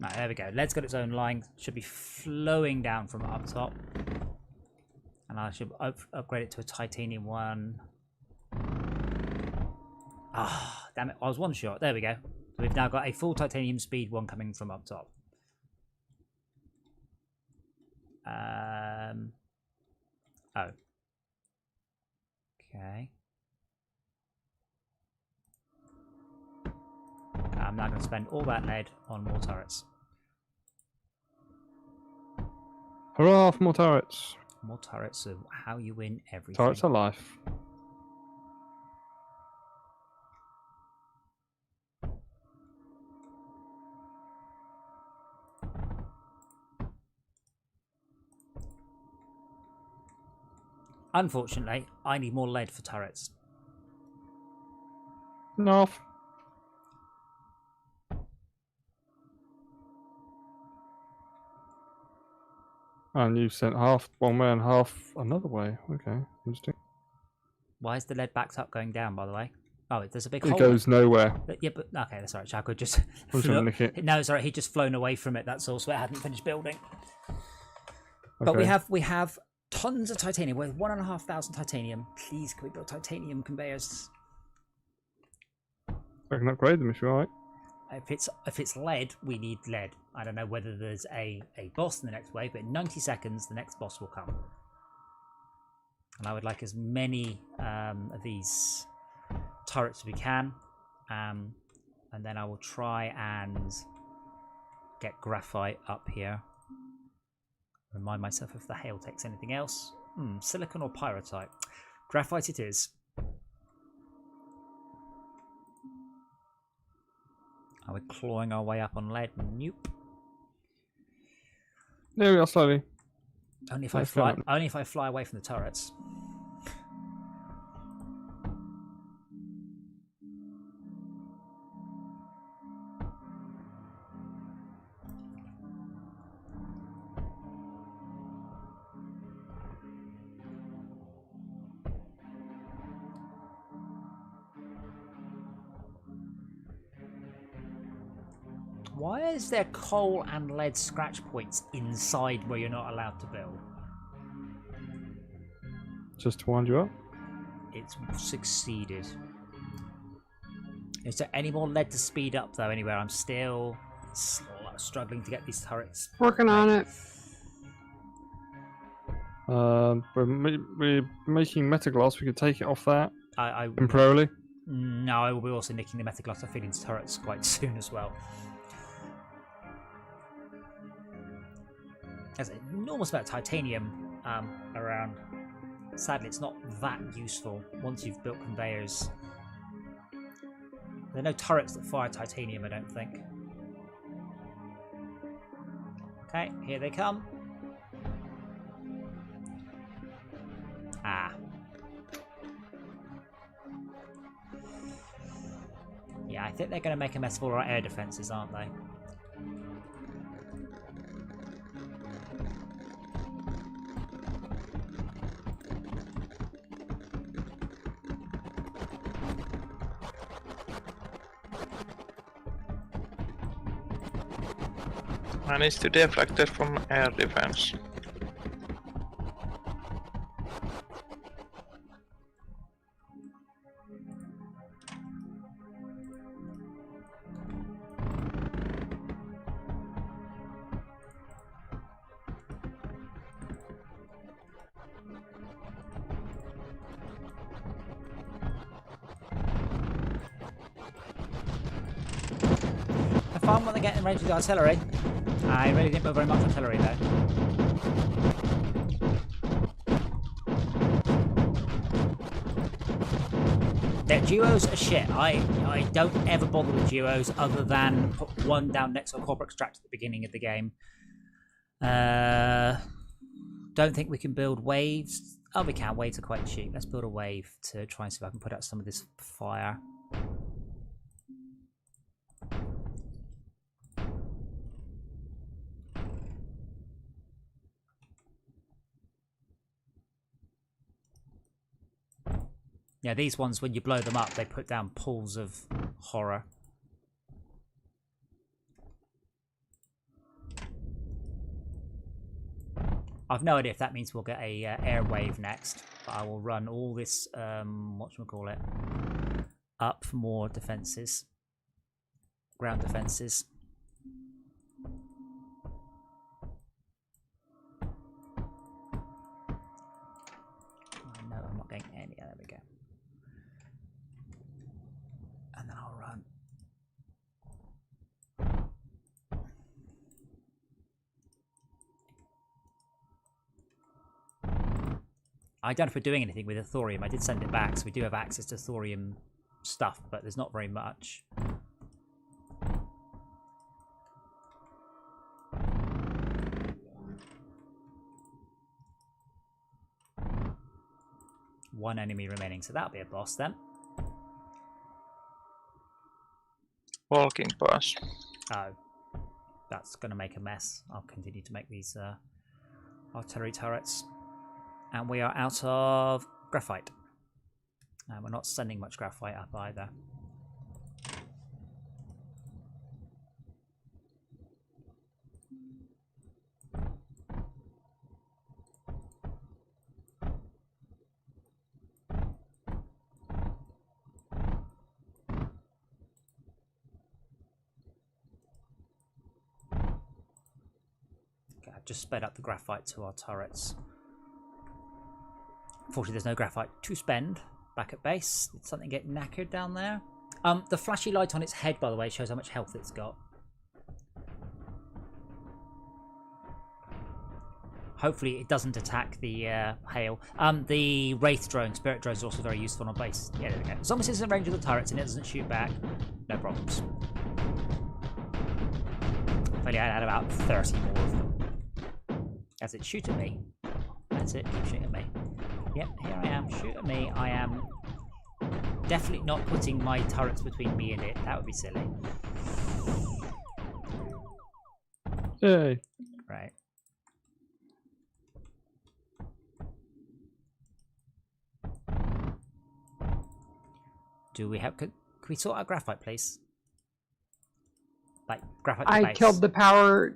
Right, there we go. Lead's got its own line. Should be flowing down from up top. And I should upgrade it to a titanium one. Ah, damn it. I was one shot. There we go. So we've now got a full titanium speed one coming from up top. Oh. Okay. I'm now going to spend all that lead on more turrets. Hurrah for more turrets. More turrets of how you win everything. Turrets are life. Unfortunately, I need more lead for turrets. No. And you sent half one way and half another way. Okay, interesting. Why is the lead backed up going down, by the way? Oh, there's a big It hole. goes nowhere. Yeah, but okay, that's all right. Jaco just Gonna nick it. No, sorry, he just flown away from it. That's all. So it hadn't finished building. But Okay. we have tons of titanium. We're 1,500 titanium. Please, can we build titanium conveyors? I can upgrade them if you like. If it's lead, we need lead. I don't know whether there's a boss in the next wave, but in 90 seconds, the next boss will come. And I would like as many of these turrets as we can. And then I will try and get graphite up here. Remind myself if the hail takes anything else. Silicon or pyrite? Graphite it is. Are we clawing our way up on lead? Nope. There we are, slowly. Only if I fly away from the turrets. Why is there coal and lead scratch points inside where you're not allowed to build? Just to wind you up. It's succeeded. Is there any more lead to speed up though anywhere? I'm still struggling to get these turrets. Working on it. We're making metaglass. We could take it off that I temporarily. No, I will be also nicking the metaglass. I feed into turrets quite soon as well. There's an enormous amount of titanium around. Sadly, it's not that useful once you've built conveyors. There are no turrets that fire titanium, I don't think. Okay, here they come. Ah. Yeah, I think they're going to make a mess of all our air defences, aren't they? Managed to deflect it from air defense. Have fun when they get in range with the artillery. I really didn't build very much artillery though. Their duos are shit. I don't ever bother with duos other than put one down next to a copper extract at the beginning of the game. Don't think we can build waves. Oh, we can. Waves are quite cheap. Let's build a wave to try and see if I can put out some of this fire. Yeah, these ones, when you blow them up, they put down pools of horror. I've no idea if that means we'll get a air wave next, but I will run all this, whatchamacallit, up for more defences. Ground defences. No, I'm not getting any. There we go. And then I'll run. I don't know if we're doing anything with the thorium. I did send it back, so we do have access to thorium stuff, but there's not very much. One enemy remaining, so that'll be a boss then. Walking pass. Oh, that's going to make a mess. I'll continue to make these artillery turrets. And we are out of graphite. And we're not sending much graphite up either. Okay, I've just sped up the graphite to our turrets. Unfortunately, there's no graphite to spend back at base. Did something get knackered down there? The flashy light on its head, by the way, shows how much health it's got. Hopefully, it doesn't attack the hail. The Wraith drone, Spirit drone, is also very useful on base. Yeah, there we go. As long as it's in range of the turrets and it doesn't shoot back, no problems. If only I had about 30 more of them. As it shoot at me. That's it, keep shooting at me. Yep, here I am. Shoot at me. I am definitely not putting my turrets between me and it. That would be silly. Yay. Right. Do we have... Can we sort out graphite, please? Like graphite. I base. killed the power.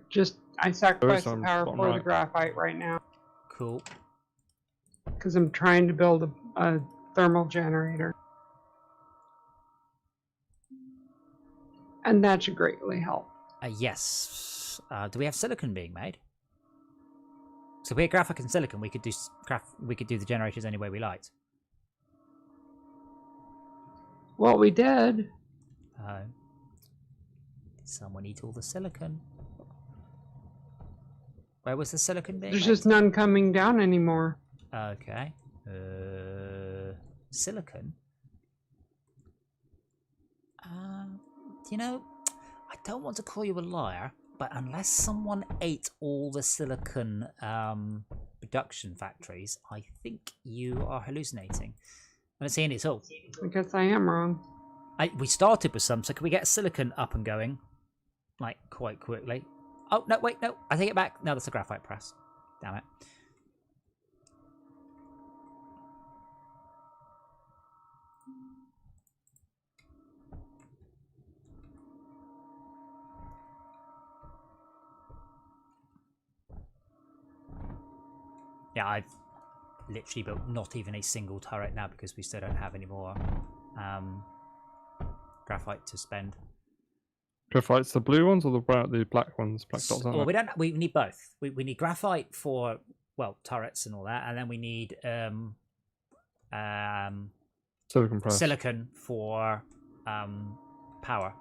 I sacrificed the some power bottom for the right. graphite right now Cool. because I'm trying to build a thermal generator, and that should greatly help. Yes. Do we have silicon being made? So if we had graphite and silicon, we could do the generators any way we liked. Well, we did. Did someone eat all the silicon? Where was the silicon being There's made? just none coming down anymore. Okay. Silicon? You know, I don't want to call you a liar, but unless someone ate all the silicon production factories, I think you are hallucinating. I don't see any at all. I guess I am wrong. We started with some, so can we get silicon up and going? Like, quite quickly. Oh, no, wait, no. I take it back. No, that's a graphite press. Damn it. Yeah, I've literally built not even a single turret now because we still don't have any more graphite to spend. Graphite's the blue ones or the black ones? Black dots, aren't Well, they? we need both. We need graphite for, well, turrets and all that, and then we need Silicon press. silicon for power.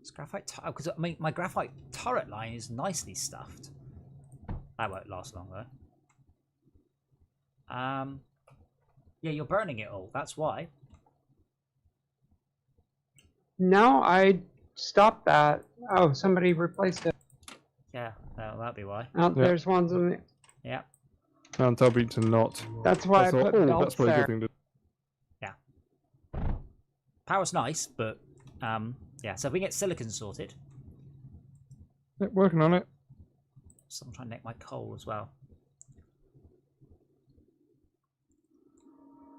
It's graphite because I mean my graphite turret line is nicely stuffed. That won't last long though. Yeah, you're burning it all. That's why. No, I stopped that. Oh, somebody replaced it. Yeah, that'd be why. Oh, Yeah. there's ones in the... Yeah. And tell me to not. That's why I thought, put oh, belts that's probably a there. good thing to Power's nice, but yeah. So if we get silicon sorted, yeah, working on it. so I'm trying to make my coal as well.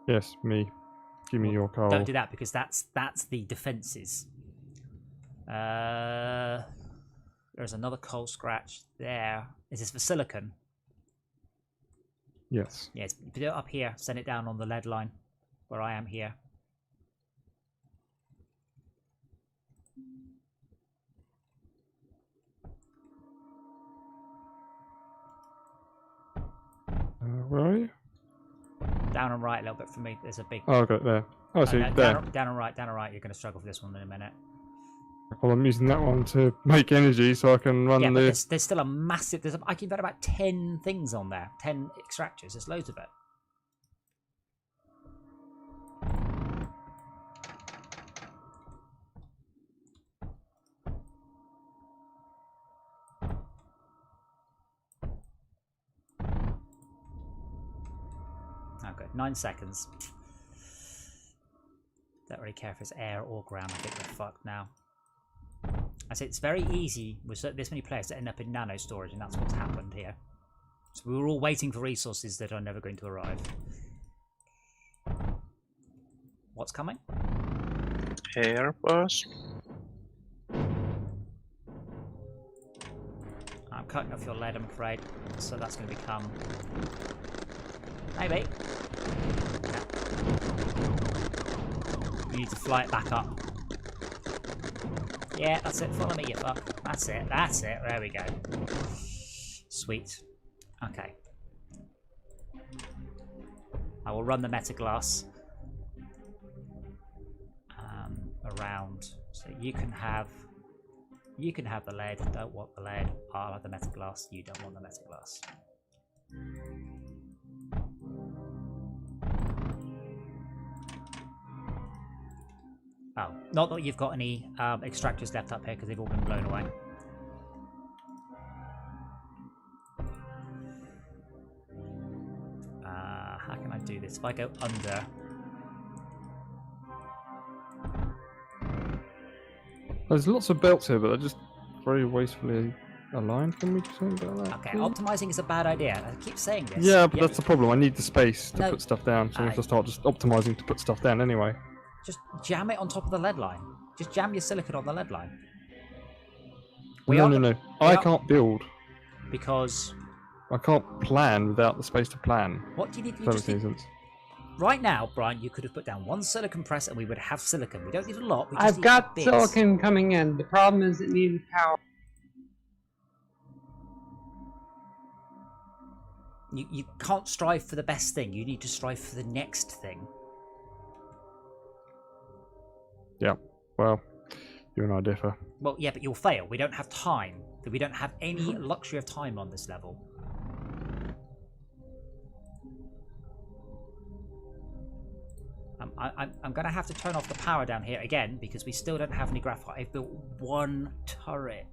Yes, me. Give me your coal. Don't do that because that's the defenses. There's another coal scratch there. Is this for silicon? Yes. Yes. Put it up here. Send it down on the lead line, where I am here. Where are you? Down and right a little bit for me. There's a big. Oh, okay, there. Oh, see, no, there. down and right. You're going to struggle for this one in a minute. Well, I'm using that one to make energy so I can run Yeah, but the... there's still a massive. I can put about 10 things on there. 10 extractors. There's loads of it. Oh, good. 9 seconds. Don't really care if it's air or ground. I think we're fucked now. I say it's very easy with this many players to end up in nano storage, and that's what's happened here. So we were all waiting for resources that are never going to arrive. What's coming? Air, boss. I'm cutting off your lead, I'm afraid. So that's going to become... Maybe. Yeah. You need to fly it back up. Yeah, that's it. Follow me, you fuck. That's it. That's it. There we go. Sweet. Okay. I will run the metaglass around. So you can have the lead. Don't want the lead. I'll have the metaglass. You don't want the metaglass. Oh, not that you've got any extractors left up here because they've all been blown away. How can I do this? If I go under... There's lots of belts here, but they're just very wastefully a line? Can we do something about that? Okay, optimizing is a bad idea. I keep saying this. Yeah, but that's the problem. I need the space to No, put stuff down, so I have to start just optimizing to put stuff down anyway. Just jam it on top of the lead line. Just jam your silicon on the lead line. No. I can't build. Because... I can't plan without the space to plan. What do you need? Right now, Brian, you could have put down one silicon press and we would have silicon. We don't need a lot. We just I've need got bits. silicon coming in. The problem is it needed power. You can't strive for the best thing. You need to strive for the next thing. Yeah, well, you and I differ. Well, yeah, but you'll fail. We don't have time. We don't have any luxury of time on this level. I'm going to have to turn off the power down here again because we still don't have any graphite. I've built one turret.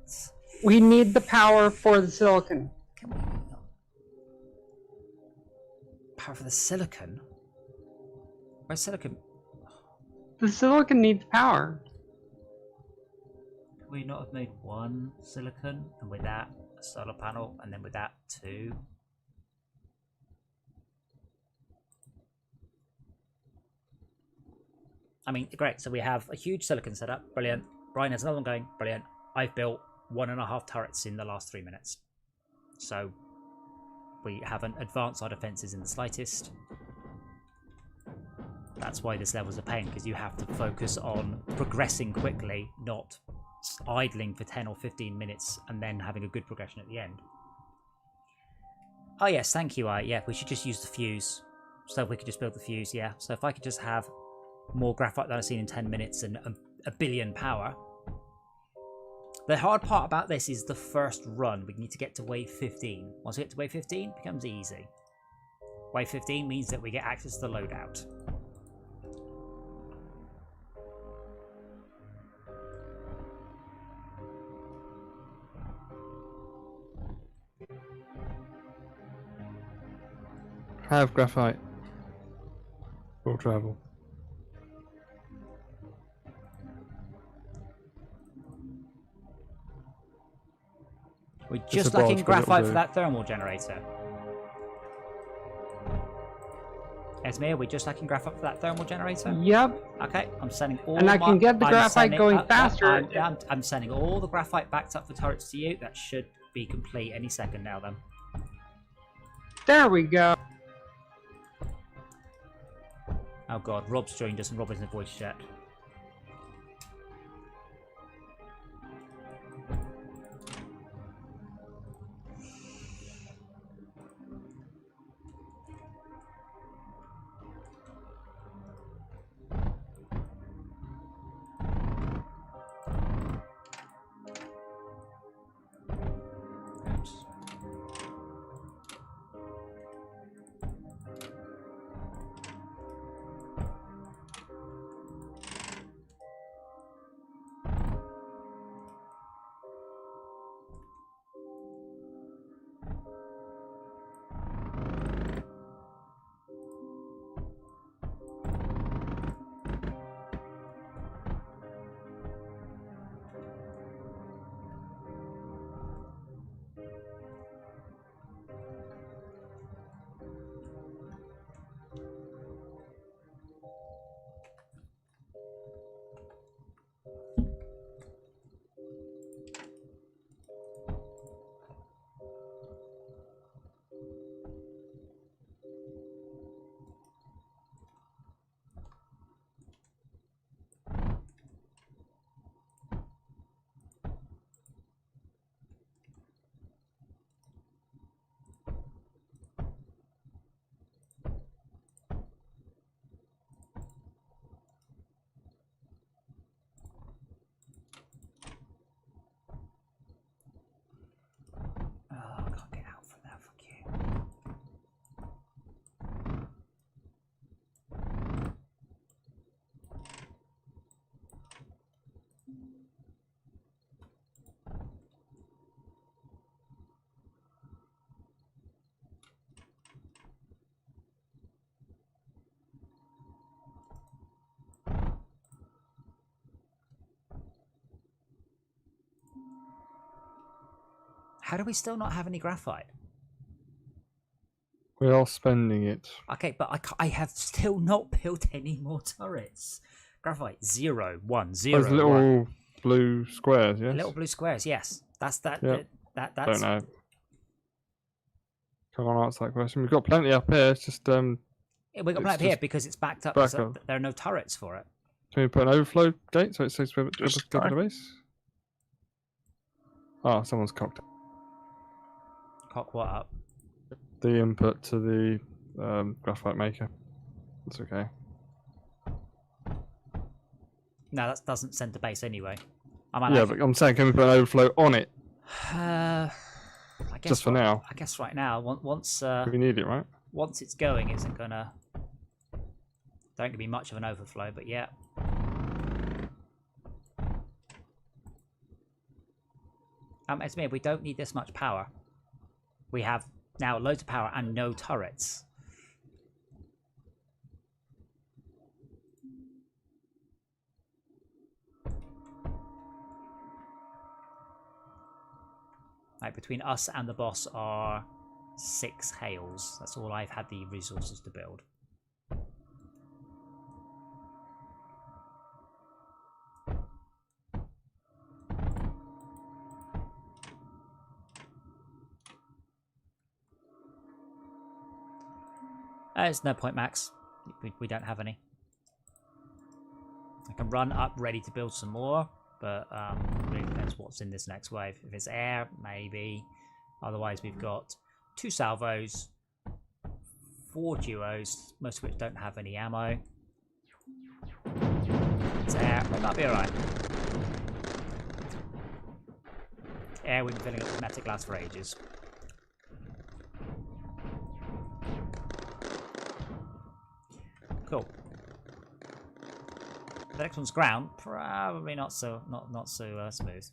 We need the power for the silicon. Can we... Power for the silicon? Where's silicon? The silicon needs power. Could we not have made one silicon and with that a solar panel and then with that two? I mean, great. So we have a huge silicon setup. Brilliant. Brian has another one going. Brilliant. I've built 1.5 turrets in the last 3 minutes. So we haven't advanced our defenses in the slightest. That's why this level's a pain, because you have to focus on progressing quickly, not idling for 10 or 15 minutes and then having a good progression at the end. Oh yes, thank you. Yeah, we should just use the fuse. So we could just build the fuse, yeah. So if I could just have more graphite than I've seen in 10 minutes and a billion power. The hard part about this is the first run. We need to get to wave 15. Once we get to wave 15, it becomes easy. Wave 15 means that we get access to the loadout. Have graphite. Will travel. We're just lacking graphite for that thermal generator. Esmir, we're just lacking graphite for that thermal generator? Yep. Okay, I'm sending all And I can get the graphite going faster. I'm sending all the graphite backed up for turrets to you. That should be complete any second now then. There we go. Oh god, Rob's joined us and Rob isn't a voice chat. How do we still not have any graphite? We are spending it. Okay, but I have still not built any more turrets. Graphite 0, 1, 0. Those little 1. blue squares, yes? Little blue squares, yes. That's that. Yep. That's. Don't know. Can't answer that question. We've got plenty up here. It's just We got it's plenty here just because it's backed up. back So up. there are no turrets for it. Can we put an overflow gate so it says we're able to Just go to the try. base? Oh, someone's cocked Cock what up? the input to the graphite maker. That's okay. No, that doesn't send to base anyway. I might Yeah, actually- but I'm saying, can we put an overflow on it I guess just for now? I guess right now, once We need it, right? once it's going, isn't gonna. Don't gonna be much of an overflow, but yeah. It's me. We don't need this much power. We have now loads of power and no turrets. Like between us and the boss are 6 hails. That's all I've had the resources to build. There's no point, Max. We don't have any. I can run up ready to build some more, but really depends what's in this next wave. If it's air, maybe. Otherwise, we've got 2 salvos, 4 duos, most of which don't have any ammo. It's air, but that'll be alright. Air, we've been filling up with metal glass for ages. Cool. The next one's ground, probably not so smooth.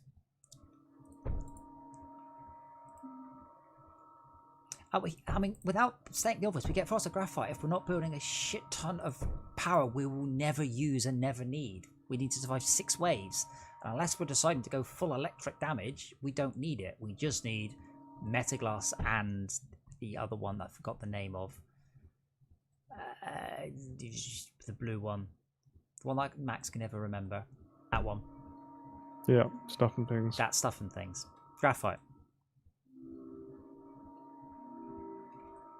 I mean, without stating the obvious, we get faster graphite. If we're not building a shit ton of power we will never use and never need. We need to survive 6 waves. And unless we're deciding to go full electric damage, we don't need it. We just need metaglass and the other one that I forgot the name of. The blue one. The one that Max can never remember. That one. Yeah, stuff and things. That stuff and things. Graphite.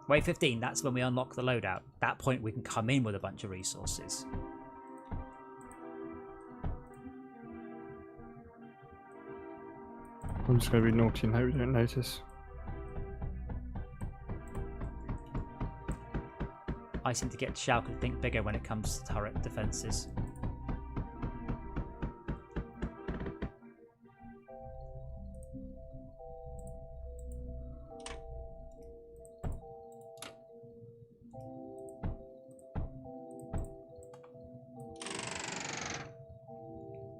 Wave 15, that's when we unlock the loadout. At that point we can come in with a bunch of resources. I'm just going to be naughty and hope we don't notice. I seem to get Shao to think bigger when it comes to turret defences.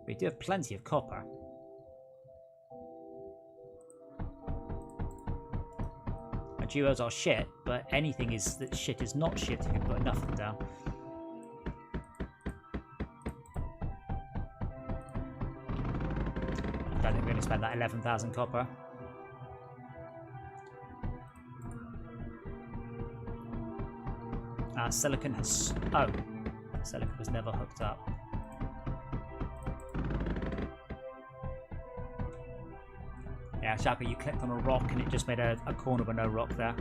We do have plenty of copper. Our duos are shit, but anything is that shit is not shit if you put enough of them down. I don't think we're going to spend that 11,000 copper. Silicon has... Oh. Silicon was never hooked up. Yeah, Shaka, you clicked on a rock and it just made a corner with no rock there.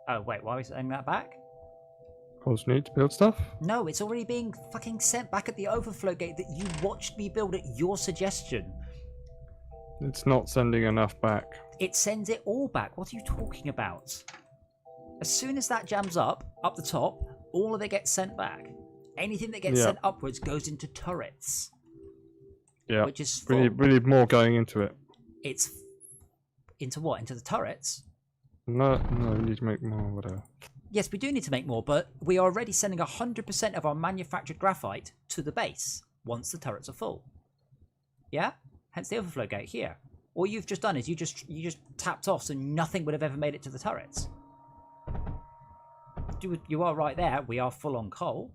Oh, wait, why are we sending that back? Cause need to build stuff. No, it's already being fucking sent back at the overflow gate that you watched me build at your suggestion. It's not sending enough back. It sends it all back. What are you talking about? As soon as that jams up the top, all of it gets sent back. Anything that gets Yeah. sent upwards goes into turrets. Yeah. Which is We full. need more going into it. It's into what? Into the turrets? No, we need to make more, whatever. Yes, we do need to make more, but we are already sending 100% of our manufactured graphite to the base once the turrets are full. Yeah? Hence the overflow gate here. All you've just done is you just tapped off so nothing would have ever made it to the turrets. You are right there. We are full on coal.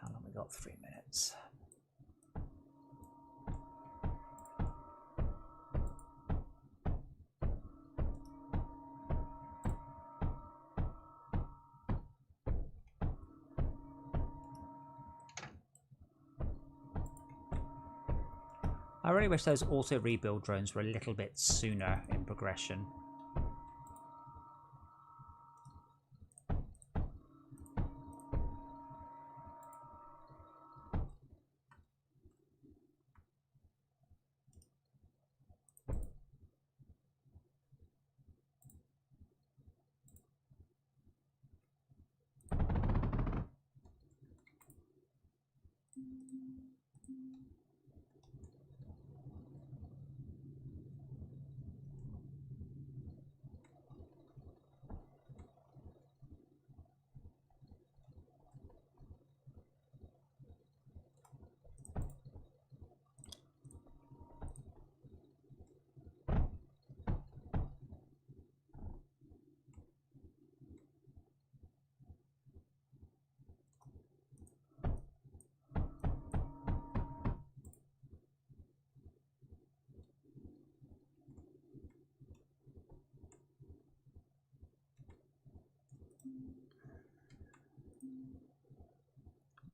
How long we got? 3 minutes. I really wish those auto rebuild drones were a little bit sooner in progression.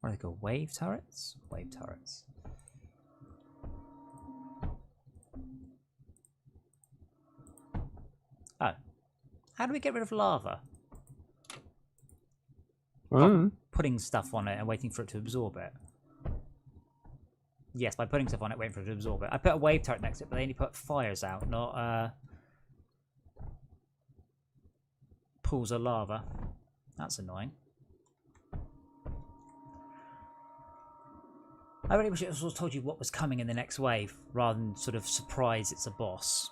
Where do they go? Wave turrets? Wave turrets. Oh. How do we get rid of lava? Putting stuff on it and waiting for it to absorb it. Yes, by putting stuff on it, waiting for it to absorb it. I put a wave turret next to it, but they only put fires out, not pools of lava. That's annoying. I really wish it was told you what was coming in the next wave, rather than sort of surprise it's a boss.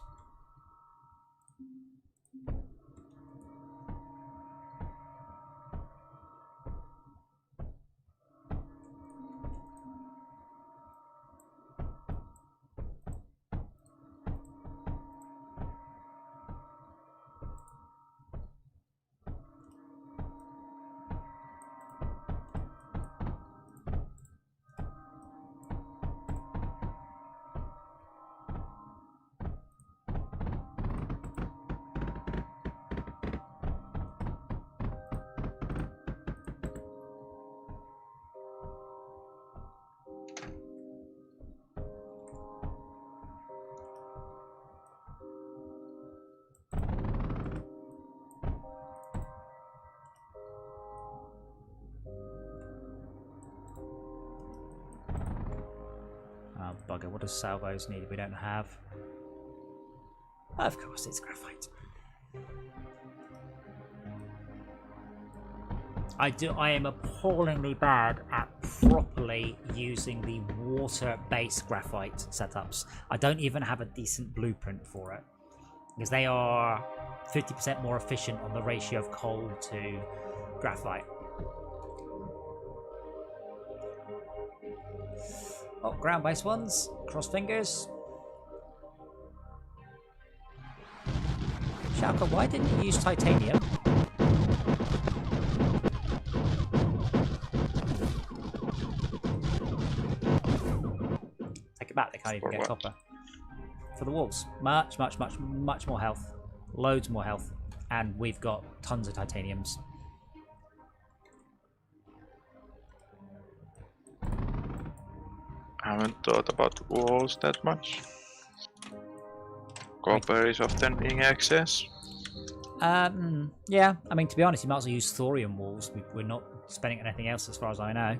Oh, bugger, what does salvos need we don't have? Of course, it's graphite. I am appallingly bad at properly using the water-based graphite setups. I don't even have a decent blueprint for it. Because they are 50% more efficient on the ratio of coal to graphite. Oh, ground-based ones. Cross fingers. Shalka, why didn't you use titanium? Take it back, they can't even For get what? copper. For the walls. Much more health. Loads more health. And we've got tons of titaniums. I haven't thought about walls that much. Copper is often in excess. Yeah, I mean, to be honest, you might as well use thorium walls. We're not spending anything else as far as I know.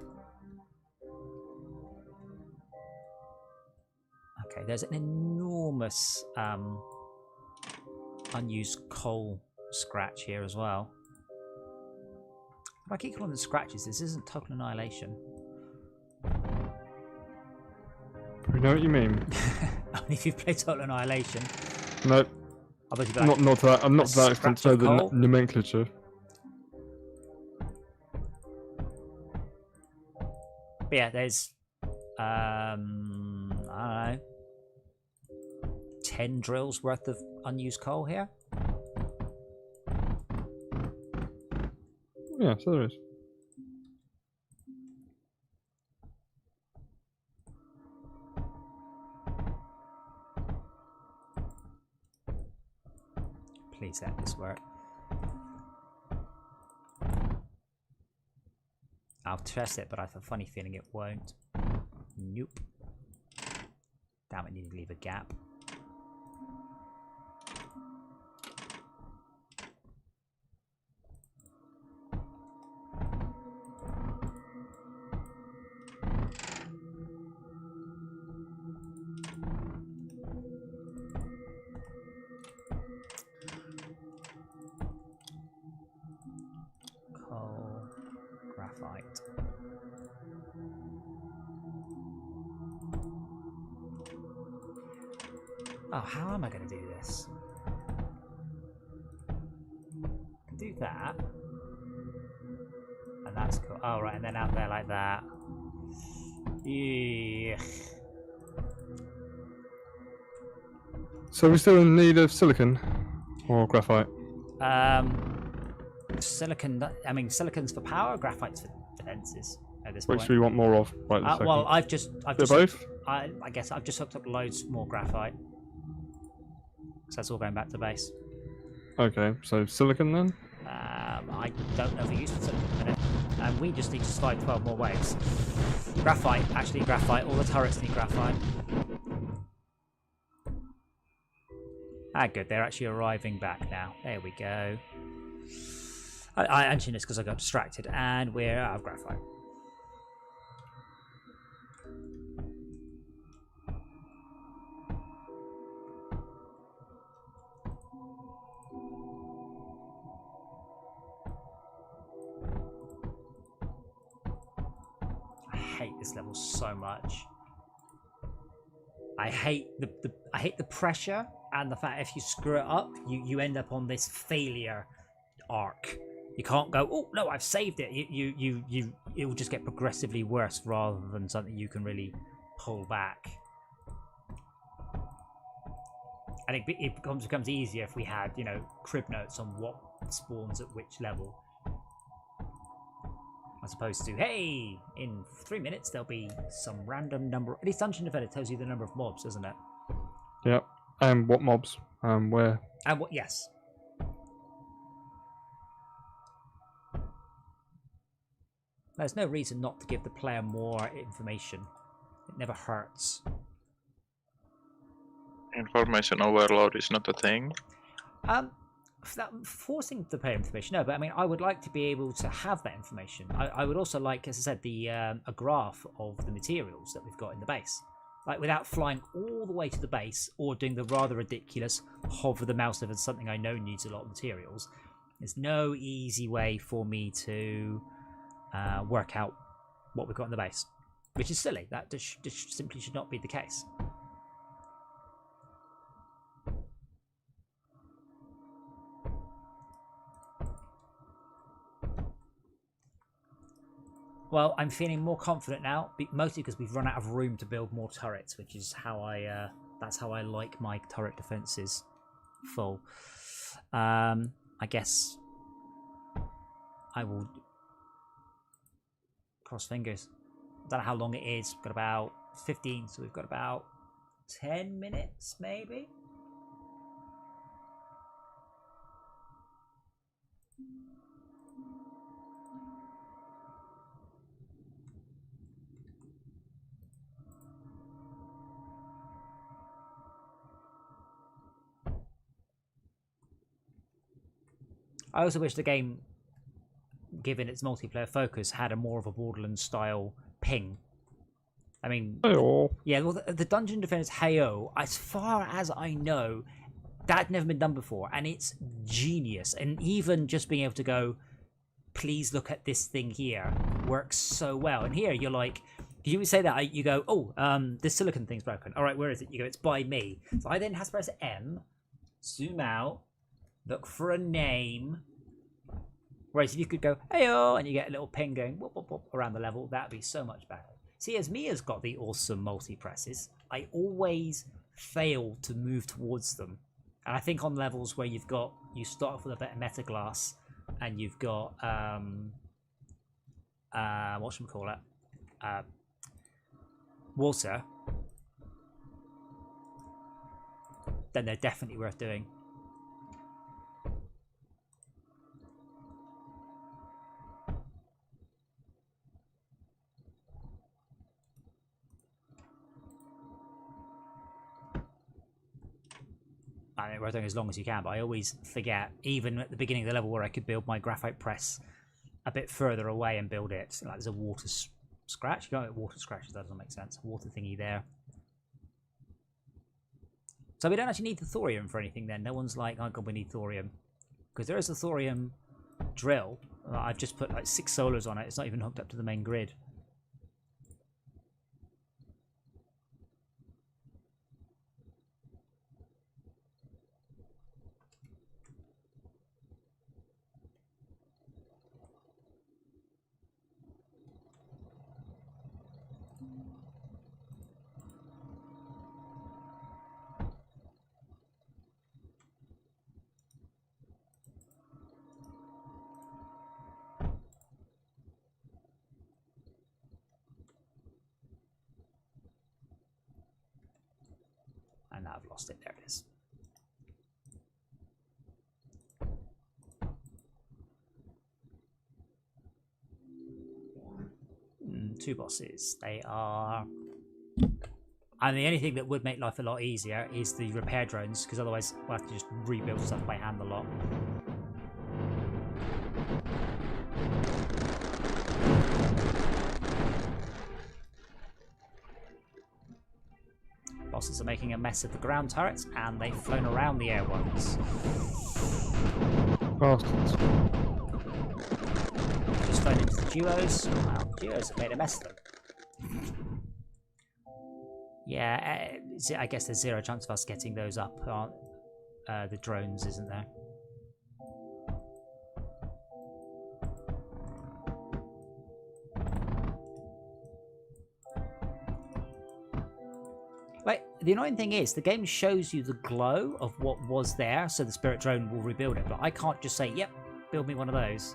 Okay, there's an enormous unused coal scratch here as well. But I keep calling them scratches. This isn't total annihilation. We know what you mean. Only if you play Total Annihilation. Nope. I bet you'd be like, Not that. I'm not a that extent scratch to of know the coal? nomenclature. But yeah, there's I don't know, 10 drills worth of unused coal here. Yeah, so there is. Please let this work. I'll test it, but I have a funny feeling it won't. Nope. Damn it, need to leave a gap. Coal, graphite. Oh, how am I going to do this? I can do that. And that's cool. Oh, right, and then out there like that. Yeah. So we're still in need of silicon or graphite. Silicon. I mean, silicon's for power. Graphite's for defenses at this Which point. we want more of right this second. Well, I've just Bit of both? hooked- I guess I've just hooked up loads more graphite. So that's all going back to base. Okay, so silicon then? I don't know if we use it at the minute. And we just need to survive 12 more waves. Graphite, actually graphite. All the turrets need graphite. Ah, good. They're actually arriving back now. There we go. I mentioned this because I got distracted, and we're out of graphite. I hate this level so much. I hate the pressure and the fact if you screw it up, you end up on this failure arc. You can't go, oh no, I've saved it. It will just get progressively worse rather than something you can really pull back. I think it becomes easier if we had, you know, crib notes on what spawns at which level. As opposed to, hey, in 3 minutes there'll be some random number. At least Dungeon Defender tells you the number of mobs, doesn't it? Yep. And what mobs? Where? And what? Yes. There's no reason not to give the player more information. It never hurts. Information overload is not a thing. Forcing the player information, no, but I mean, I would like to be able to have that information. I would also like, as I said, a graph of the materials that we've got in the base. Like, without flying all the way to the base, or doing the rather ridiculous hover the mouse over something I know needs a lot of materials. There's no easy way for me to work out what we've got in the base. Which is silly. That just simply should not be the case. Well, I'm feeling more confident now, mostly because we've run out of room to build more turrets, which is how that's how I like my turret defenses full. I guess I will cross fingers. I don't know how long it is. We've got about 15, so we've got about 10 minutes, maybe. I also wish the game, given its multiplayer focus, had a more of a Borderlands style ping. I mean, yeah, well, the Dungeon Defender's Hey-Oh, as far as I know, that had never been done before, and it's genius. And even just being able to go, please look at this thing here, works so well. And here you're like, you would say that, you go, oh, this silicon thing's broken. All right, where is it? You go, it's by me. So I then have to press M, zoom out, look for a name. Whereas if you could go, hey-oh, and you get a little ping going whoop, whoop, whoop, around the level, that'd be so much better. See, as Mia's got the awesome multi-presses, I always fail to move towards them. And I think on levels where you start off with a bit of metaglass, and you've got, whatchamacallit, water, then they're definitely worth doing. I mean, we're doing as long as you can, but I always forget, even at the beginning of the level where I could build my graphite press a bit further away and build it. Like there's a water scratch. You got water scratches, that doesn't make sense. Water thingy there. So we don't actually need the thorium for anything then. No one's like, oh god, we need thorium. Because there is a thorium drill. I've just put like 6 solars on it. It's not even hooked up to the main grid. And now I've lost it. There it is. Two bosses. They are... And the only thing that would make life a lot easier is the repair drones, because otherwise we'll have to just rebuild stuff by hand a lot. Bosses are making a mess of the ground turrets, and they've flown around the air ones. Bastards. Just flown into the duos. Wow, duos have made a mess of them. Yeah, I guess there's zero chance of us getting those up, the drones, isn't there? Like, the annoying thing is, the game shows you the glow of what was there, so the spirit drone will rebuild it, but I can't just say, yep, build me one of those.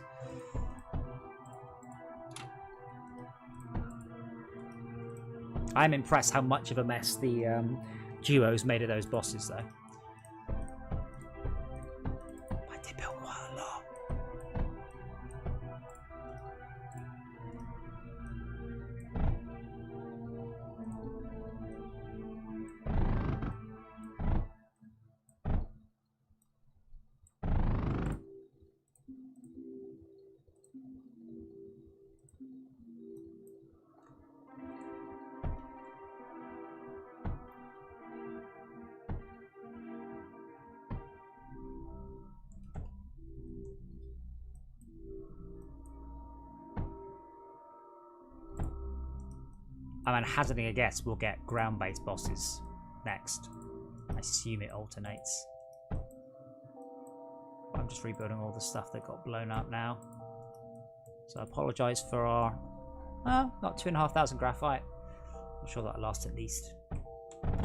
I'm impressed how much of a mess the duos made of those bosses, though. But they built quite a lot. I'm hazarding a guess we'll get ground-based bosses next. I assume it alternates. I'm just rebuilding all the stuff that got blown up now. So I apologise for our... well, not 2,500 graphite. I'm sure that'll last at least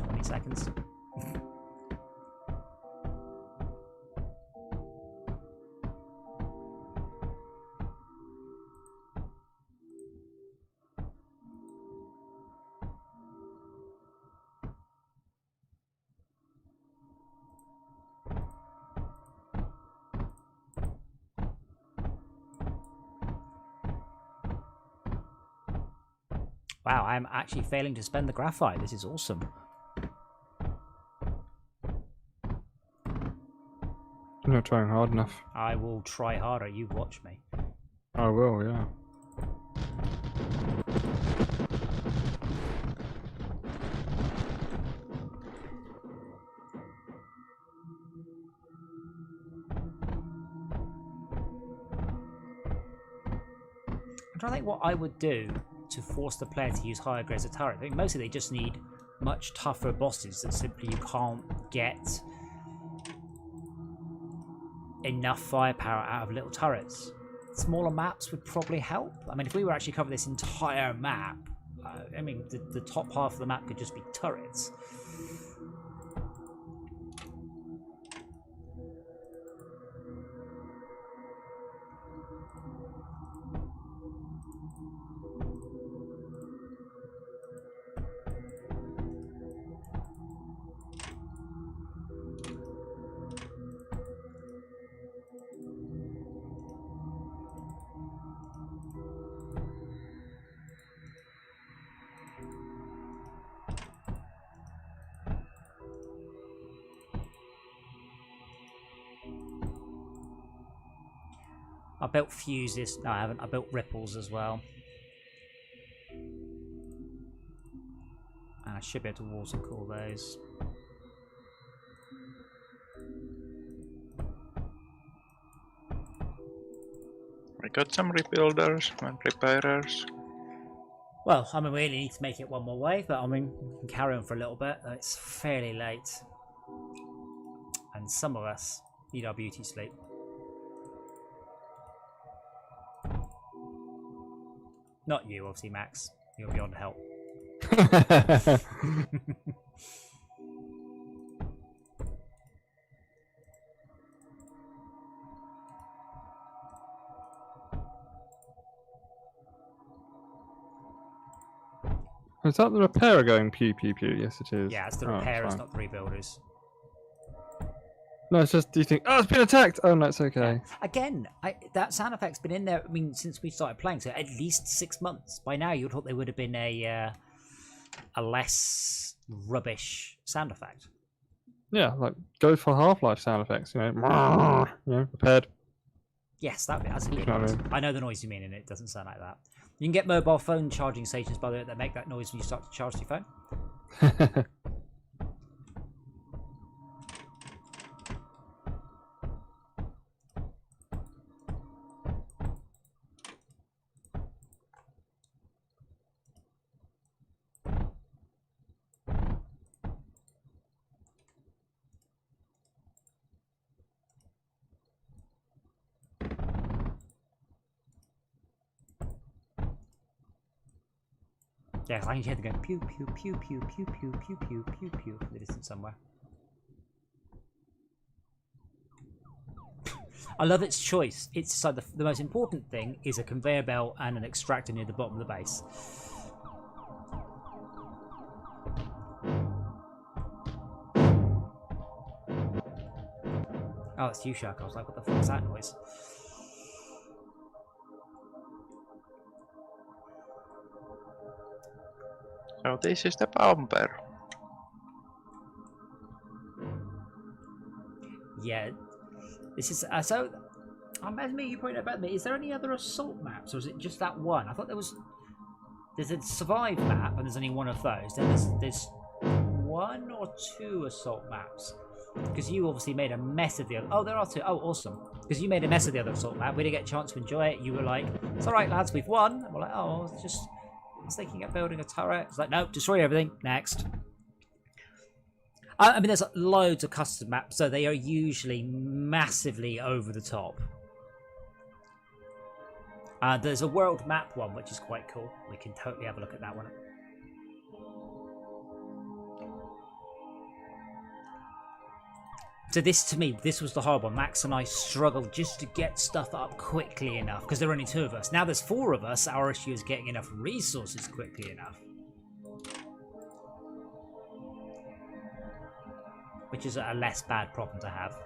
20 seconds. Wow, I'm actually failing to spend the graphite. This is awesome. You're not trying hard enough. I will try harder. You watch me. I will, yeah. I'm trying to think what I would do to force the player to use higher grades of turret. I think mostly they just need much tougher bosses that simply you can't get enough firepower out of little turrets. Smaller maps would probably help. I mean, if we were actually covering this entire map, I mean, the top half of the map could just be turrets. I built fuses. No, I haven't. I built ripples as well. And I should be able to water cool those. We got some rebuilders and repairers. Well, I mean, we really need to make it one more wave, but I mean, we can carry on for a little bit. It's fairly late. And some of us need our beauty sleep. Not you, obviously, Max. You're beyond help. Is that the repairer going pew pew pew? Yes, it is. Yeah, it's the Oh, repairers, fine. not the rebuilders. No, it's just, do you think, oh, it's been attacked! Oh, no, it's okay. Again, that sound effect's been in there, I mean, since we started playing, so at least 6 months. By now, you'd thought there would have been a less rubbish sound effect. Yeah, like, go for Half-Life sound effects, you know, repaired. Yes, that's a You good know what I noise. I know the noise you mean, and it doesn't sound like that. You can get mobile phone charging stations, by the way, that make that noise when you start to charge your phone. Yeah, I can hear them going pew pew pew pew pew pew pew pew pew pew from the distance somewhere. I love its choice. It's like the most important thing is a conveyor belt and an extractor near the bottom of the base. Oh, it's you, Shark. I was like, what the fuck is that noise? So this is the bumper. Yeah, this is so. I'm asking you pointed out about me. Is there any other assault maps, or is it just that one? I thought there was. There's a survive map, and there's only one of those. Then there's 1 or 2 assault maps. Because you obviously made a mess of the other. Oh, there are 2. Oh, awesome. Because you made a mess of the other assault map. We didn't get a chance to enjoy it. You were like, "It's all right, lads, we've won." And we're like, "Oh, it's just." I was thinking of building a turret. It's like, no, destroy everything. Next. I mean, there's loads of custom maps, so they are usually massively over the top. There's a world map one, which is quite cool. We can totally have a look at that one. So this, to me, this was the hard one. Max and I struggled just to get stuff up quickly enough, because there are only 2 of us. Now there's 4 of us, our issue is getting enough resources quickly enough. Which is a less bad problem to have.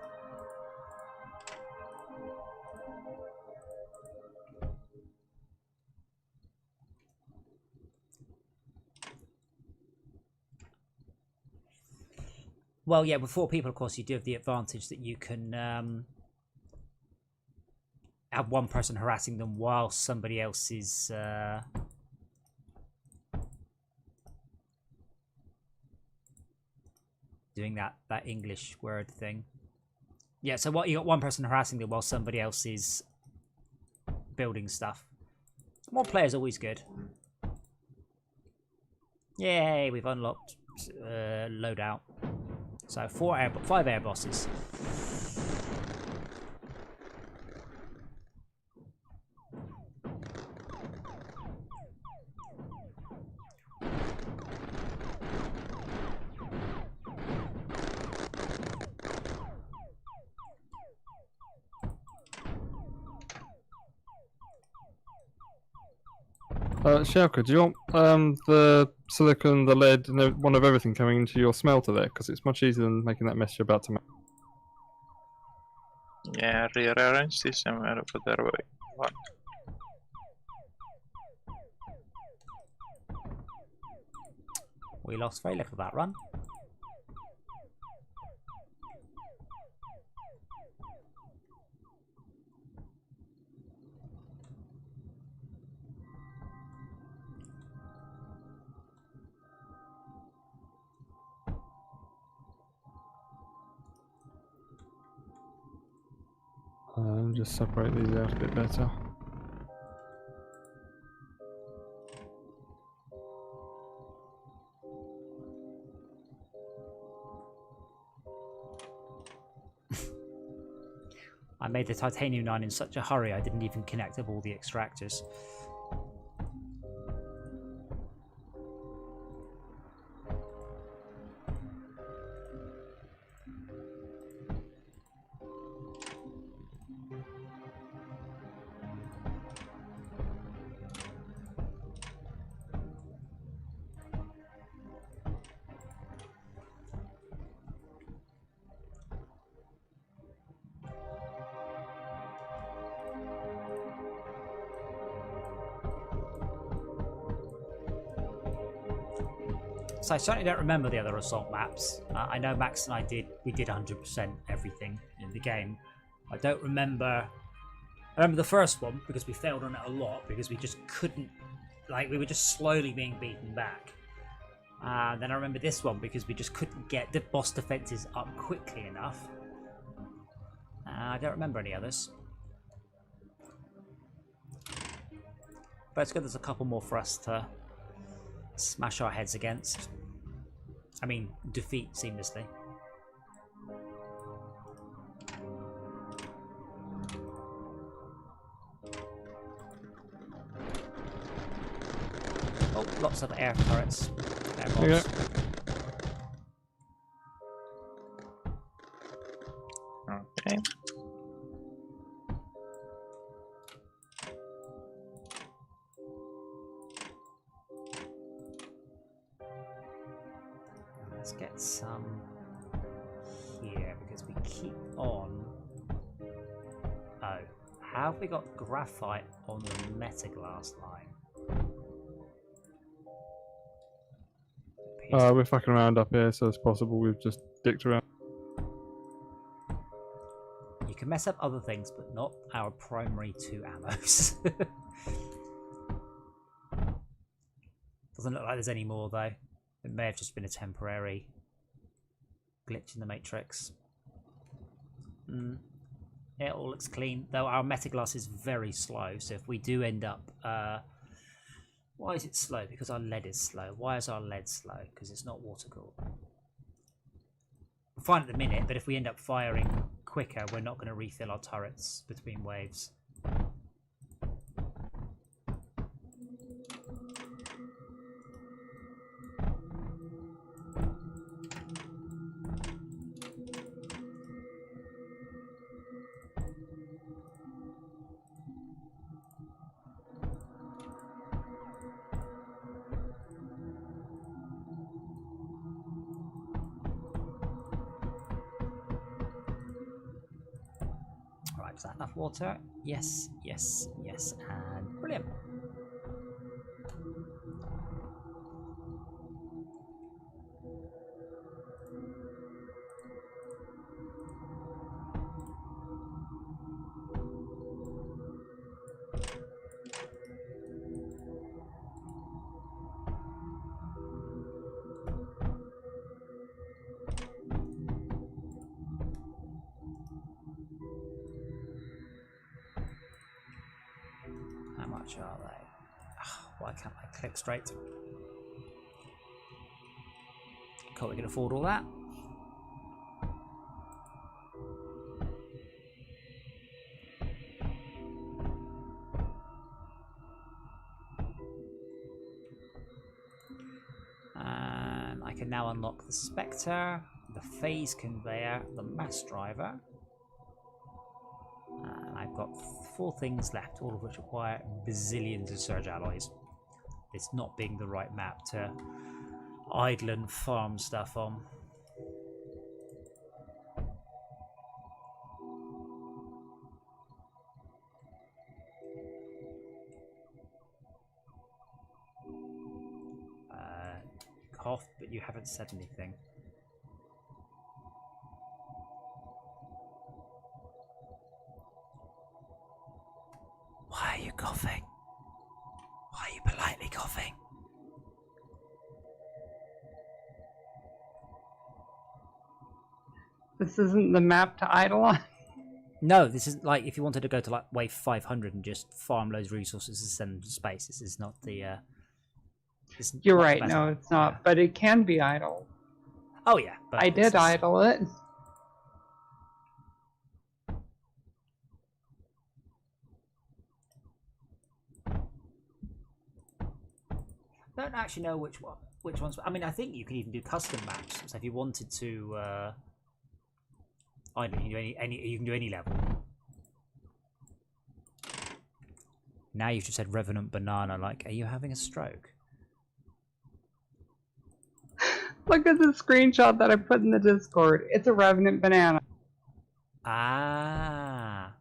Well, yeah, with 4 people, of course, you do have the advantage that you can have one person harassing them while somebody else is doing that English word thing. Yeah, so what you got one person harassing them while somebody else is building stuff. More players always good. Yay, we've unlocked loadout. So 5 air bosses. Shelka, do you want the silicon, the lead, and one of everything coming into your smelter there? Because it's much easier than making that mess you're about to make. Yeah, rearrange this somewhere over there. What? We lost very little that run. Just separate these out a bit better. I made the titanium 9 in such a hurry I didn't even connect up all the extractors. So I certainly don't remember the other assault maps. I know Max and I did 100% everything in the game. I don't remember. I remember the first one because we failed on it a lot because we just couldn't, like, we were just slowly being beaten back. Then I remember this one because we just couldn't get the boss defenses up quickly enough. I don't remember any others. But it's good there's a couple more for us to smash our heads against. I mean, defeat seamlessly. Oh, lots of air turrets. Air bombs. Okay. Let's get some here because we keep on. Oh, how have we got graphite on the metaglass line? We're fucking around up here, so it's possible we've just dicked around. You can mess up other things, but not our primary 2 ammos. Doesn't look like there's any more though. It may have just been a temporary glitch in the matrix. It all looks clean, though our metaglass is very slow, so if we do end up... why is it slow? Because our lead is slow. Why is our lead slow? Because it's not water cooled. We're fine at the minute, but if we end up firing quicker, we're not going to refill our turrets between waves. Is that enough water? Yes, yes, yes, and brilliant. How much are they? Oh, why can't I click straight? Cool, we can afford all that. And I can now unlock the Spectre, the phase conveyor, the mass driver. And I've got 4 things left, all of which require bazillions of surge alloys. This not being the right map to idle and farm stuff on. Cough, but you haven't said anything. Why are you coughing? Why are you politely coughing? This isn't the map to idle on. No, this isn't like if you wanted to go to like wave 500 and just farm loads of resources and send them to space. This is not the. You're right. No, it's not. Yeah. But it can be idle. Oh yeah, but I did idle it. I don't actually know which ones. I mean, I think you can even do custom maps. So if you wanted to, I don't know, you can do you can do any level. Now you've just said Revenant Banana. Like, are you having a stroke? Look at the screenshot that I put in the Discord. It's a Revenant Banana. Ah.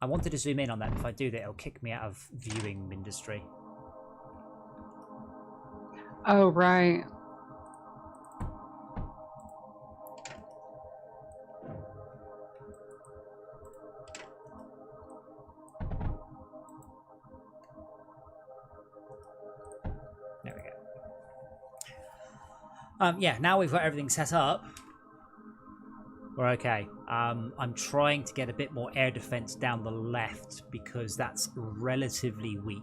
I wanted to zoom in on that. If I do that, it'll kick me out of viewing Mmmmmindustry. Oh, right. There we go. Yeah, now we've got everything set up. We're okay. I'm trying to get a bit more air defense down the left because that's relatively weak.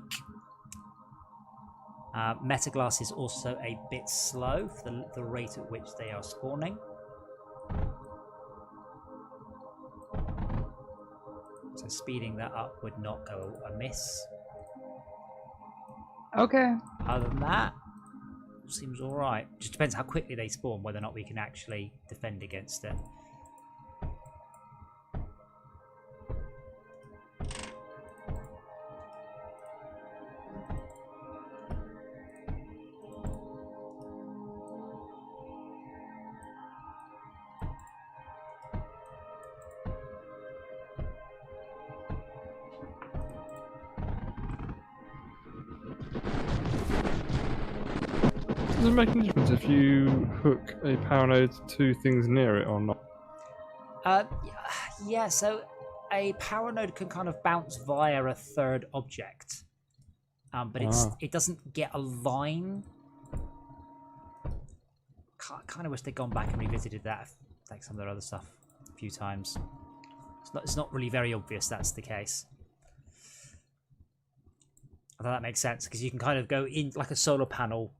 Metaglass is also a bit slow for the rate at which they are spawning. So speeding that up would not go amiss. Okay. Other than that, seems alright. Just depends how quickly they spawn, whether or not we can actually defend against it. Does it make any difference if you hook a power node to things near it or not? Yeah, so a power node can kind of bounce via a third object. But it doesn't get a line. Kind of wish they'd gone back and revisited that, like some of their other stuff, a few times. It's not really very obvious that's the case. I thought that makes sense, because you can kind of go in like a solar panel.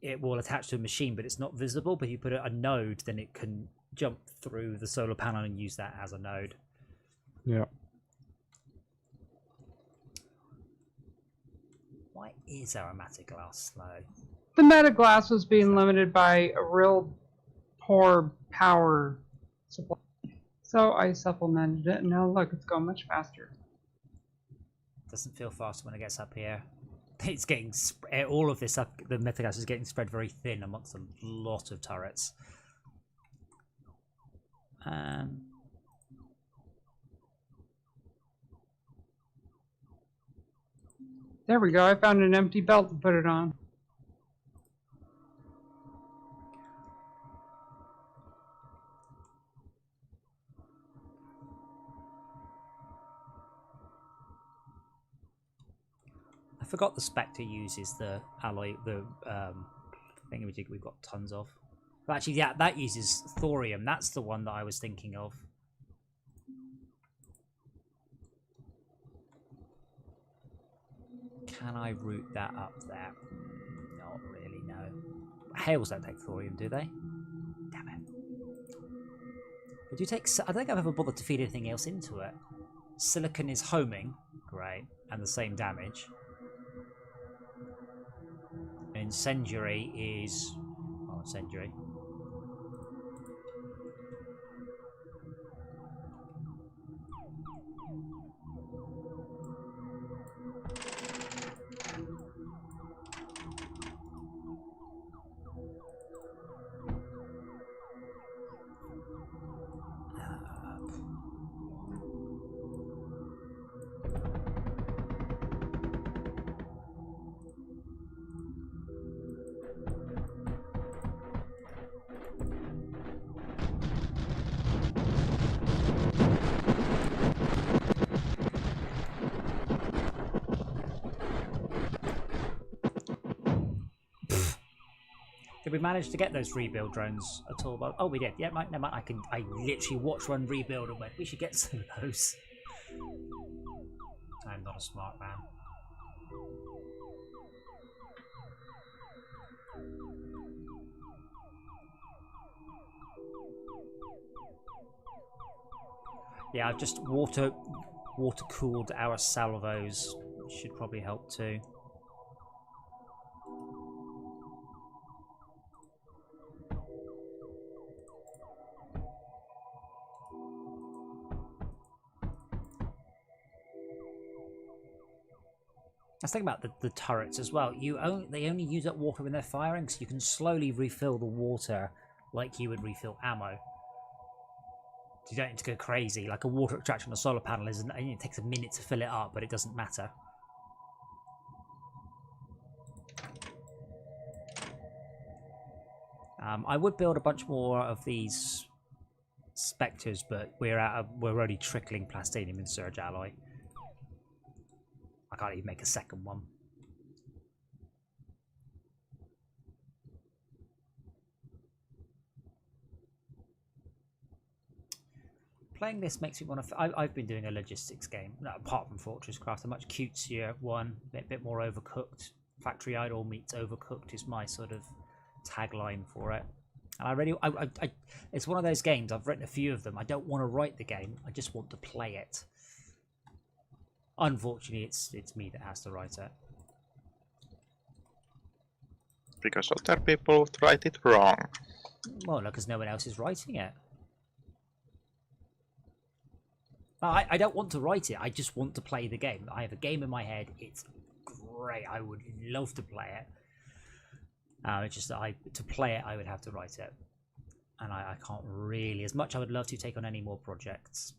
It will attach to a machine, but it's not visible. But if you put a node, then it can jump through the solar panel and use that as a node. Yeah. Why is aromatic glass slow? The metaglass was being limited by a real poor power supply. So I supplemented it, and now look, it's going much faster. Doesn't feel faster when it gets up here. It's getting all of this up. The metaglass is getting spread very thin amongst a lot of turrets. There we go. I found an empty belt to put it on. I forgot the Spectre uses the alloy, the thingamajig we've got tons of. But actually, yeah, that uses thorium. That's the one that I was thinking of. Can I route that up there? Not really, no. Hails don't take thorium, do they? Damn it. They do take... I don't think I've ever bothered to feed anything else into it. Silicon is homing. Great. And the same damage. Incendiary is... Oh, incendiary. Did we manage to get those rebuild drones at all? Oh, we did. Yeah, no, I literally watched one rebuild and went, we should get some of those. I'm not a smart man. Yeah, I've just water cooled our salvos. Should probably help too. Let's think about the turrets as well. They only use up water when they're firing, so you can slowly refill the water like you would refill ammo. So you don't need to go crazy. Like a water extraction on a solar panel isn't. It takes a minute to fill it up, but it doesn't matter. I would build a bunch more of these spectres, but we're already trickling plastinium in Surge Alloy. I can't even make a second one. Playing this makes me want to... I've been doing a logistics game, apart from Fortress Craft, a much cutesier one, a bit more overcooked. Factory Idol meets Overcooked is my sort of tagline for it. And I really... it's one of those games, I've written a few of them. I don't want to write the game, I just want to play it. Unfortunately, it's me that has to write it. Because other people would write it wrong. Well, no, because no one else is writing it. I don't want to write it. I just want to play the game. I have a game in my head. It's great. I would love to play it. It's just that to play it, I would have to write it. And I can't really... As much I would love to take on any more projects.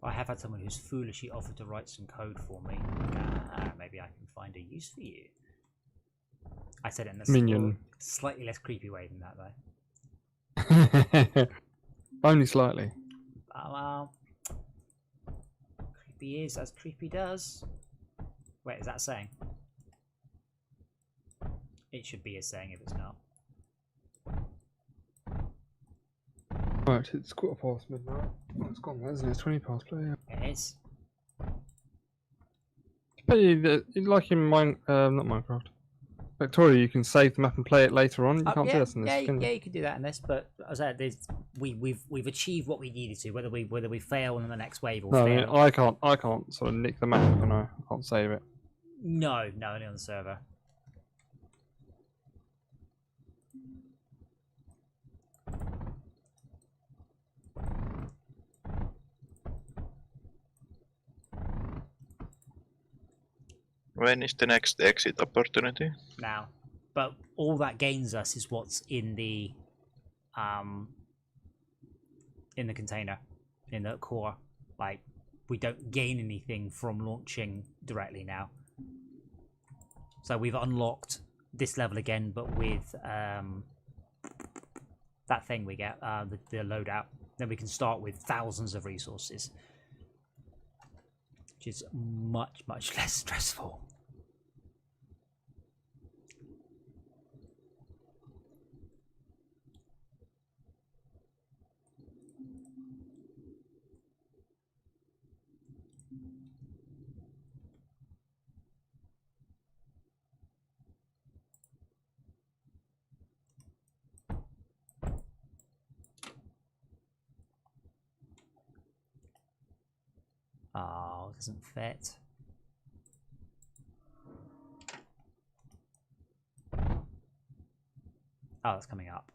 I have had someone who's foolishly offered to write some code for me. Maybe I can find a use for you. I said it in a slightly less creepy way than that, though. Only slightly. Well, creepy is as creepy does. Wait, is that a saying? It should be a saying if it's not. Right, it's 1:15 midnight. It's gone, isn't it? It's 20 past play. It is. But like in not Minecraft, Victoria, you can save the map and play it later on. You can't do that in this. Yeah, you can do that in this. But as I said, we've achieved what we needed to. Whether we fail in the next wave or no, fail. I can't sort of nick the map, can I? I can't save it. No, only on the server. When is the next exit opportunity? Now, but all that gains us is what's in the container, in the core. Like, we don't gain anything from launching directly now. So we've unlocked this level again, but with that thing we get, the loadout. Then we can start with thousands of resources, which is much less stressful. Oh, it doesn't fit. Oh, it's coming up.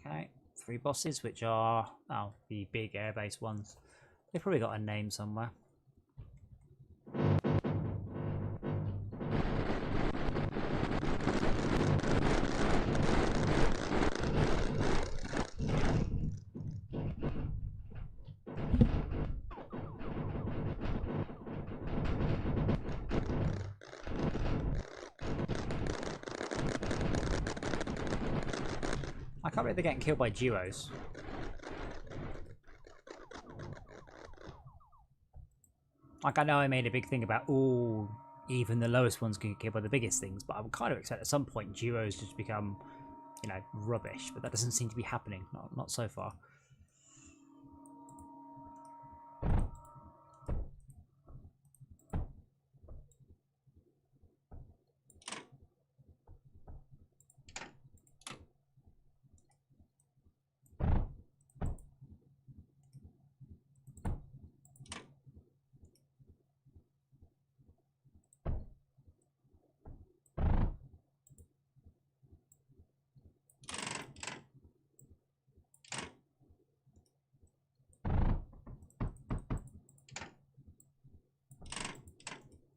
Okay, 3 bosses, which are, oh, the big airbase ones. They've probably got a name somewhere. I can't believe they're getting killed by duos. Like, I know I made a big thing about, oh, even the lowest ones can get killed by the biggest things, but I would kind of expect at some point duos just become, you know, rubbish. But that doesn't seem to be happening. Not so far.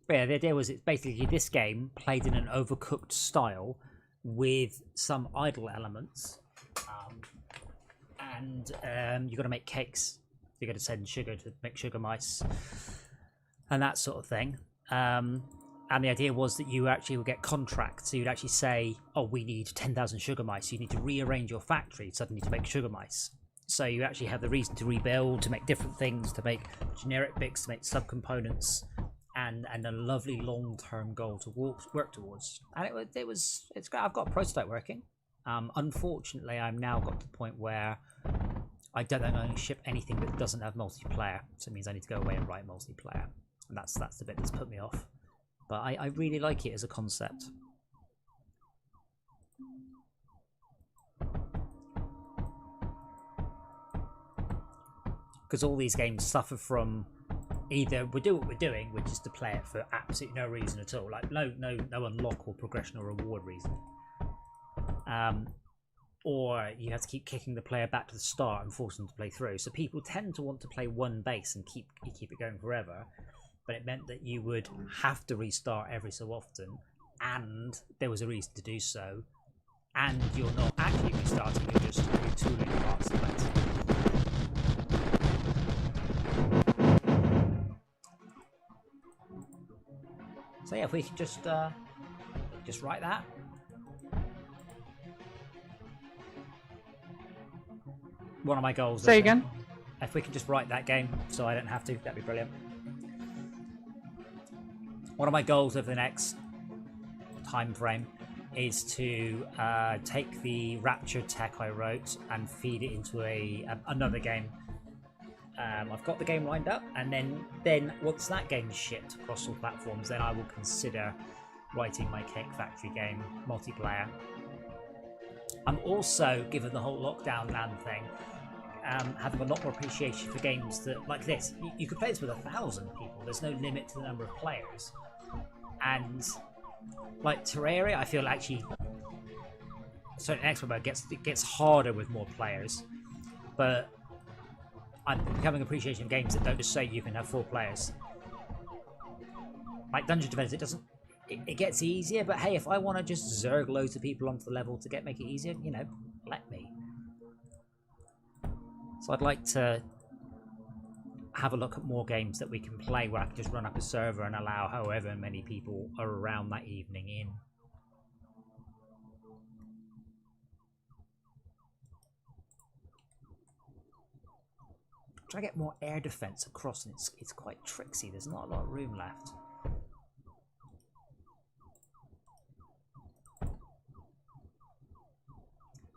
But yeah, the idea was it's basically this game played in an overcooked style with some idle elements, and you've got to make cakes. You've got to send sugar to make sugar mice and that sort of thing. And the idea was that you actually would get contracts. So you'd actually say, oh, we need 10,000 sugar mice. You need to rearrange your factory suddenly to make sugar mice. So you actually have the reason to rebuild, to make different things, to make generic bits, to make subcomponents, and a lovely long-term goal to work towards. And it's great. I've got a prototype working. Unfortunately, I'm now got to the point where I don't think I can ship anything that doesn't have multiplayer. So it means I need to go away and write multiplayer, and that's the bit that's put me off. But I really like it as a concept. Because all these games suffer from either we do what we're doing, which is to play it for absolutely no reason at all, like no unlock or progression or reward reason, or you have to keep kicking the player back to the start and force them to play through. So people tend to want to play one base and keep it going forever, but it meant that you would have to restart every so often, and there was a reason to do so, and you're not actually restarting, you're just retooling parts of it. So yeah, if we can just write that. One of my goals. Say again. If we can just write that game, so I don't have to, that'd be brilliant. One of my goals over the next time frame is to take the Rapture tech I wrote and feed it into another game. I've got the game lined up, and then once that game is shipped across all platforms, then I will consider writing my Cake Factory game multiplayer. I'm also, given the whole LcodkDown LAN thing, having a lot more appreciation for games that like this. You could play this with 1,000 people. There's no limit to the number of players, and like Terraria, I feel actually certain expert mode it gets harder with more players, but I'm becoming appreciation of games that don't just say you can have 4 players. Like Dungeon Defenders, it gets easier, but hey, if I want to just zerg loads of people onto the level to make it easier, you know, let me. So I'd like to have a look at more games that we can play where I can just run up a server and allow however many people are around that evening in. Try to get more air defense across, and it's quite tricksy. There's not a lot of room left.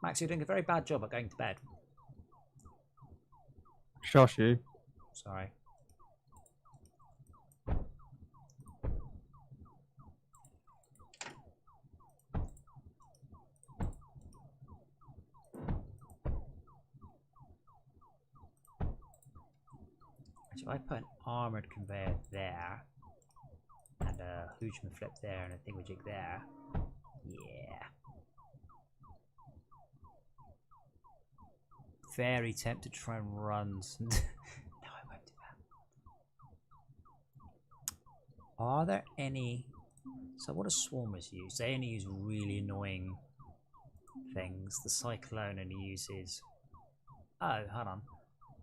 Max, you're doing a very bad job at going to bed. Shush you. Sorry. Actually, I put an armoured conveyor there, and a Hoochman flip there, and a thingamajig there. Yeah. Very tempted to try and run some... No, I won't do that. Are there any... So what do swarmers use? They only use really annoying things. The Cyclone only uses... Oh, hold on.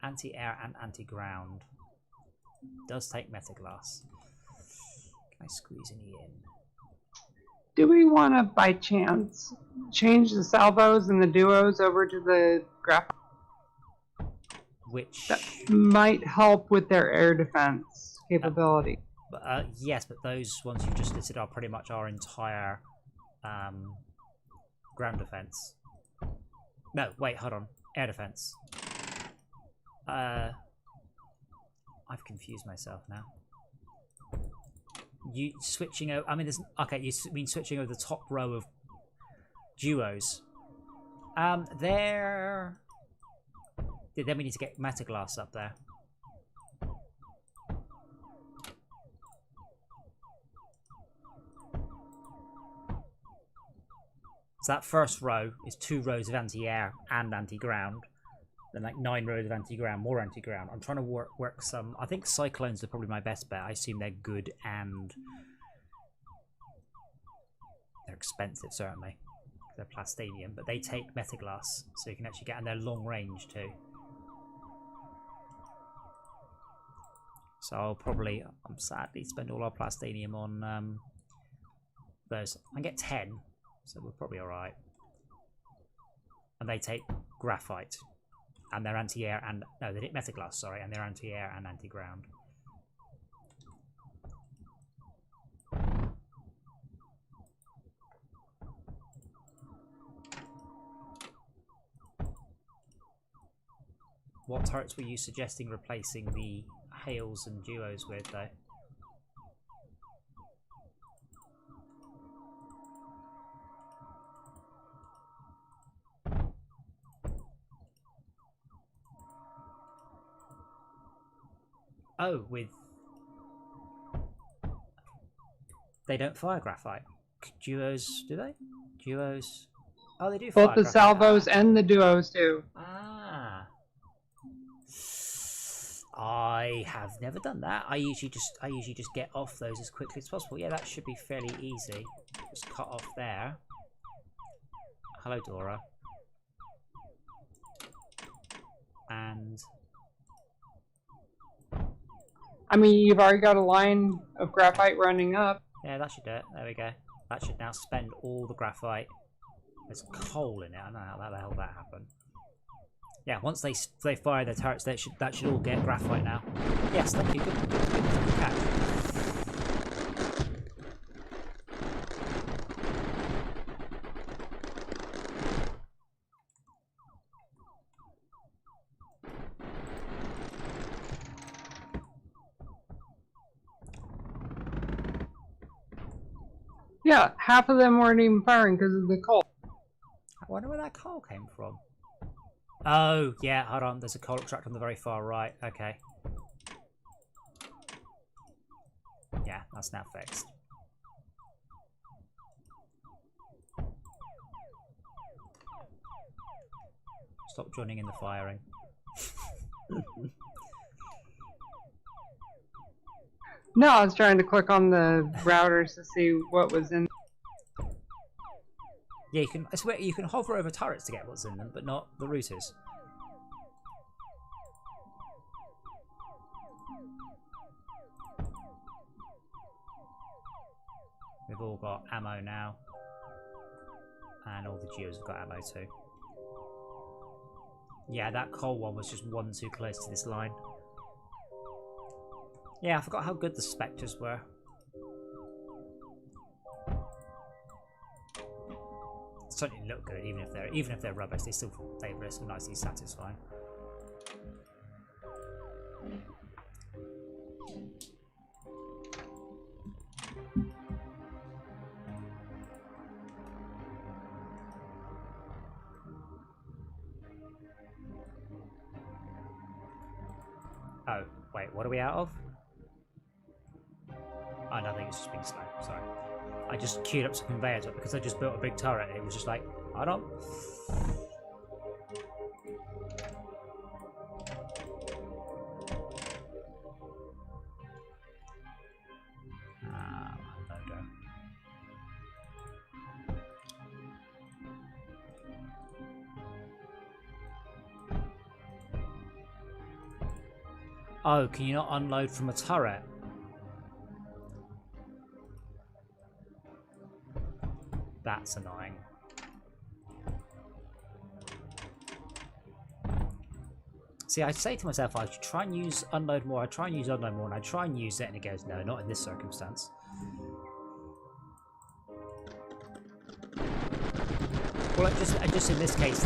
Anti-air and anti-ground. Does take metaglass. Can I squeeze any in? Do we want to, by chance, change the salvos and the duos over to the graph? Which... That might help with their air defense capability. Yes, but those ones you've just listed are pretty much our entire ground defense. No, wait, hold on. Air defense. I've confused myself now. You switching over... I mean, there's... Okay, you mean switching over the top row of duos. They're... Then we need to get metaglass up there. So that first row is 2 rows of anti-air and anti-ground. Then like 9 rows of anti-ground, more anti-ground. I'm trying to work some... I think Cyclones are probably my best bet. I assume they're good and... They're expensive, certainly. They're plastinium, but they take metaglass. So you can actually get... And they're long range, too. So I'll probably, sadly, spend all our plastinium on those. I can get 10, so we're probably alright. And they take graphite. And they're anti-air and... No, they take metaglass, sorry. And they're anti-air and anti-ground. What turrets were you suggesting replacing the Hails and Duos with, though? Oh, with... They don't fire graphite. Duos, do they? Duos... Oh, they do fire Both the graphite. salvos and the duos do. Ah. I have never done that. I usually just get off those as quickly as possible. Yeah, that should be fairly easy. Just cut off there. Hello, Dora. And I mean, you've already got a line of graphite running up. yeah, that should do it. There we go. That should now spend all the graphite. There's coal in it. I don't know how the hell that happened. Yeah, once they fire their turrets, that should all get graphite now. Yes, thank you. Good catch. Yeah, half of them weren't even firing because of the coal. I wonder where that coal came from. Oh, yeah, hold on. There's a coal extractor on the very far right. Okay. Yeah, that's now fixed. Stop joining in the firing. No, I was trying to click on the routers to see what was in. Yeah, you can. I swear you can hover over turrets to get what's in them, but not the routers. We've all got ammo now, and all the geos have got ammo too. Yeah, that coal one was just one too close to this line. Yeah, I forgot how good the spectres were. Certainly look good, even if they're rubbish. They still nicely satisfying. Oh, wait, what are we out of? Oh, nothing, it's just being slow, sorry. I just queued up some conveyors, but because I just built a big turret, it was just like, hold on. Unloader. Oh, can you not unload from a turret? That's annoying. See, I say to myself, I should try and use unload more, and I try and use it, and it goes, no, not in this circumstance. Well, just in this case,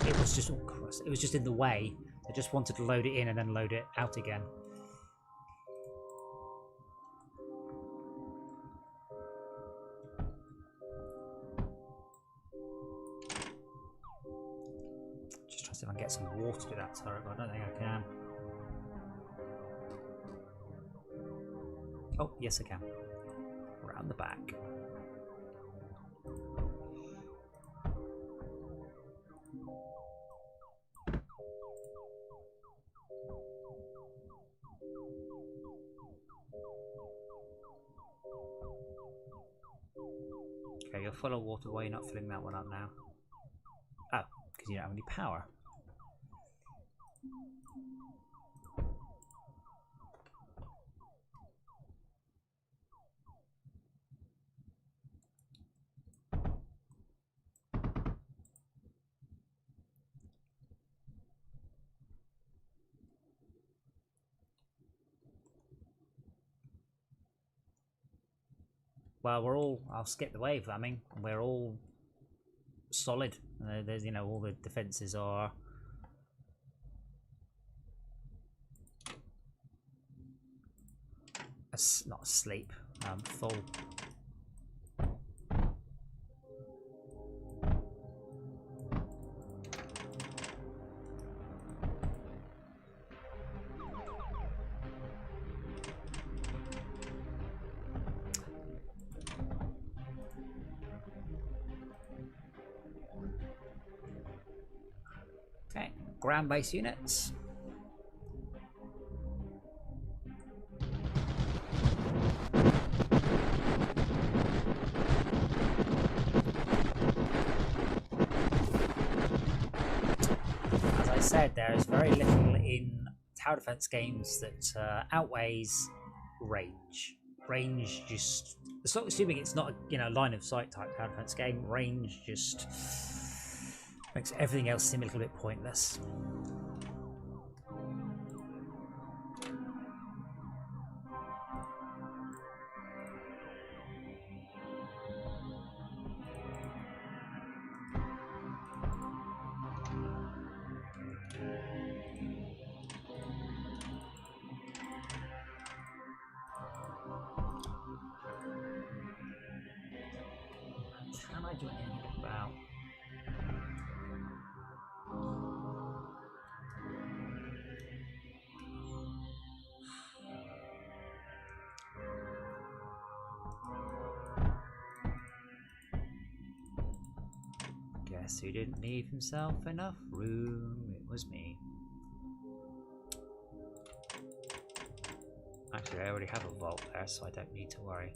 it was just, oh Christ, it was just in the way. I just wanted to load it in and then load it out again. Just trying to see if I can get some water to that turret, but I don't think I can. Oh, yes I can. Around the back. Okay, you're full of water. Why are you not filling that one up now? Oh, because you don't have any power. Well, we're all, I'll skip the wave, I mean, we're all solid. There's, you know, all the defences are not asleep, full. Okay, ground base units. As I said, there is very little in tower defense games that outweighs range. Range just, it's not, assuming it's not a, you know, line of sight type tower defense game, range just makes everything else seem a little bit pointless. Can I do anything about? Guess who didn't leave himself enough room? It was me. Actually, I already have a vault there, so I don't need to worry.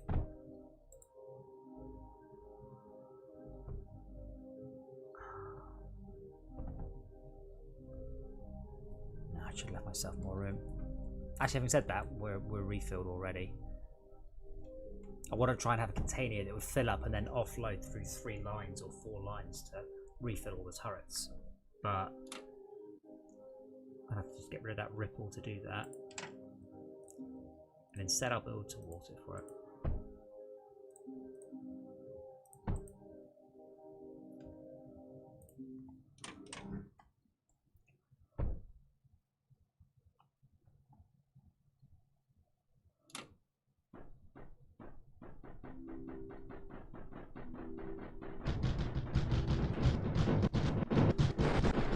No, I should have left myself more room. Actually, having said that, we're refilled already. I want to try and have a container that would fill up and then offload through 3 lines or 4 lines to refill all the turrets. But I'll have to just get rid of that ripple to do that. And instead I'll build some water for it.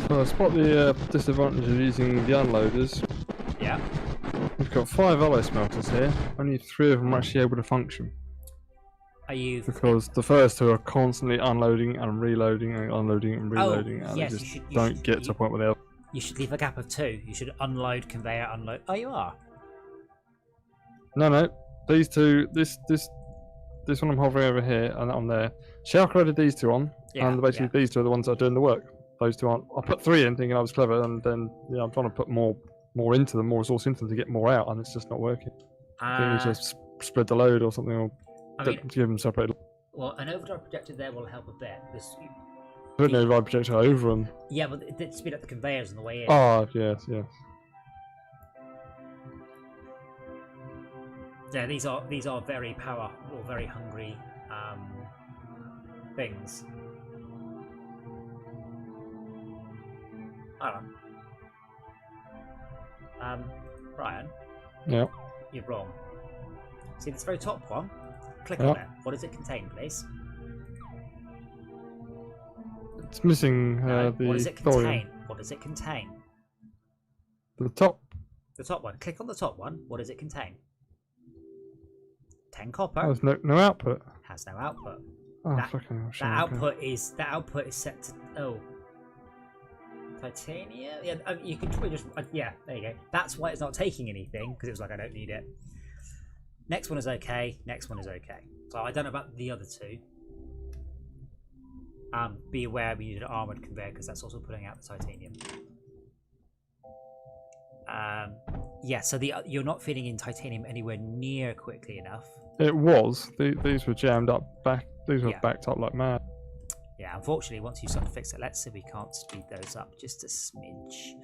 So I spot the disadvantage of using the unloaders. Yeah. We've got 5 alloy smelters here. Only 3 of them are actually able to function. Are you? Because the first 2 are constantly unloading and reloading and unloading and reloading, and yes, they just you don't get to a point where they'll. You should leave a gap of 2. You should unload, conveyor, unload. Oh, you are. No. These 2. This one I'm hovering over here and that one there. Shark loaded these 2 on, and basically these 2 are the ones that are doing the work. Those 2 aren't. I put 3 in thinking I was clever, and then I'm trying to put more into them, more resource into them to get more out, and it's just not working. I think we just spread the load or something, or give them separate. Well, an overdrive projector there will help a bit. Put an overdrive projector over them. Yeah, but it speed up the conveyors on the way in. Oh yes. Yeah, these are very power or very hungry things. Hold on. Brian. Yeah. You're wrong. See this very top one? Click Yeah. on it. What does it contain, please? It's missing No, the what does it thorium. contain? What does it contain? The top. The top one. Click on the top one. What does it contain? 10 copper. Oh, there's no output. Has no output. Oh That- fucking hell, That shit, okay. output is set to titanium. Yeah, you can probably just yeah. There you go. That's why it's not taking anything, because it was like I don't need it. Next one is okay. Next one is okay. So I don't know about the other 2. Be aware we need an armored conveyor because that's also putting out the titanium. Yeah. So you're not feeding in titanium anywhere near quickly enough. It was. These were jammed up back. These were backed up like mad. Yeah, unfortunately, once you start to fix it, let's see if we can't speed those up just a smidge.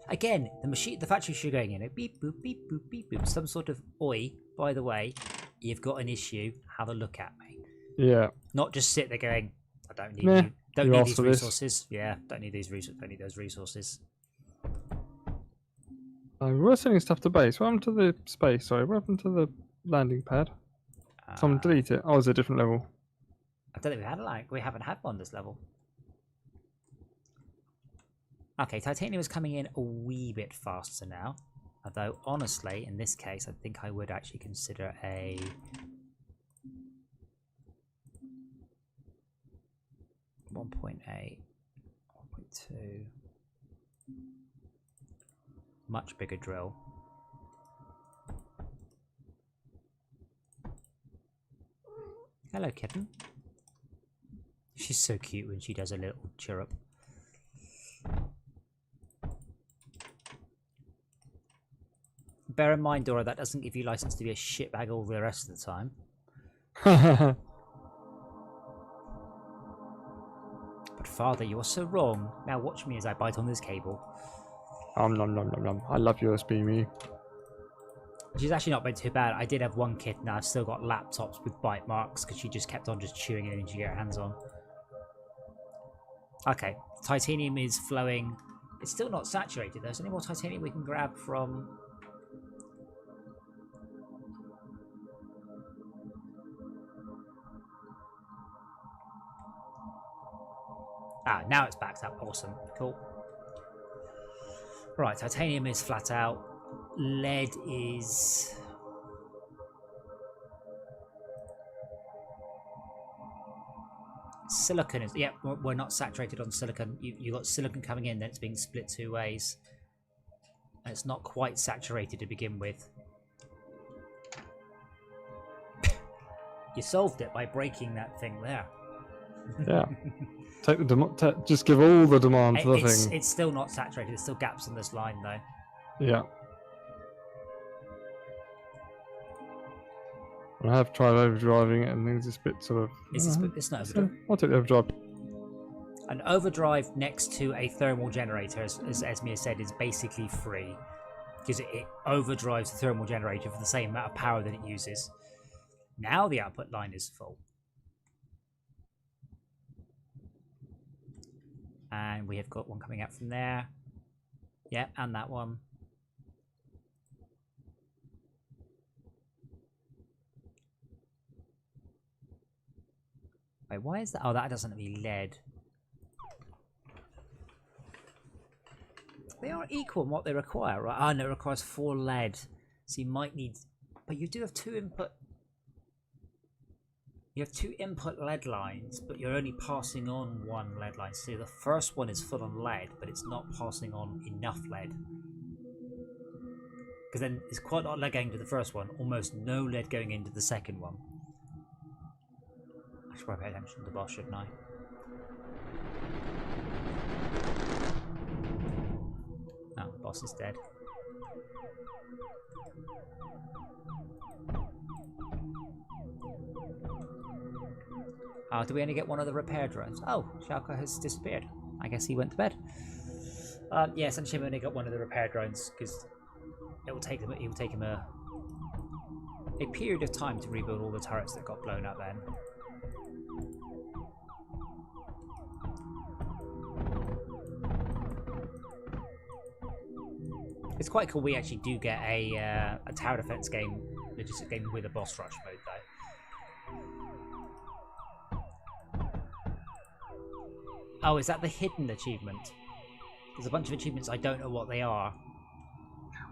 Again, the factory should going in. Beep boop beep boop beep boop. Some sort of oi. By the way, you've got an issue. Have a look at me. Yeah. Not just sit there going, I don't need Meh, you. Don't you need asked these for this. resources. Yeah, don't need these resources. Don't need those resources. We were sending stuff to base. What happened to the space? Sorry, what happened to the landing pad? Someone delete it. Oh, it's a different level. I don't think we haven't had one this level. Okay, titanium is coming in a wee bit faster now. Although, honestly, in this case, I think I would actually consider a... .8, 1.2... much bigger drill. Hello, kitten. She's so cute when she does a little chirrup. Bear in mind, Dora, that doesn't give you license to be a shitbag all the rest of the time. But father, you're so wrong. Now watch me as I bite on this cable. Nom nom nom nom nom. I love USB me. She's actually not been too bad. I did have one kitten, I've still got laptops with bite marks because she just kept on just chewing anything she get her hands on. Okay, titanium is flowing. It's still not saturated. There's any more titanium we can grab from... Ah, now it's backed up. Awesome. Cool. Right, titanium is flat out. Lead is... Silicon is... Yeah, we're not saturated on silicon. You've got silicon coming in, then it's being split 2 ways. And it's not quite saturated to begin with. You solved it by breaking that thing there. Yeah. Take the demand. Just give all the demand to the thing. It's still not saturated. There's still gaps in this line, though. Yeah. I have tried overdriving it, and things. It's a bit sort of. It's not overdrive. I'll take the overdrive. An overdrive next to a thermal generator, as Esme has said, is basically free. Because it overdrives the thermal generator for the same amount of power that it uses. Now the output line is full. And we have got one coming out from there. Yep, and that one. Wait, why is that? Oh, that doesn't have any lead. They are equal in what they require, right? Oh, no, it requires 4 lead. So you might need... But you do have 2 input... You have 2 input lead lines, but you're only passing on 1 lead line. So the first one is full on lead, but it's not passing on enough lead. Because then it's quite a lot of lead going to the first one, almost no lead going into the second one. I should probably pay attention to the boss, shouldn't I? Oh, the boss is dead. Do we only get one of the repair drones? Oh, Shalka has disappeared. I guess he went to bed. Yeah, essentially we only got one of the repair drones because it will take him a period of time to rebuild all the turrets that got blown up then. It's quite cool we actually do get a tower defense game, logistic game with a boss rush mode though. Oh, is that the hidden achievement? There's a bunch of achievements, I don't know what they are.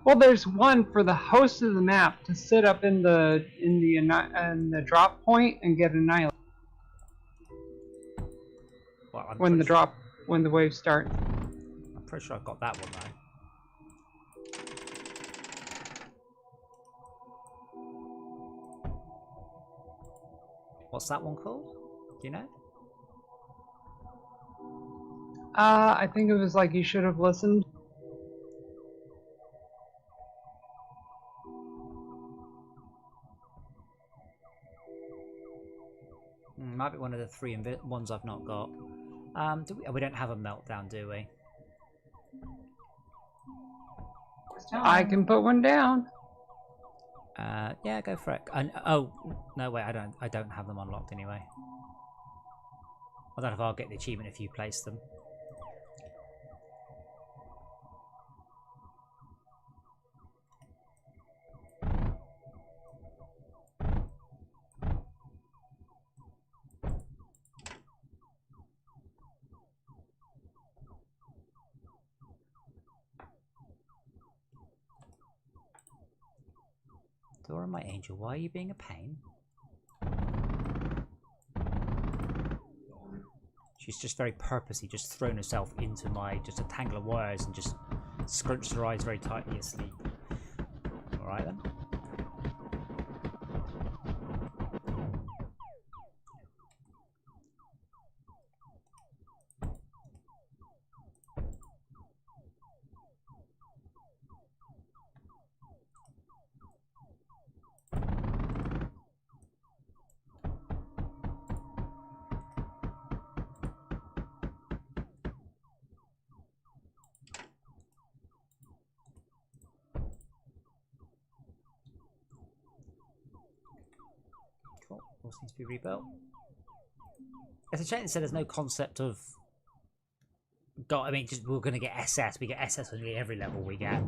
Well, there's one for the host of the map to sit up in the drop point and get annihilated. Well, when the wave starts. I'm pretty sure I've got that one though. What's that one called? Do you know? I think it was like you should have listened. Might be one of the 3 ones I've not got. We don't have a meltdown, do we? I can put one down. Yeah, go for it. Oh no, wait, I don't have them unlocked anyway. I don't know if I'll get the achievement if you place them. Dora, my angel, why are you being a pain? She's just very purposely just thrown herself into just a tangle of wires and just scrunched her eyes very tightly asleep. Alright then. All seems to be rebuilt. It's a shame they said there's no concept of... God, I mean, just we're going to get SS. We get SS on nearly every level we get.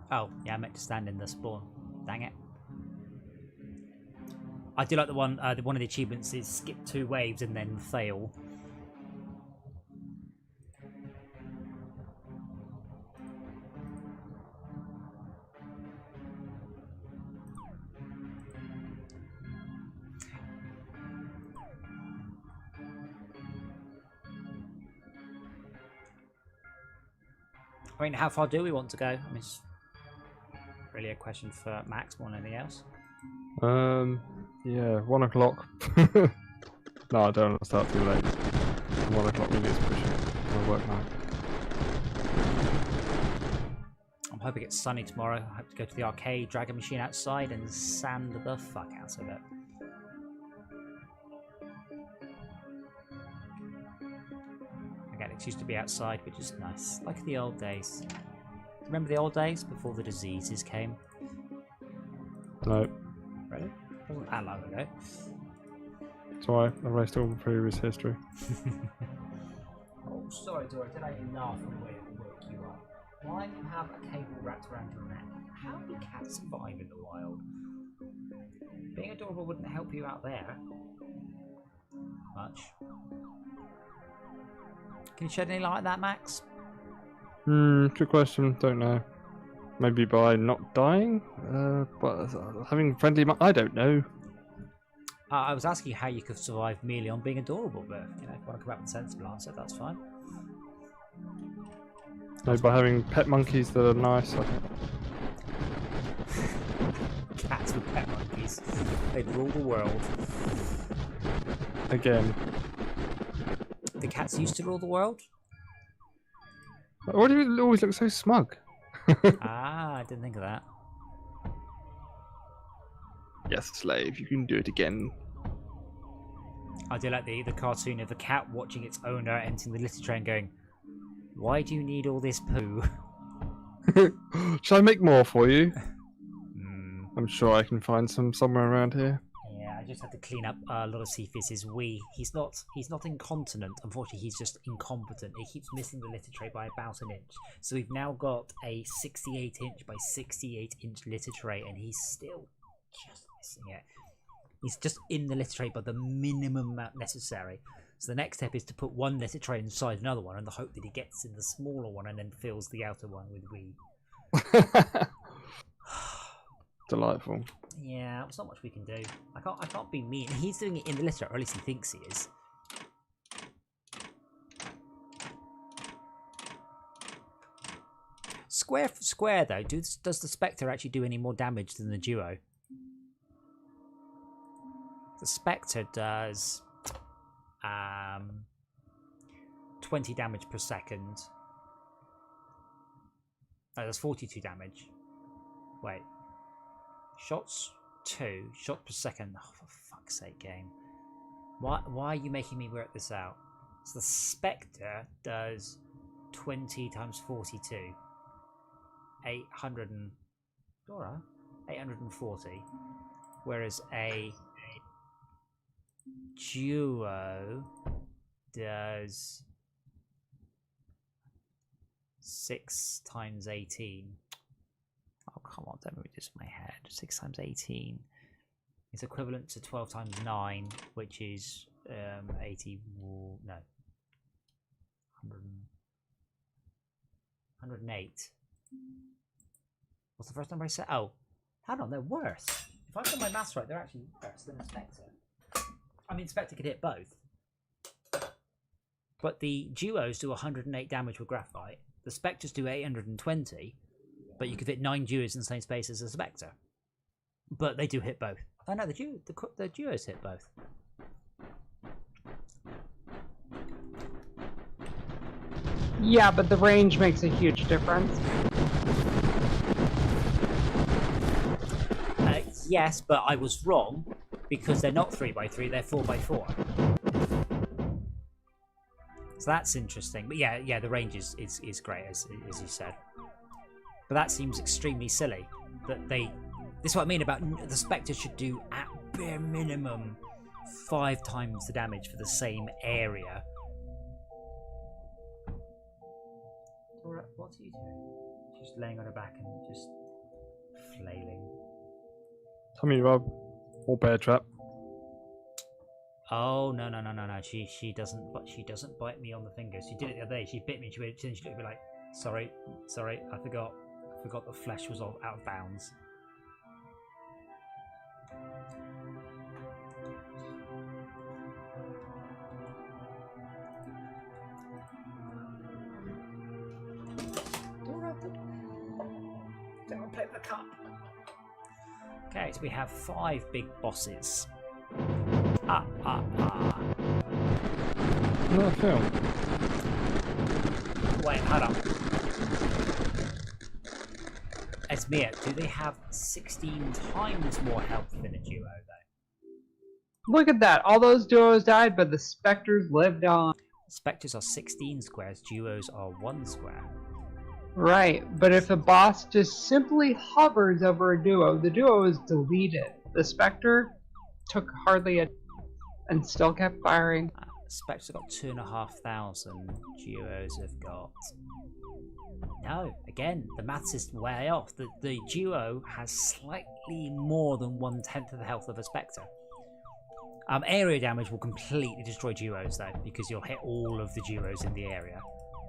Oh, yeah, I meant to stand in the spawn. Dang it. I do like the one of the achievements is skip 2 waves and then fail. I mean, how far do we want to go? I mean, it's really a question for Max more than anything else. Yeah, 1 o'clock. No, I don't want to start too late. 1 o'clock maybe it's pushing. I'll work now. I'm hoping it's sunny tomorrow. I hope to go to the arcade dragon machine outside and sand the fuck out of it. Again, it's used to be outside, which is nice. Like the old days. Remember the old days before the diseases came? No. Really? Wasn't that long ago. That's why I erased all previous history. Oh, sorry, Dora. Did I laugh in a way that woke you up? Why do you have a cable wrapped around your neck? How do cats survive in the wild? Being adorable wouldn't help you out there. Much. Can you shed any light on that, Max? Good question. Don't know. Maybe by not dying? But having friendly... I don't know. I was asking how you could survive merely on being adorable, but you know, if you want to come up with a sensible answer, that's fine. Maybe by having pet monkeys that are nice. Cats with pet monkeys. They'd rule the world. Again. The cats used to rule the world? Why do you always look so smug? Ah, I didn't think of that. Yes, slave, you can do it again. I do like the cartoon of the cat watching its owner emptying the litter tray and going, "Why do you need all this poo?" Shall I make more for you? I'm sure I can find some somewhere around here. Yeah, I just had to clean up a lot of Cephas's wee. He's not incontinent, unfortunately he's just incompetent. He keeps missing the litter tray by about an inch. So we've now got a 68 inch by 68 inch litter tray and he's still just missing it. He's just in the litter tray by the minimum amount necessary. So the next step is to put one litter tray inside another one and the hope that he gets in the smaller one and then fills the outer one with wee. Delightful. Yeah, there's not much we can do. I can't be mean. He's doing it in the litter, or at least he thinks he is. Square for square, though, does the Spectre actually do any more damage than the Duo? The Spectre does 20 damage per second. No, that's 42 damage. Wait. Shots 2, shot per second. Oh, for fuck's sake, game. Why are you making me work this out? So the Spectre does 20 times 42. 840. Whereas a Duo does 6 times 18. Oh, come on, don't move this in my head. 6 times 18 is equivalent to 12 times 9, which is 80. No, 108. What's the first number I said? Oh, hold on, they're worse. If I've got my maths right, they're actually worse than the Spectre. I mean, Spectre could hit both. But the Duos do 108 damage with Graphite. The Spectres do 820. But you could hit 9 Duos in the same space as a Spectre. But they do hit both. Oh no, the Duos hit both. Yeah, but the range makes a huge difference. Yes, but I was wrong because they're not 3x3, they're 4x4. So that's interesting. But yeah, the range is great as you said. But that seems extremely silly. That this is what I mean about the Spectre should do at bare minimum 5 times the damage for the same area. Dora, what are you doing? Just laying on her back and just flailing. Tummy rub or bear trap. Oh no! She doesn't. But she doesn't bite me on the fingers. She did it the other day. She bit me. She looked at me like, "Sorry, I forgot the flesh was out of bounds." Don't play with the cup. Okay, so we have 5 big bosses. No film. Wait, hold on. Esmir, do they have 16 times more health than a duo, though? Look at that. All those duos died, but the specters lived on. Spectres are 16 squares, duos are 1 square. Right, but if the boss just simply hovers over a duo, the duo is deleted. The specter took hardly a and still kept firing. Spectres have got 2,500, duos have got... No, again, the maths is way off. The duo has slightly more than 1/10 of the health of a spectre. Area damage will completely destroy duos though, because you'll hit all of the duos in the area.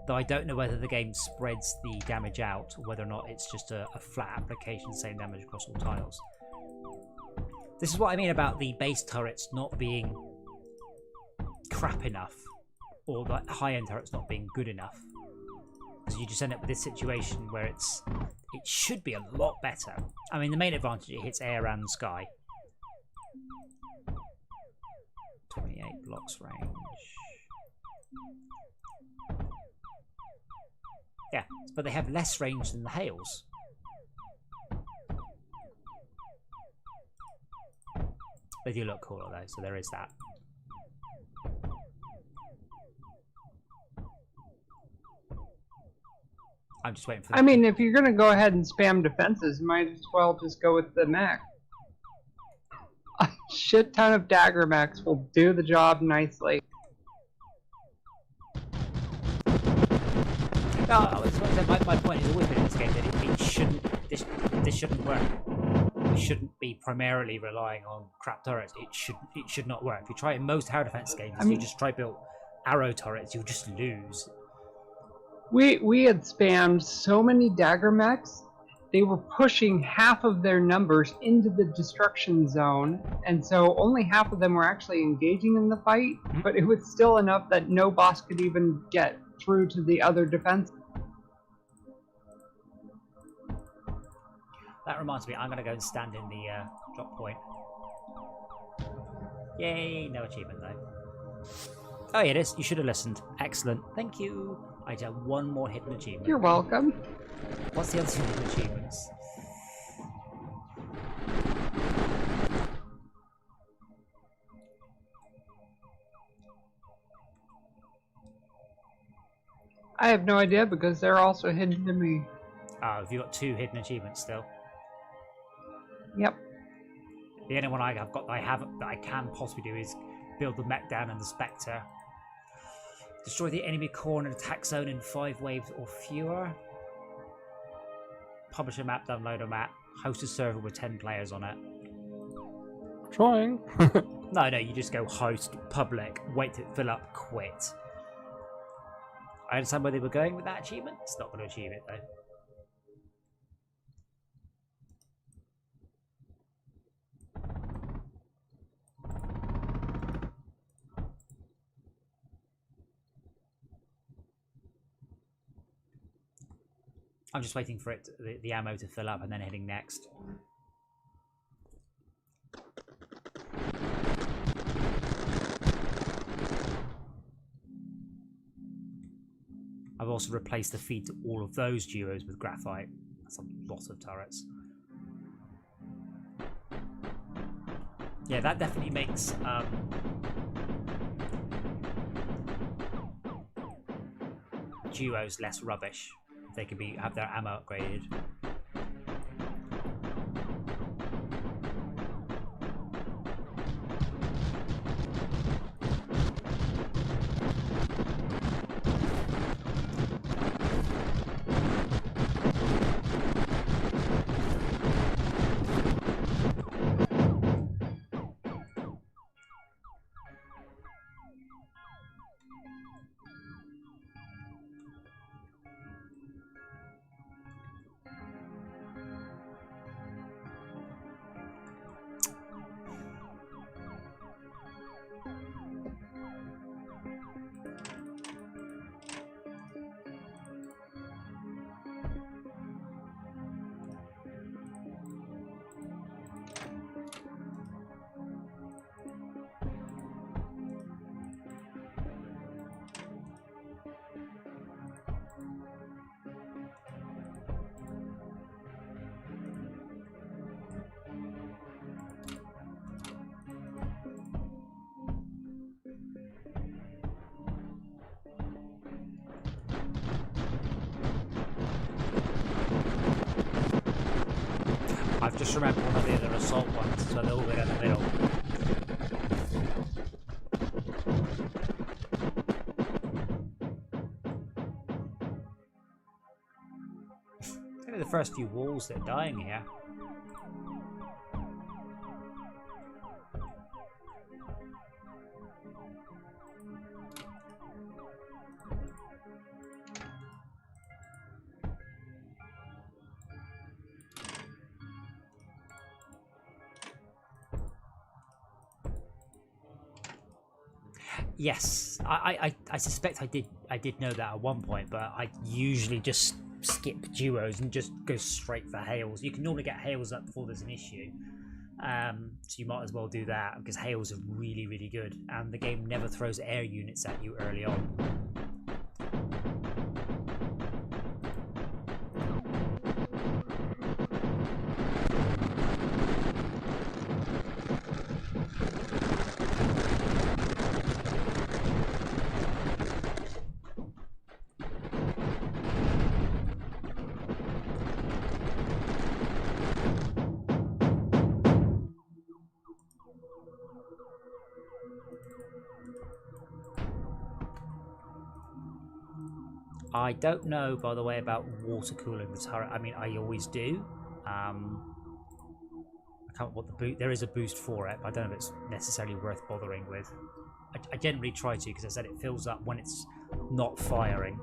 Though I don't know whether the game spreads the damage out, or whether or not it's just a flat application, same damage across all tiles. This is what I mean about the base turrets not being crap enough, or the high-end turrets not being good enough. So you just end up with this situation where it should be a lot better. I mean, the main advantage, it hits air and sky. 28 blocks range. Yeah, but they have less range than the hails. They do look cooler though, so there is that. I'm just waiting for I mean, if you're gonna go ahead and spam defenses, you might as well just go with the mech. A shit ton of dagger mechs will do the job nicely. No, my point has always been in this game that it shouldn't. This shouldn't work. We shouldn't be primarily relying on crap turrets. It should not work. If you try in most tower defense games, you just try build arrow turrets, you'll just lose. We had spammed so many dagger mechs, they were pushing half of their numbers into the destruction zone, and so only half of them were actually engaging in the fight, but it was still enough that no boss could even get through to the other defense. That reminds me, I'm going to go and stand in the drop point. Yay, no achievement though. Oh yeah, it is. You should have listened. Excellent. Thank you. I did one more hidden achievement. You're welcome. What's the other two hidden achievements? I have no idea because they're also hidden to me. Oh, have you got 2 hidden achievements still? Yep. The only one I have got that I can possibly do is build the mech down and the spectre. Destroy the enemy core in an attack zone in 5 waves or fewer. Publish a map, download a map. Host a server with 10 players on it. Trying. No, you just go host, public, wait to fill up, quit. I understand where they were going with that achievement. It's not going to achieve it though. I'm just waiting for it, the ammo to fill up and then heading next. I've also replaced the feed to all of those duos with graphite. That's a lot of turrets. Yeah, that definitely makes duos less rubbish. They can have their ammo upgraded. Just remember one of the other assault ones, so they'll all go down the middle. It's only the first few walls that are dying here. Yes, I suspect I did know that at one point, but I usually just skip duos and just go straight for hails. You can normally get hails up before there's an issue, so you might as well do that because hails are really, really good, and the game never throws air units at you early on. I don't know, by the way, about water cooling the turret. I mean, I always do. I can't what the boost. There is a boost for it, but I don't know if it's necessarily worth bothering with. I generally try to because I said it fills up when it's not firing.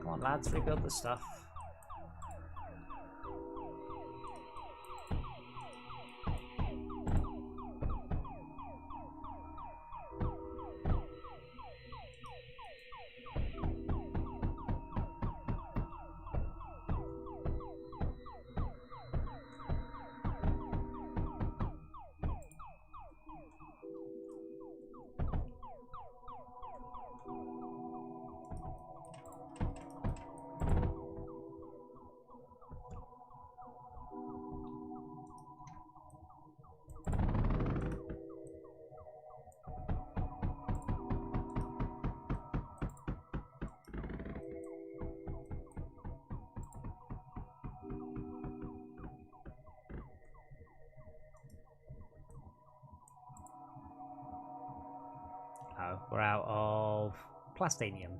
Come on, lads, rebuild the stuff. Oh, we're out of plastanium.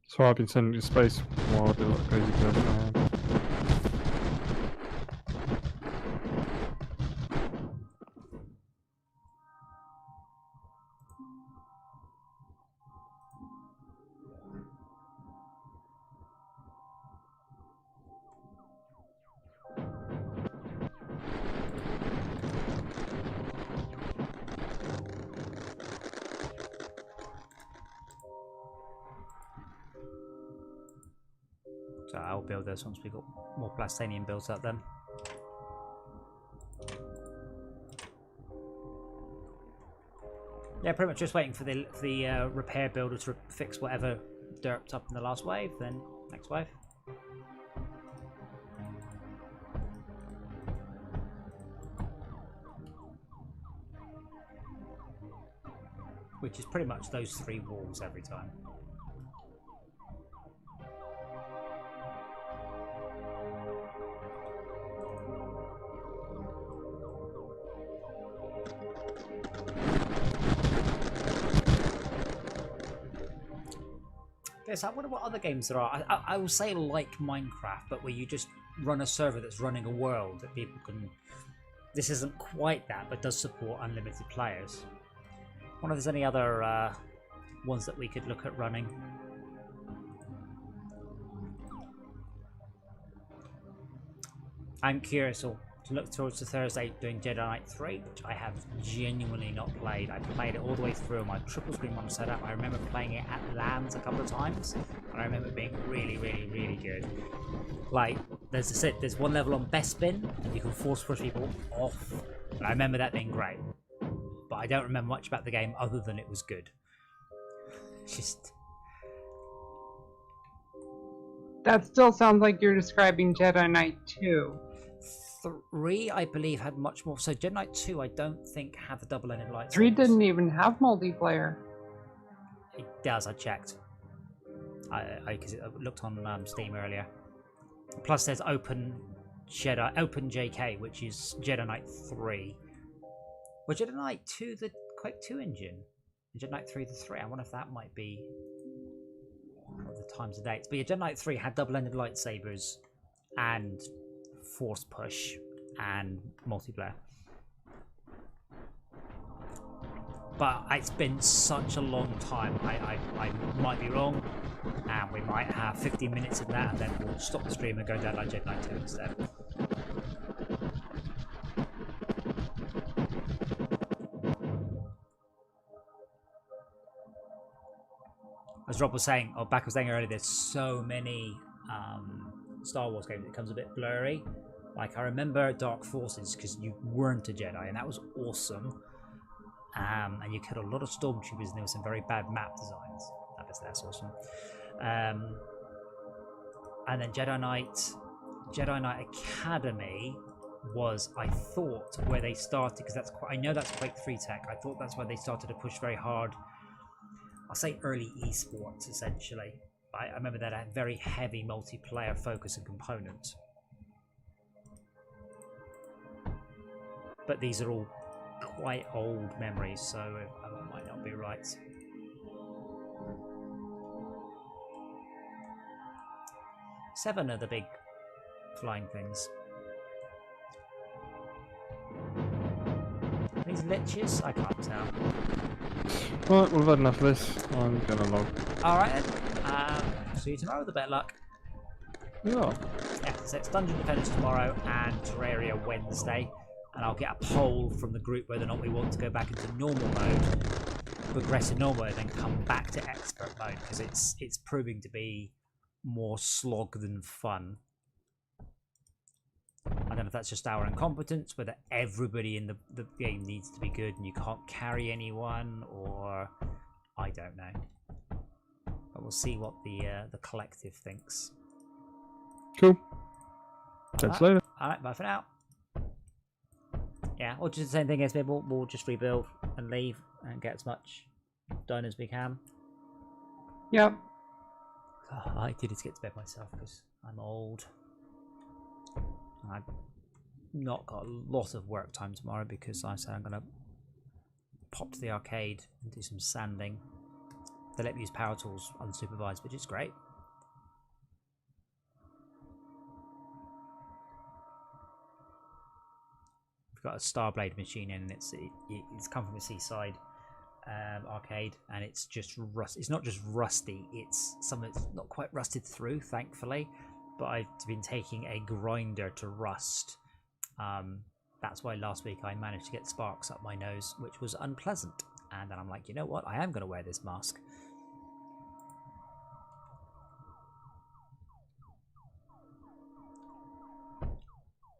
So I've been sending you space while I do like crazy person. So I'll build those once we've got more plastanium built up then. Yeah, pretty much just waiting for the repair builder to fix whatever derped up in the last wave, then next wave. Which is pretty much those three walls every time. Yes, I wonder what other games there are. I will say like Minecraft, but where you just run a server that's running a world that people can... This isn't quite that, but does support unlimited players. I wonder if there's any other ones that we could look at running. I'm curious to look towards to Thursday doing Jedi Knight 3, which I have genuinely not played. I played it all the way through on my triple screen monitor setup. I remember playing it at LANs a couple of times, and I remember it being really, really, really good. Like, there's one level on Bespin, and you can force push people off, and I remember that being great. But I don't remember much about the game other than it was good. Just... That still sounds like you're describing Jedi Knight 2. 3, I believe, had much more. So Jedi Knight 2, I don't think had the double-ended lightsabers. 3 didn't even have multiplayer. It does. I checked. Because it looked on Steam earlier. Plus, there's Open JK, which is Jedi Knight 3. Was Jedi Knight 2 the Quake 2 engine? And Jedi Knight 3 the 3. I wonder if that might be the times and dates. But yeah, Jedi Knight 3 had double-ended lightsabers and force push and multiplayer. But it's been such a long time. I might be wrong, and we might have 15 minutes of that, and then we'll stop the stream and go down like Jedi Knight 2 instead. As Rob was saying, or Back was saying earlier, there's so many Star Wars games, it becomes a bit blurry. Like, I remember Dark Forces, because you weren't a Jedi, and that was awesome. And you killed a lot of stormtroopers, and there were some very bad map designs. That's awesome. And then Jedi Knight Academy was, I thought, where they started, because that's I know that's Quake 3 tech. I thought that's where they started to push very hard. I'll say early esports, essentially. I remember that had very heavy multiplayer focus and component. But these are all quite old memories, so I might not be right. Seven are the big flying things. These liches? I can't tell. Right, we've had enough of this. I'm gonna log. Alright then. See you tomorrow with a bit of luck. Yeah. Yeah, so it's Dungeon Defenders tomorrow and Terraria Wednesday. And I'll get a poll from the group whether or not we want to go back into normal mode, progressive normal mode, and then come back to expert mode, because it's proving to be more slog than fun. I don't know if that's just our incompetence, whether everybody in the game needs to be good and you can't carry anyone, or I don't know. But we'll see what the collective thinks. Cool. Catch you later. Alright, bye for now. Yeah, or just the same thing as maybe we'll just rebuild and leave and get as much done as we can. Yep. Oh, I did get to bed myself because I'm old. I've not got a lot of work time tomorrow because I said I'm going to pop to the arcade and do some sanding. They let me use power tools unsupervised, which is great. Got a Starblade machine in, and it's come from a seaside arcade, and it's just rust. It's not just rusty; it's something that's not quite rusted through, thankfully. But I've been taking a grinder to rust. That's why last week I managed to get sparks up my nose, which was unpleasant. And then I'm like, you know what? I am going to wear this mask.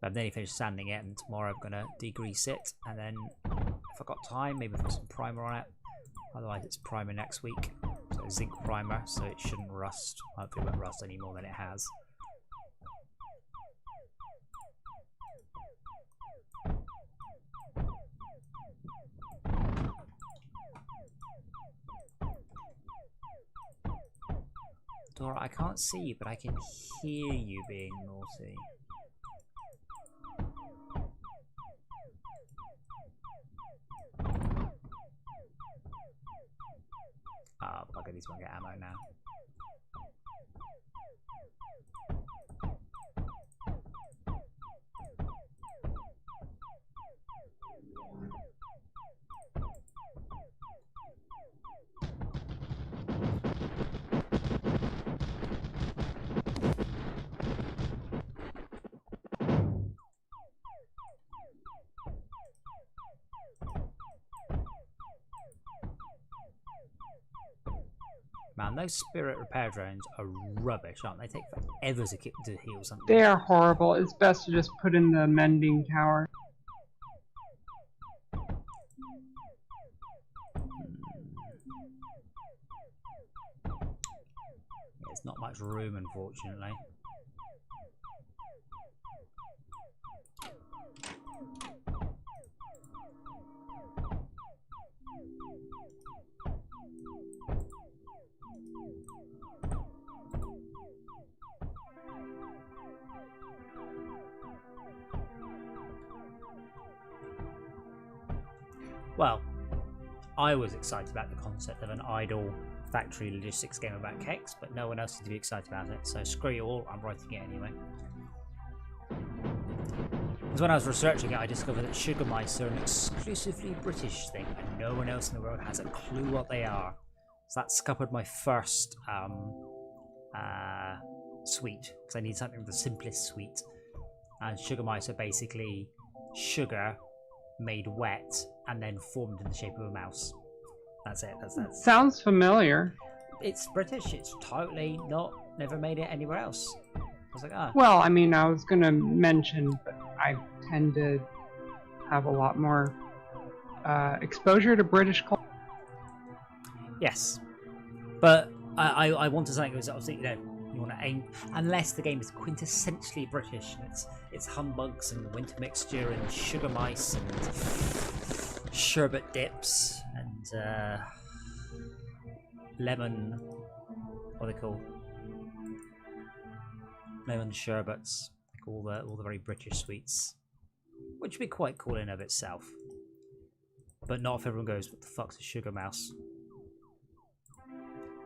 I've nearly finished sanding it, and tomorrow I'm going to degrease it, and then if I've got time, maybe put some primer on it. Otherwise it's primer next week, so zinc primer, so it shouldn't rust. Hopefully it won't rust any more than it has. Dora, I can't see you, but I can hear you being naughty. Oh, bugger, these won't get ammo now. Man, those spirit repair drones are rubbish, aren't they? They take forever to heal something. They are horrible. It's best to just put in the mending tower. There's not much room, unfortunately. Well, I was excited about the concept of an idle factory logistics game about cakes, but no one else seemed to be excited about it, so screw you all, I'm writing it anyway. Because when I was researching it, I discovered that sugar mice are an exclusively British thing, and no one else in the world has a clue what they are. So that scuppered my first sweet, because I need something with the simplest sweet. And sugar mice are basically sugar made wet and then formed in the shape of a mouse. That's it. That's Sounds familiar. It's British. It's totally never made it anywhere else. I was like, ah. Well, I mean, I was gonna mention, but I tend to have a lot more exposure to British culture. Yes, but I wanted something that was obviously, you know, you want to aim, unless the game is quintessentially British and it's humbugs and winter mixture and sugar mice and sherbet dips and lemon, what are they called? Lemon sherbets, like all the very British sweets, which would be quite cool in and of itself. But not if everyone goes, what the fuck's a sugar mouse?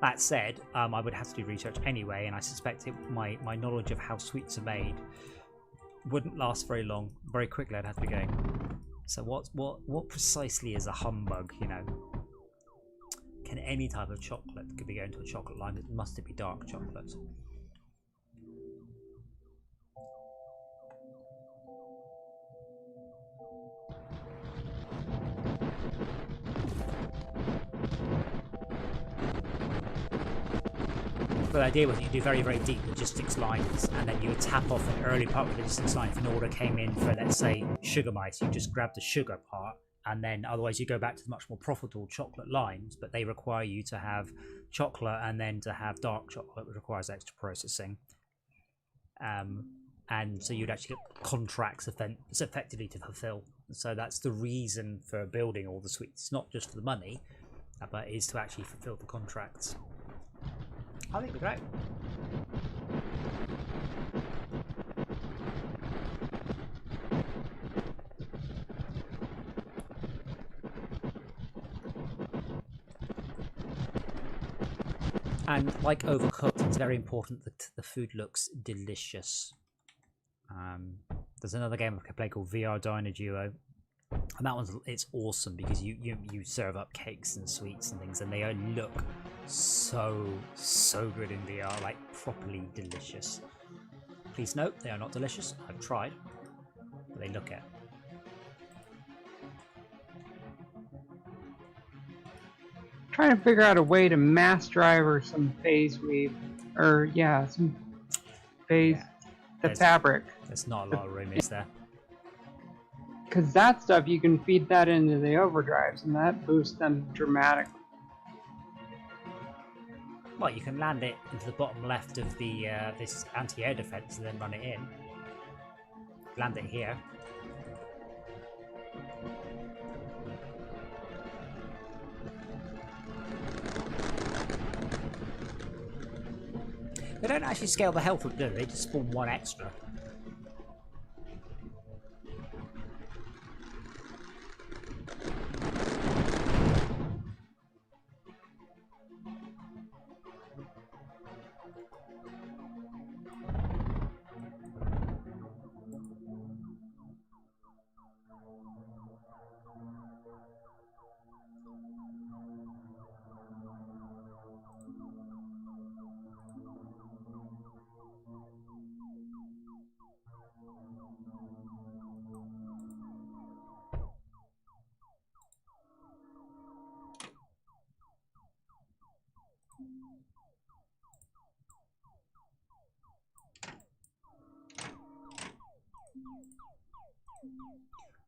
That said, I would have to do research anyway, and I suspect my knowledge of how sweets are made wouldn't last very long. Very quickly, I'd have to be going. So what precisely is a humbug? You know, can any type of chocolate could be going to a chocolate line? It must be dark chocolate. The idea was you do very, very deep logistics lines, and then you would tap off an early part of the logistics line. If an order came in for, let's say, sugar mice, you just grab the sugar part, and then otherwise you go back to the much more profitable chocolate lines, but they require you to have chocolate and then to have dark chocolate, which requires extra processing. And so you'd actually get contracts effectively to fulfill. So that's the reason for building all the sweets, not just for the money, but is to actually fulfill the contracts. I think they're great. And like Overcooked, it's very important that the food looks delicious. There's another game I play called VR Diner Duo, and that it's awesome because you serve up cakes and sweets and things, and they look so good in VR, like properly delicious. Please note, they are not delicious. I've tried, but they look it. Trying to figure out a way to mass drive or some phase weave, or yeah, some phase the fabric. There's not a lot of room, is there? Because that stuff you can feed that into the overdrives, and that boosts them dramatically. Well, you can land it into the bottom left of the this anti-air defense and then run it in. Land it here. They don't actually scale the health up, do they? They just spawn one extra.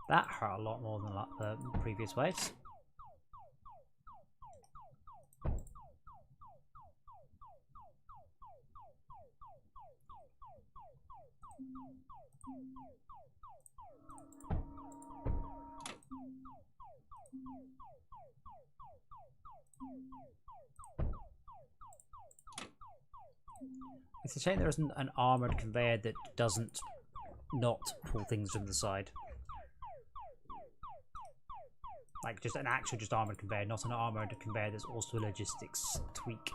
That hurt a lot more than the previous waves. It's a shame there isn't an armoured conveyor that doesn't not pull things from the side. Like just an actual armoured conveyor, not an armoured conveyor that's also a logistics tweak.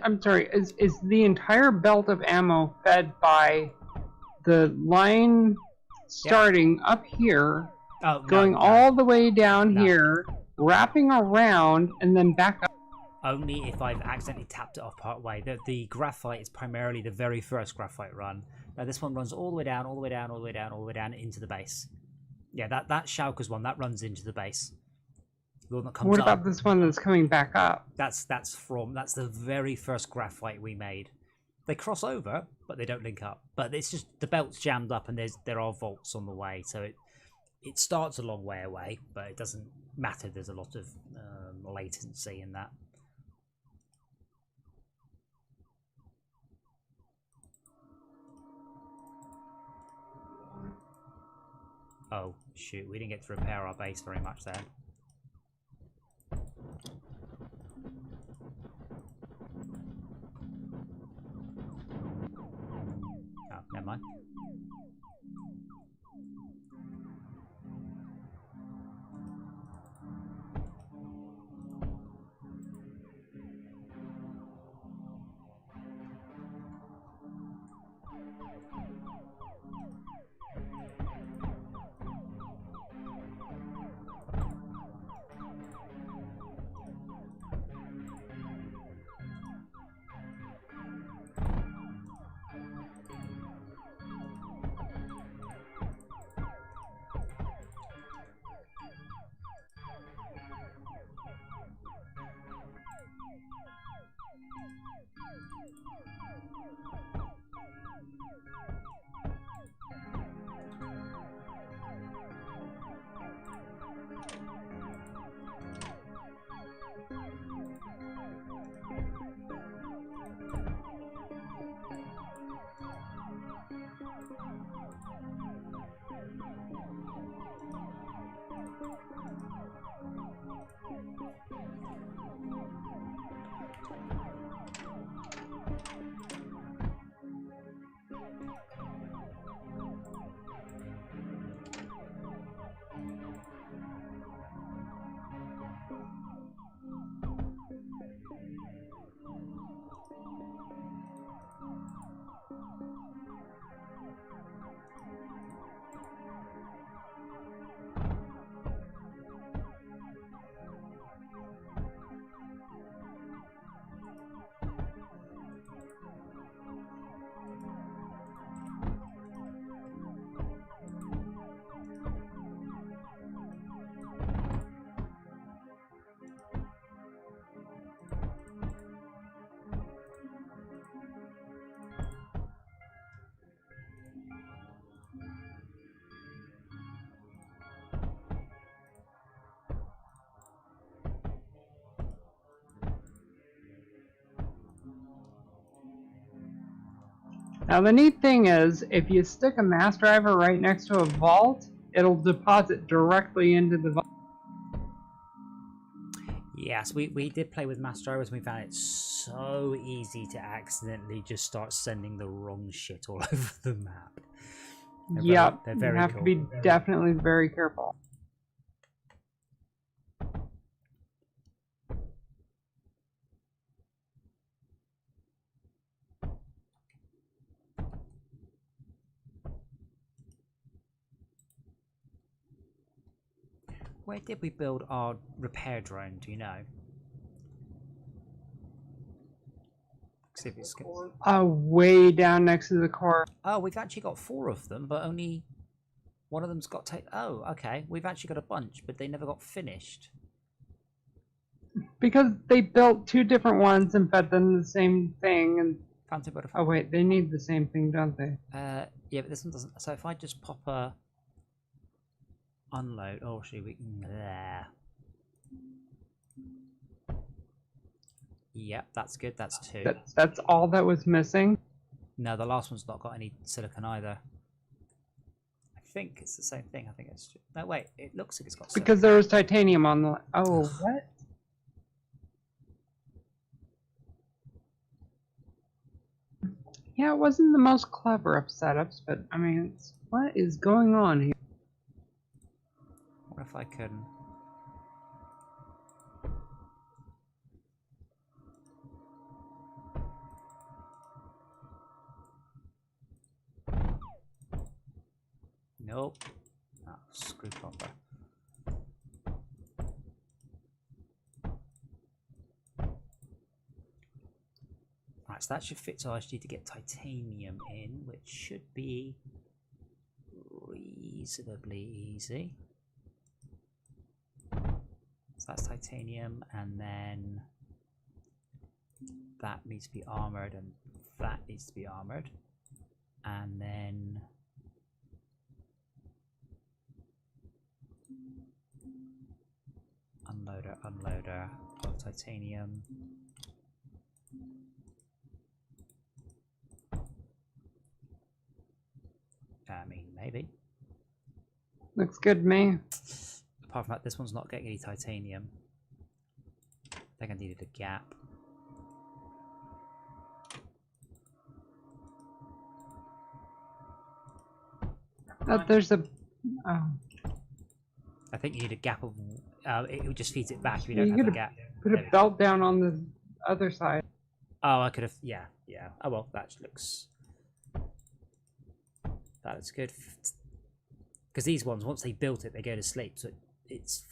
I'm sorry, is the entire belt of ammo fed by the line starting up here, going all the way down here, wrapping around, and then back up? Only if I've accidentally tapped it off part way. The graphite is primarily the very first graphite run. Now this one runs all the way down, all the way down, all the way down, all the way down into the base. Yeah, that Schalke's one, that runs into the base. The one that comes What up, about this one that's coming back up? That's the very first graphite we made. They cross over, but they don't link up. But it's just the belt's jammed up, and there are vaults on the way, so it starts a long way away, but it doesn't matter. There's a lot of latency in that. Oh shoot, we didn't get to repair our base very much then. Oh, never mind. Now the neat thing is, if you stick a mass driver right next to a vault, it'll deposit directly into the vault. Yes, we did play with mass drivers, and we found it so easy to accidentally just start sending the wrong shit all over the map. Yep, they're very you have cool. to be definitely very careful. Where did we build our repair drone, do you know? See if it's Way down next to the core. Oh, we've actually got 4 of them, but only one of them's got Oh, okay. We've actually got a bunch, but they never got finished. Because they built 2 different ones and fed them the same thing. And Phantom Butterfly. oh wait, they need the same thing, don't they? Yeah, but this one doesn't. So if I just pop a unload. Oh, should we? There. Yep, that's good. That's 2. That's all that was missing. No, the last one's not got any silicon either. I think it's the same thing. I think it's no. Wait, it looks like it's got silicon. Because there was titanium on the. Oh, what? Yeah, it wasn't the most clever of setups, but I mean, what is going on here? What if I can? Nope. Oh, screw popper. Right, so that should fit. So I just need to get titanium in, which should be reasonably easy. So that's titanium, and then that needs to be armored, and that needs to be armored, and then unloader of titanium. I mean, maybe. Looks good to me. Apart from that, this one's not getting any titanium. I think I needed a gap. There's a. Oh. I think you need a gap of. It just feeds it back if you don't have a gap. Put a belt down on the other side. Oh, I could have. Yeah. Oh well, that looks. That looks good. Because these ones, once they built it, they go to sleep. So it's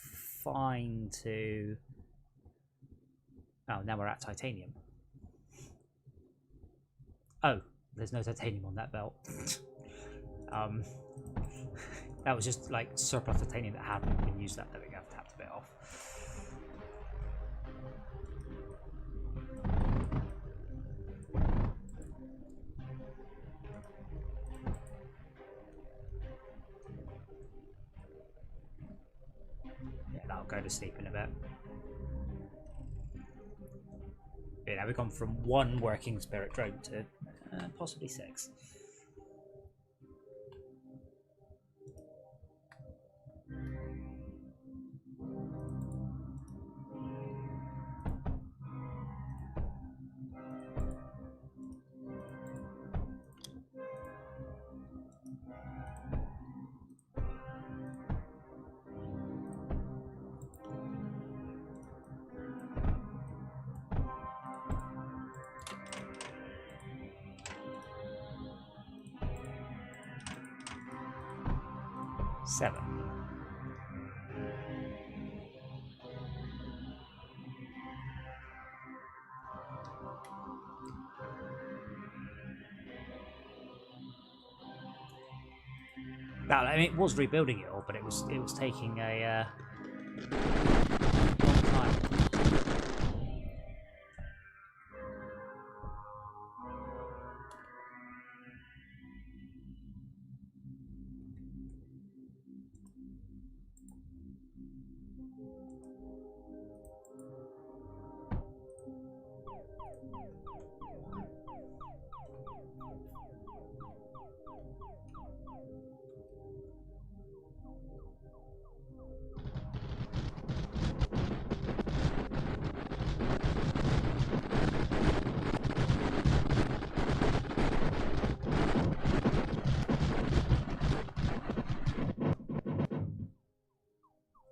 fine to. Oh, now we're at titanium. Oh, there's no titanium on that belt. That was just like surplus titanium that hadn't been used. There we go. I've tapped a bit off. Yeah, that'll go to sleep in a bit. Yeah, now we've gone from 1 working spirit drone to possibly 6. Seven. Now, I mean, it was rebuilding it all, but it was taking a long time.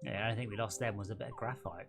Yeah, the only thing we lost then was a bit of graphite.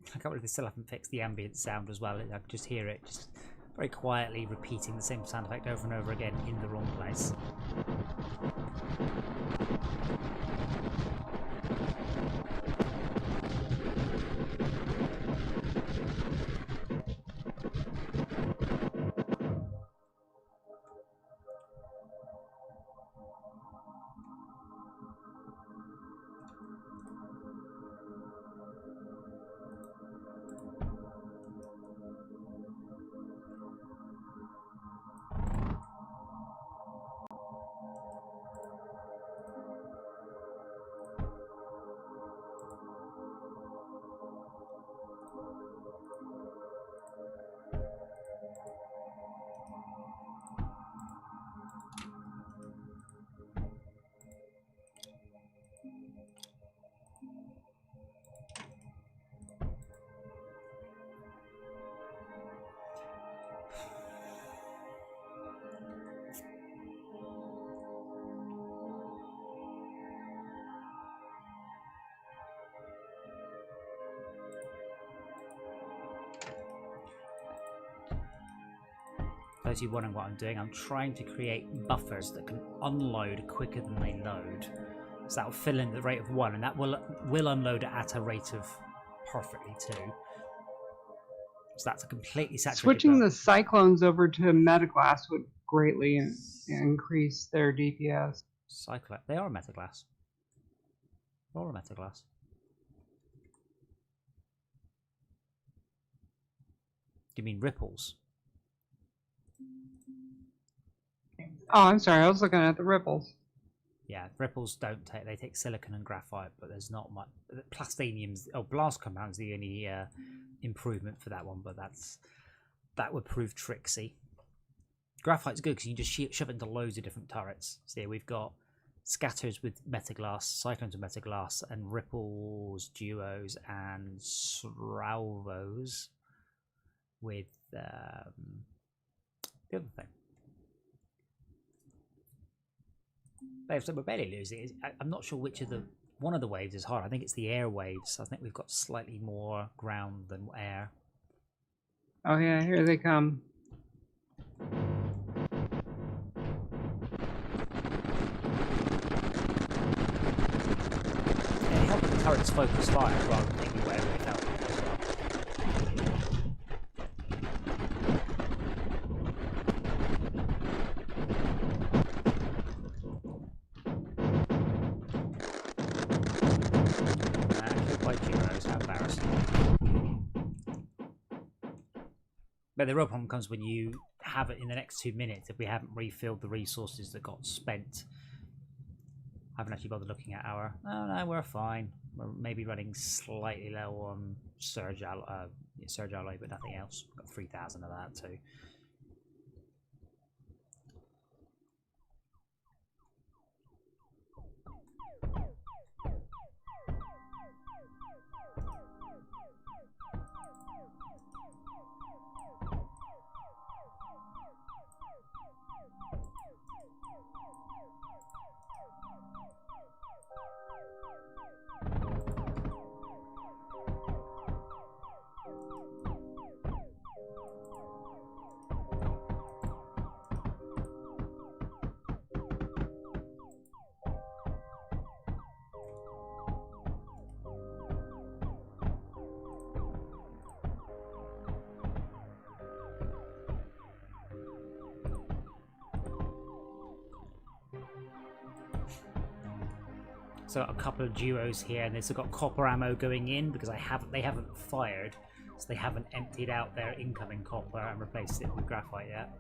I can't believe they still haven't fixed the ambient sound as well. I can just hear it just very quietly repeating the same sound effect over and over again in the wrong place. For those of you wondering what I'm doing, I'm trying to create buffers that can unload quicker than they load. So that will fill in at the rate of 1, and that will unload at a rate of perfectly 2. So that's a completely saturated Switching buffer. the cyclones over to metaglass would greatly increase their DPS. Cyclone. They are a metaglass. They're all a metaglass. Do you mean ripples? Oh, I'm sorry. I was looking at the ripples. Yeah, ripples don't take. They take silicon and graphite, but there's not much. Plastinium's blast compound's the only improvement for that one, but that would prove tricksy. Graphite's good because you can just shove it into loads of different turrets. So yeah, we've got scatters with metaglass, cyclones with metaglass, and ripples, duos, and salvos with the other thing. So we're barely losing. I'm not sure which of the one of the waves is hard. I think it's the air waves. I think we've got slightly more ground than air. Oh yeah, here they come. Yeah, it helps the turrets focus fire rather than taking away everything else as well. But the real problem comes when you have it in the next 2 minutes if we haven't refilled the resources that got spent. I haven't actually bothered looking at our... Oh no, we're fine. We're maybe running slightly low on surge alloy, but nothing else. We've got 3,000 of that too. So a couple of duos here, and they've got copper ammo going in because they haven't fired, so they haven't emptied out their incoming copper and replaced it with graphite yet.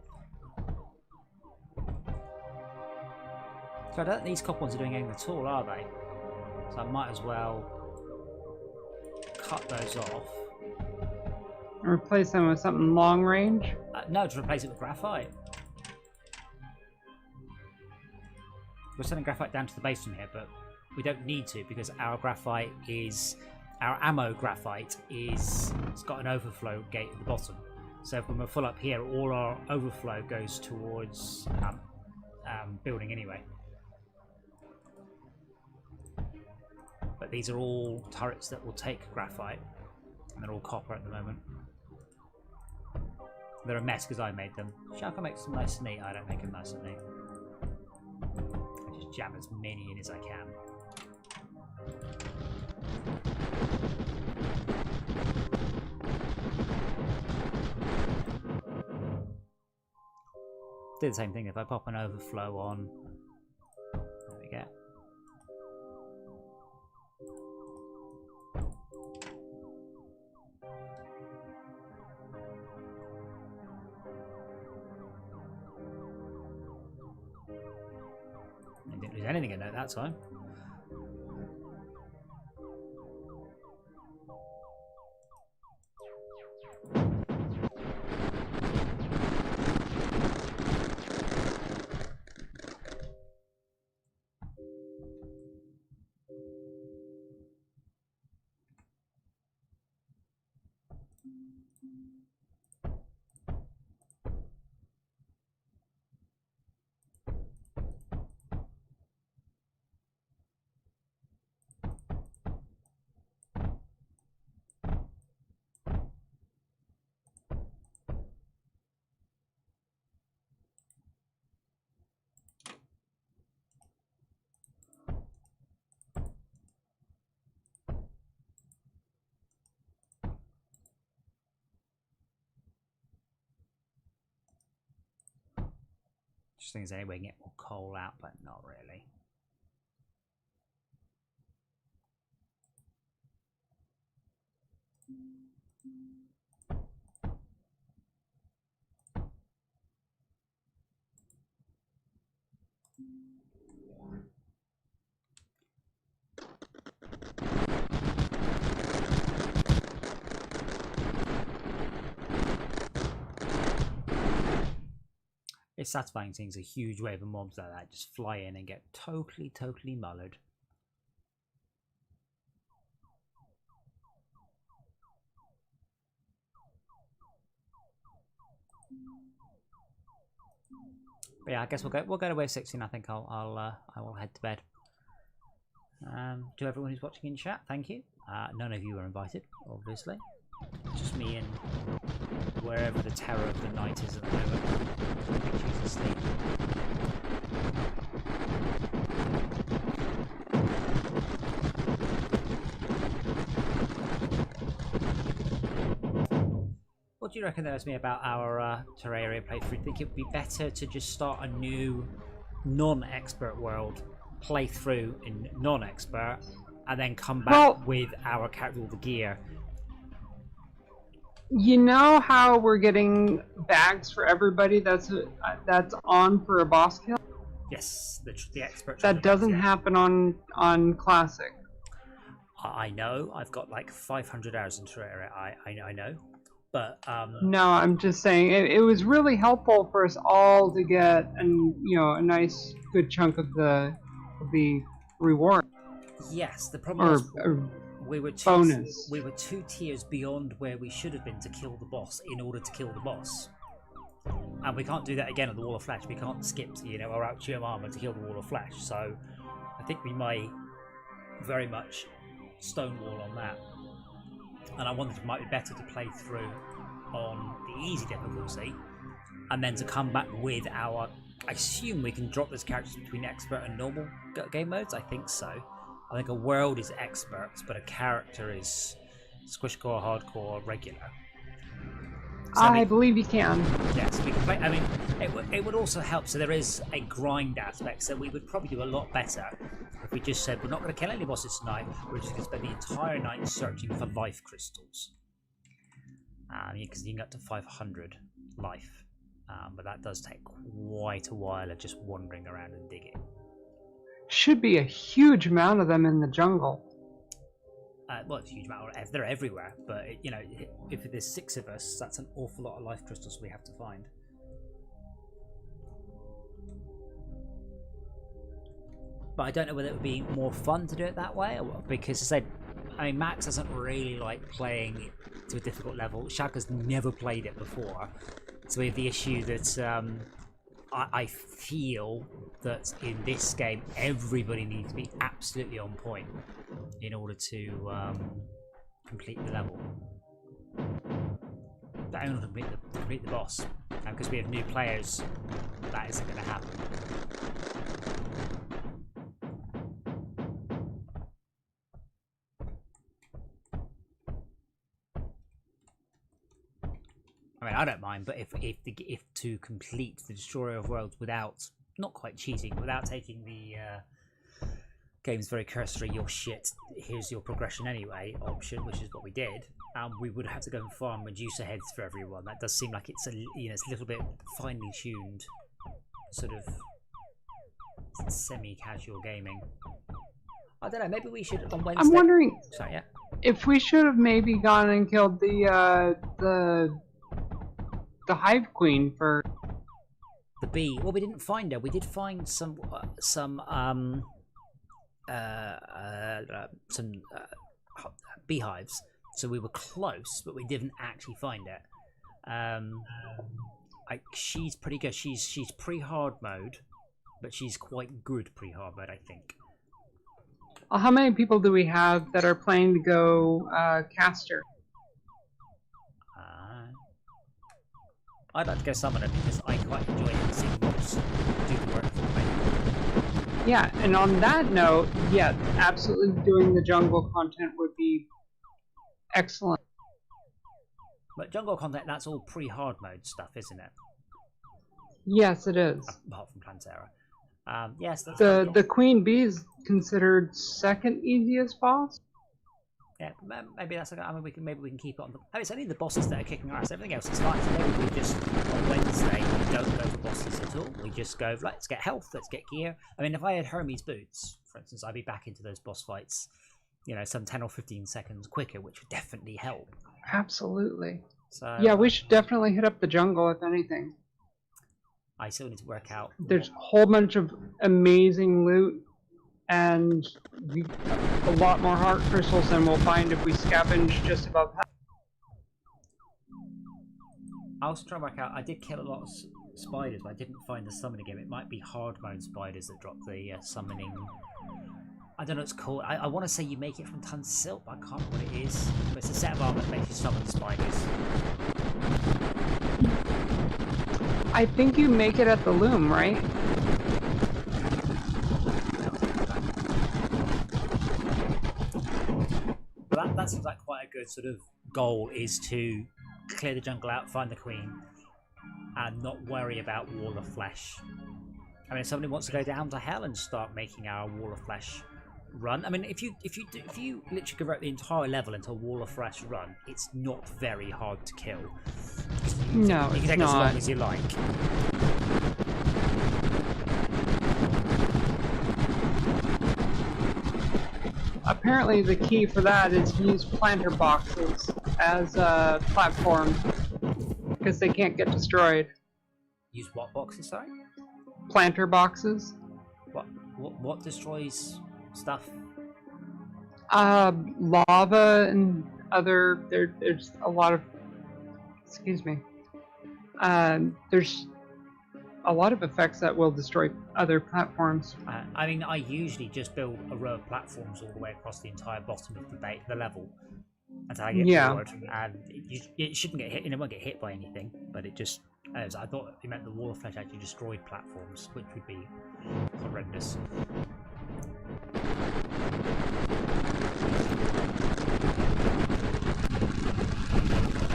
So I don't think these copper ones are doing anything at all, are they? So I might as well cut those off. Replace them with something long range? No, to replace it with graphite. We're sending graphite down to the base from here, but we don't need to because our ammo graphite it's got an overflow gate at the bottom. So when we're full up here, all our overflow goes towards building anyway. But these are all turrets that will take graphite, and they're all copper at the moment. They're a mess because I made them. Shark, I make them nice and neat. I don't make them nice and neat. I just jam as many in as I can. Do the same thing if I pop an overflow on. There we go. I didn't lose anything in it that time. Just think there's any way we can get more coal out, but not really. It's satisfying seeing a huge wave of mobs like that just fly in and get totally mullered. But yeah, I guess we'll go to wave 16. I think I will head to bed. To everyone who's watching in chat, thank you. None of you were invited, obviously. Just me and wherever the terror of the night is at the moment. Choose to sleep. What do you reckon there is me about our Terraria playthrough? Do you think it would be better to just start a new non-expert world playthrough in non-expert and then come back with our character, all the gear? You know how we're getting bags for everybody that's on for a boss kill? Yes, the expert. That doesn't happen on Classic. I know. I've got like 500 hours in Terraria. I know. But no, I'm just saying it was really helpful for us all to get a nice good chunk of the reward. Yes, the problem was we were two tiers beyond where we should have been to kill the boss in order to kill the boss. And we can't do that again at the Wall of Flesh. We can't skip, our Altium armor to kill the Wall of Flesh. So I think we might very much stonewall on that. And I wondered if it might be better to play through on the easy difficulty and then to come back with our... I assume we can drop those characters between expert and normal game modes. I think so. I think a world is expert, but a character is squishcore, hardcore, regular. So I believe you can. Yes, we can play. I mean, it would also help. So there is a grind aspect. So we would probably do a lot better if we just said we're not going to kill any bosses tonight. We're just going to spend the entire night searching for life crystals. Because you can get to 500 life, but that does take quite a while of just wandering around and digging. Should be a huge amount of them in the jungle. Well, it's a huge amount. They're everywhere, but if there's 6 of us, that's an awful lot of life crystals we have to find. But I don't know whether it would be more fun to do it that way, because as I said, Max doesn't really like playing to a difficult level. Shaka's never played it before, so we have the issue that I feel that in this game everybody needs to be absolutely on point in order to complete the level. But only to complete the boss, because we have new players, that isn't going to happen. I mean, I don't mind, but if to complete the Destroyer of Worlds without, not quite cheating, without taking the game's very cursory, your shit, here's your progression anyway option, which is what we did, we would have to go and farm reducer heads for everyone. That does seem like it's it's a little bit finely tuned, sort of semi-casual gaming. I don't know, maybe we should on Wednesday. I'm wondering Sorry, yeah. if we should have maybe gone and killed the Hive Queen for The bee. Well, we didn't find her. We did find some beehives, so we were close, but we didn't actually find it. She's pretty good. She's pre-hard mode, but she's quite good pre-hard mode, I think. How many people do we have that are planning to go caster? I'd like to go summoner because I quite enjoy seeing mobs do the work for me. Yeah, and on that note, yeah, absolutely doing the jungle content would be excellent. But jungle content, that's all pre-hard mode stuff, isn't it? Yes, it is. Apart from Plantera. Yes, that's The Queen Bee is considered second easiest boss. Yeah, maybe that's. I mean, maybe we can keep it on. It's only the bosses that are kicking our ass. Everything else is fine. So maybe we just on Wednesday we don't go for bosses at all. We just go. Let's get health. Let's get gear. I mean, if I had Hermes boots, for instance, I'd be back into those boss fights. Some 10 or 15 seconds quicker, which would definitely help. Absolutely. So yeah, we should definitely hit up the jungle if anything. I still need to work out. There's a whole bunch of amazing loot. And a lot more heart crystals than we'll find if we scavenge just above that. I was trying to work out. I did kill a lot of spiders, but I didn't find the summoning game. It might be hard mode spiders that drop the summoning. I don't know what it's called. I want to say you make it from tons of silk, but I can't remember what it is. But it's a set of armor that makes you summon spiders. I think you make it at the loom, right? That seems like quite a good sort of goal, is to clear the jungle out, find the queen, and not worry about Wall of Flesh. I mean, if somebody wants to go down to hell and start making our Wall of Flesh run, I mean, if you literally convert the entire level into a Wall of Flesh run, it's not very hard to kill. You can take as long as you like. Apparently the key for that is to use planter boxes as platforms, because they can't get destroyed. Use what boxes, sorry? Planter boxes. What destroys stuff? Lava and other... There's a lot of... Excuse me. There's a lot of effects that will destroy other platforms. I mean, I usually just build a row of platforms all the way across the entire bottom of the level until I get forward, and it shouldn't get hit. It won't get hit by anything, but it just. I thought it meant the Wall of Flesh actually destroyed platforms, which would be horrendous.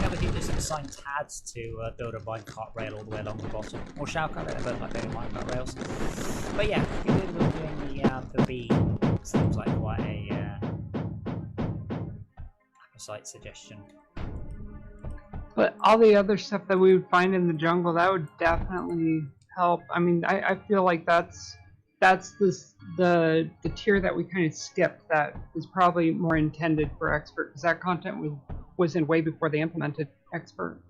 We could just assign Tads to build a minecart rail all the way along the bottom. Or Shauka, they both like building minecart rails. But yeah, doing the bee seems like quite a site suggestion. But all the other stuff that we would find in the jungle, that would definitely help. I mean, I feel like that's the tier that we kind of skipped that is probably more intended for expert, because that content was in way before they implemented expert.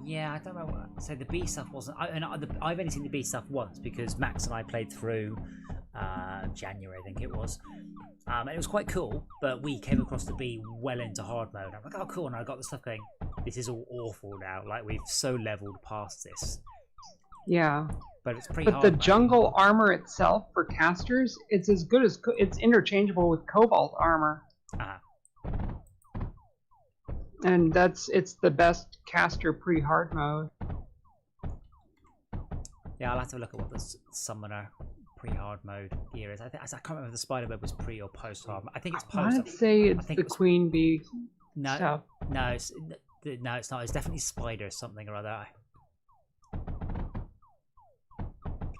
Yeah, I don't know. So the bee stuff wasn't. I've only seen the bee stuff once because Max and I played through January, I think it was. And it was quite cool, but we came across the bee well into hard mode. I'm like, oh cool, and I got the stuff going, this is all awful now. Like, we've so leveled past this. Yeah. But it's pretty hard. But the jungle armor itself for casters, it's as good as it's interchangeable with cobalt armor. And it's the best caster pre-hard mode. Yeah, I'll have to look at what the summoner pre-hard mode gear is. I can't remember if the spider web was pre or post hard. I think it's post. I'd say it's the queen bee stuff. No, no, it's not. It's definitely spider something or other.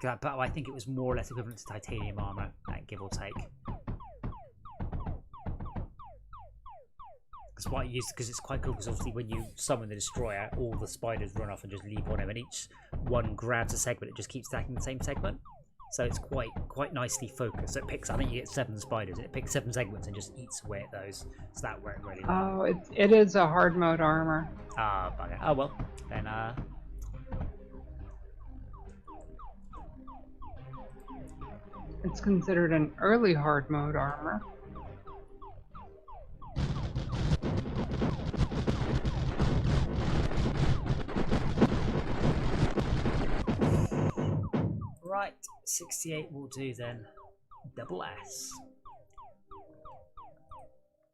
But I think it was more or less equivalent to titanium armor, give or take. That's why I used, because it's quite cool. Because obviously, when you summon the destroyer, all the spiders run off and just leap on him, and each one grabs a segment. It just keeps stacking the same segment, so it's quite nicely focused. So it picks. I think you get 7 spiders. And it picks 7 segments and just eats away at those. So that worked really well. Oh, it is a hard mode armor. Ah, bugger. Oh well, then It's considered an early hard mode armor. Right, 68 will do then. Double S.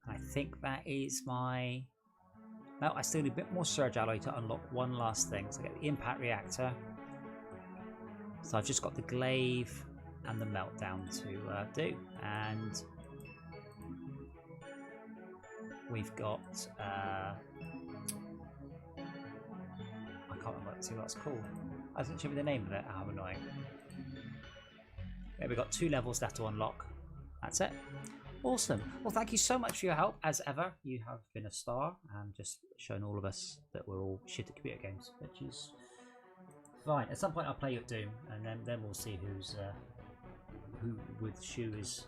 I think that is my... No, I still need a bit more surge alloy to unlock one last thing. So I get the impact reactor. So I've just got the glaive and the meltdown to do. And we've got... I can't remember what that's called. I didn't show me the name of it. How annoying. Yeah, we've got 2 levels left to unlock. That's it. Awesome. Well, thank you so much for your help. As ever, you have been a star and just shown all of us that we're all shit at computer games, which is fine. At some point, I'll play you at Doom, and then we'll see who's who with the shoe is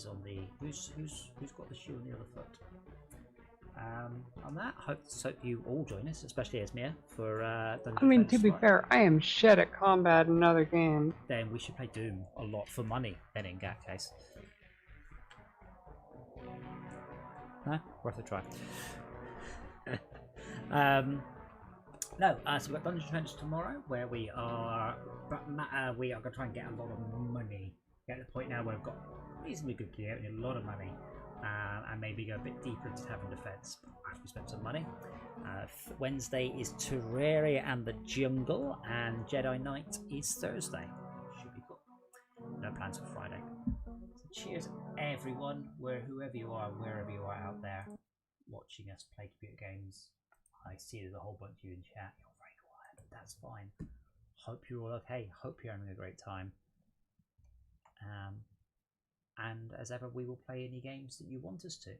on the who's got the shoe on the other foot. On that, hope you all join us, especially Esmir, for Dungeon I mean, Defense to be Strike. fair, I am shit at combat in other games. Then we should play Doom a lot for money. Then in that case, no, worth a try. No, so we've got Dungeon Defense tomorrow, where we are going to try and get a lot of money. Get to the point now where we've got reasonably good gear and a lot of money. And maybe go a bit deeper into Tavern Defense after we spend some money. Wednesday is Terraria and the Jungle, and Jedi Knight is Thursday. Should be cool. No plans for Friday. So cheers, everyone, whoever you are, wherever you are out there, watching us play computer games. I see there's a whole bunch of you in chat. You're very quiet, but that's fine. Hope you're all okay. Hope you're having a great time. And as ever, we will play any games that you want us to.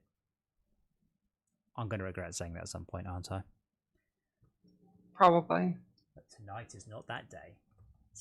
I'm going to regret saying that at some point, aren't I? Probably. But tonight is not that day.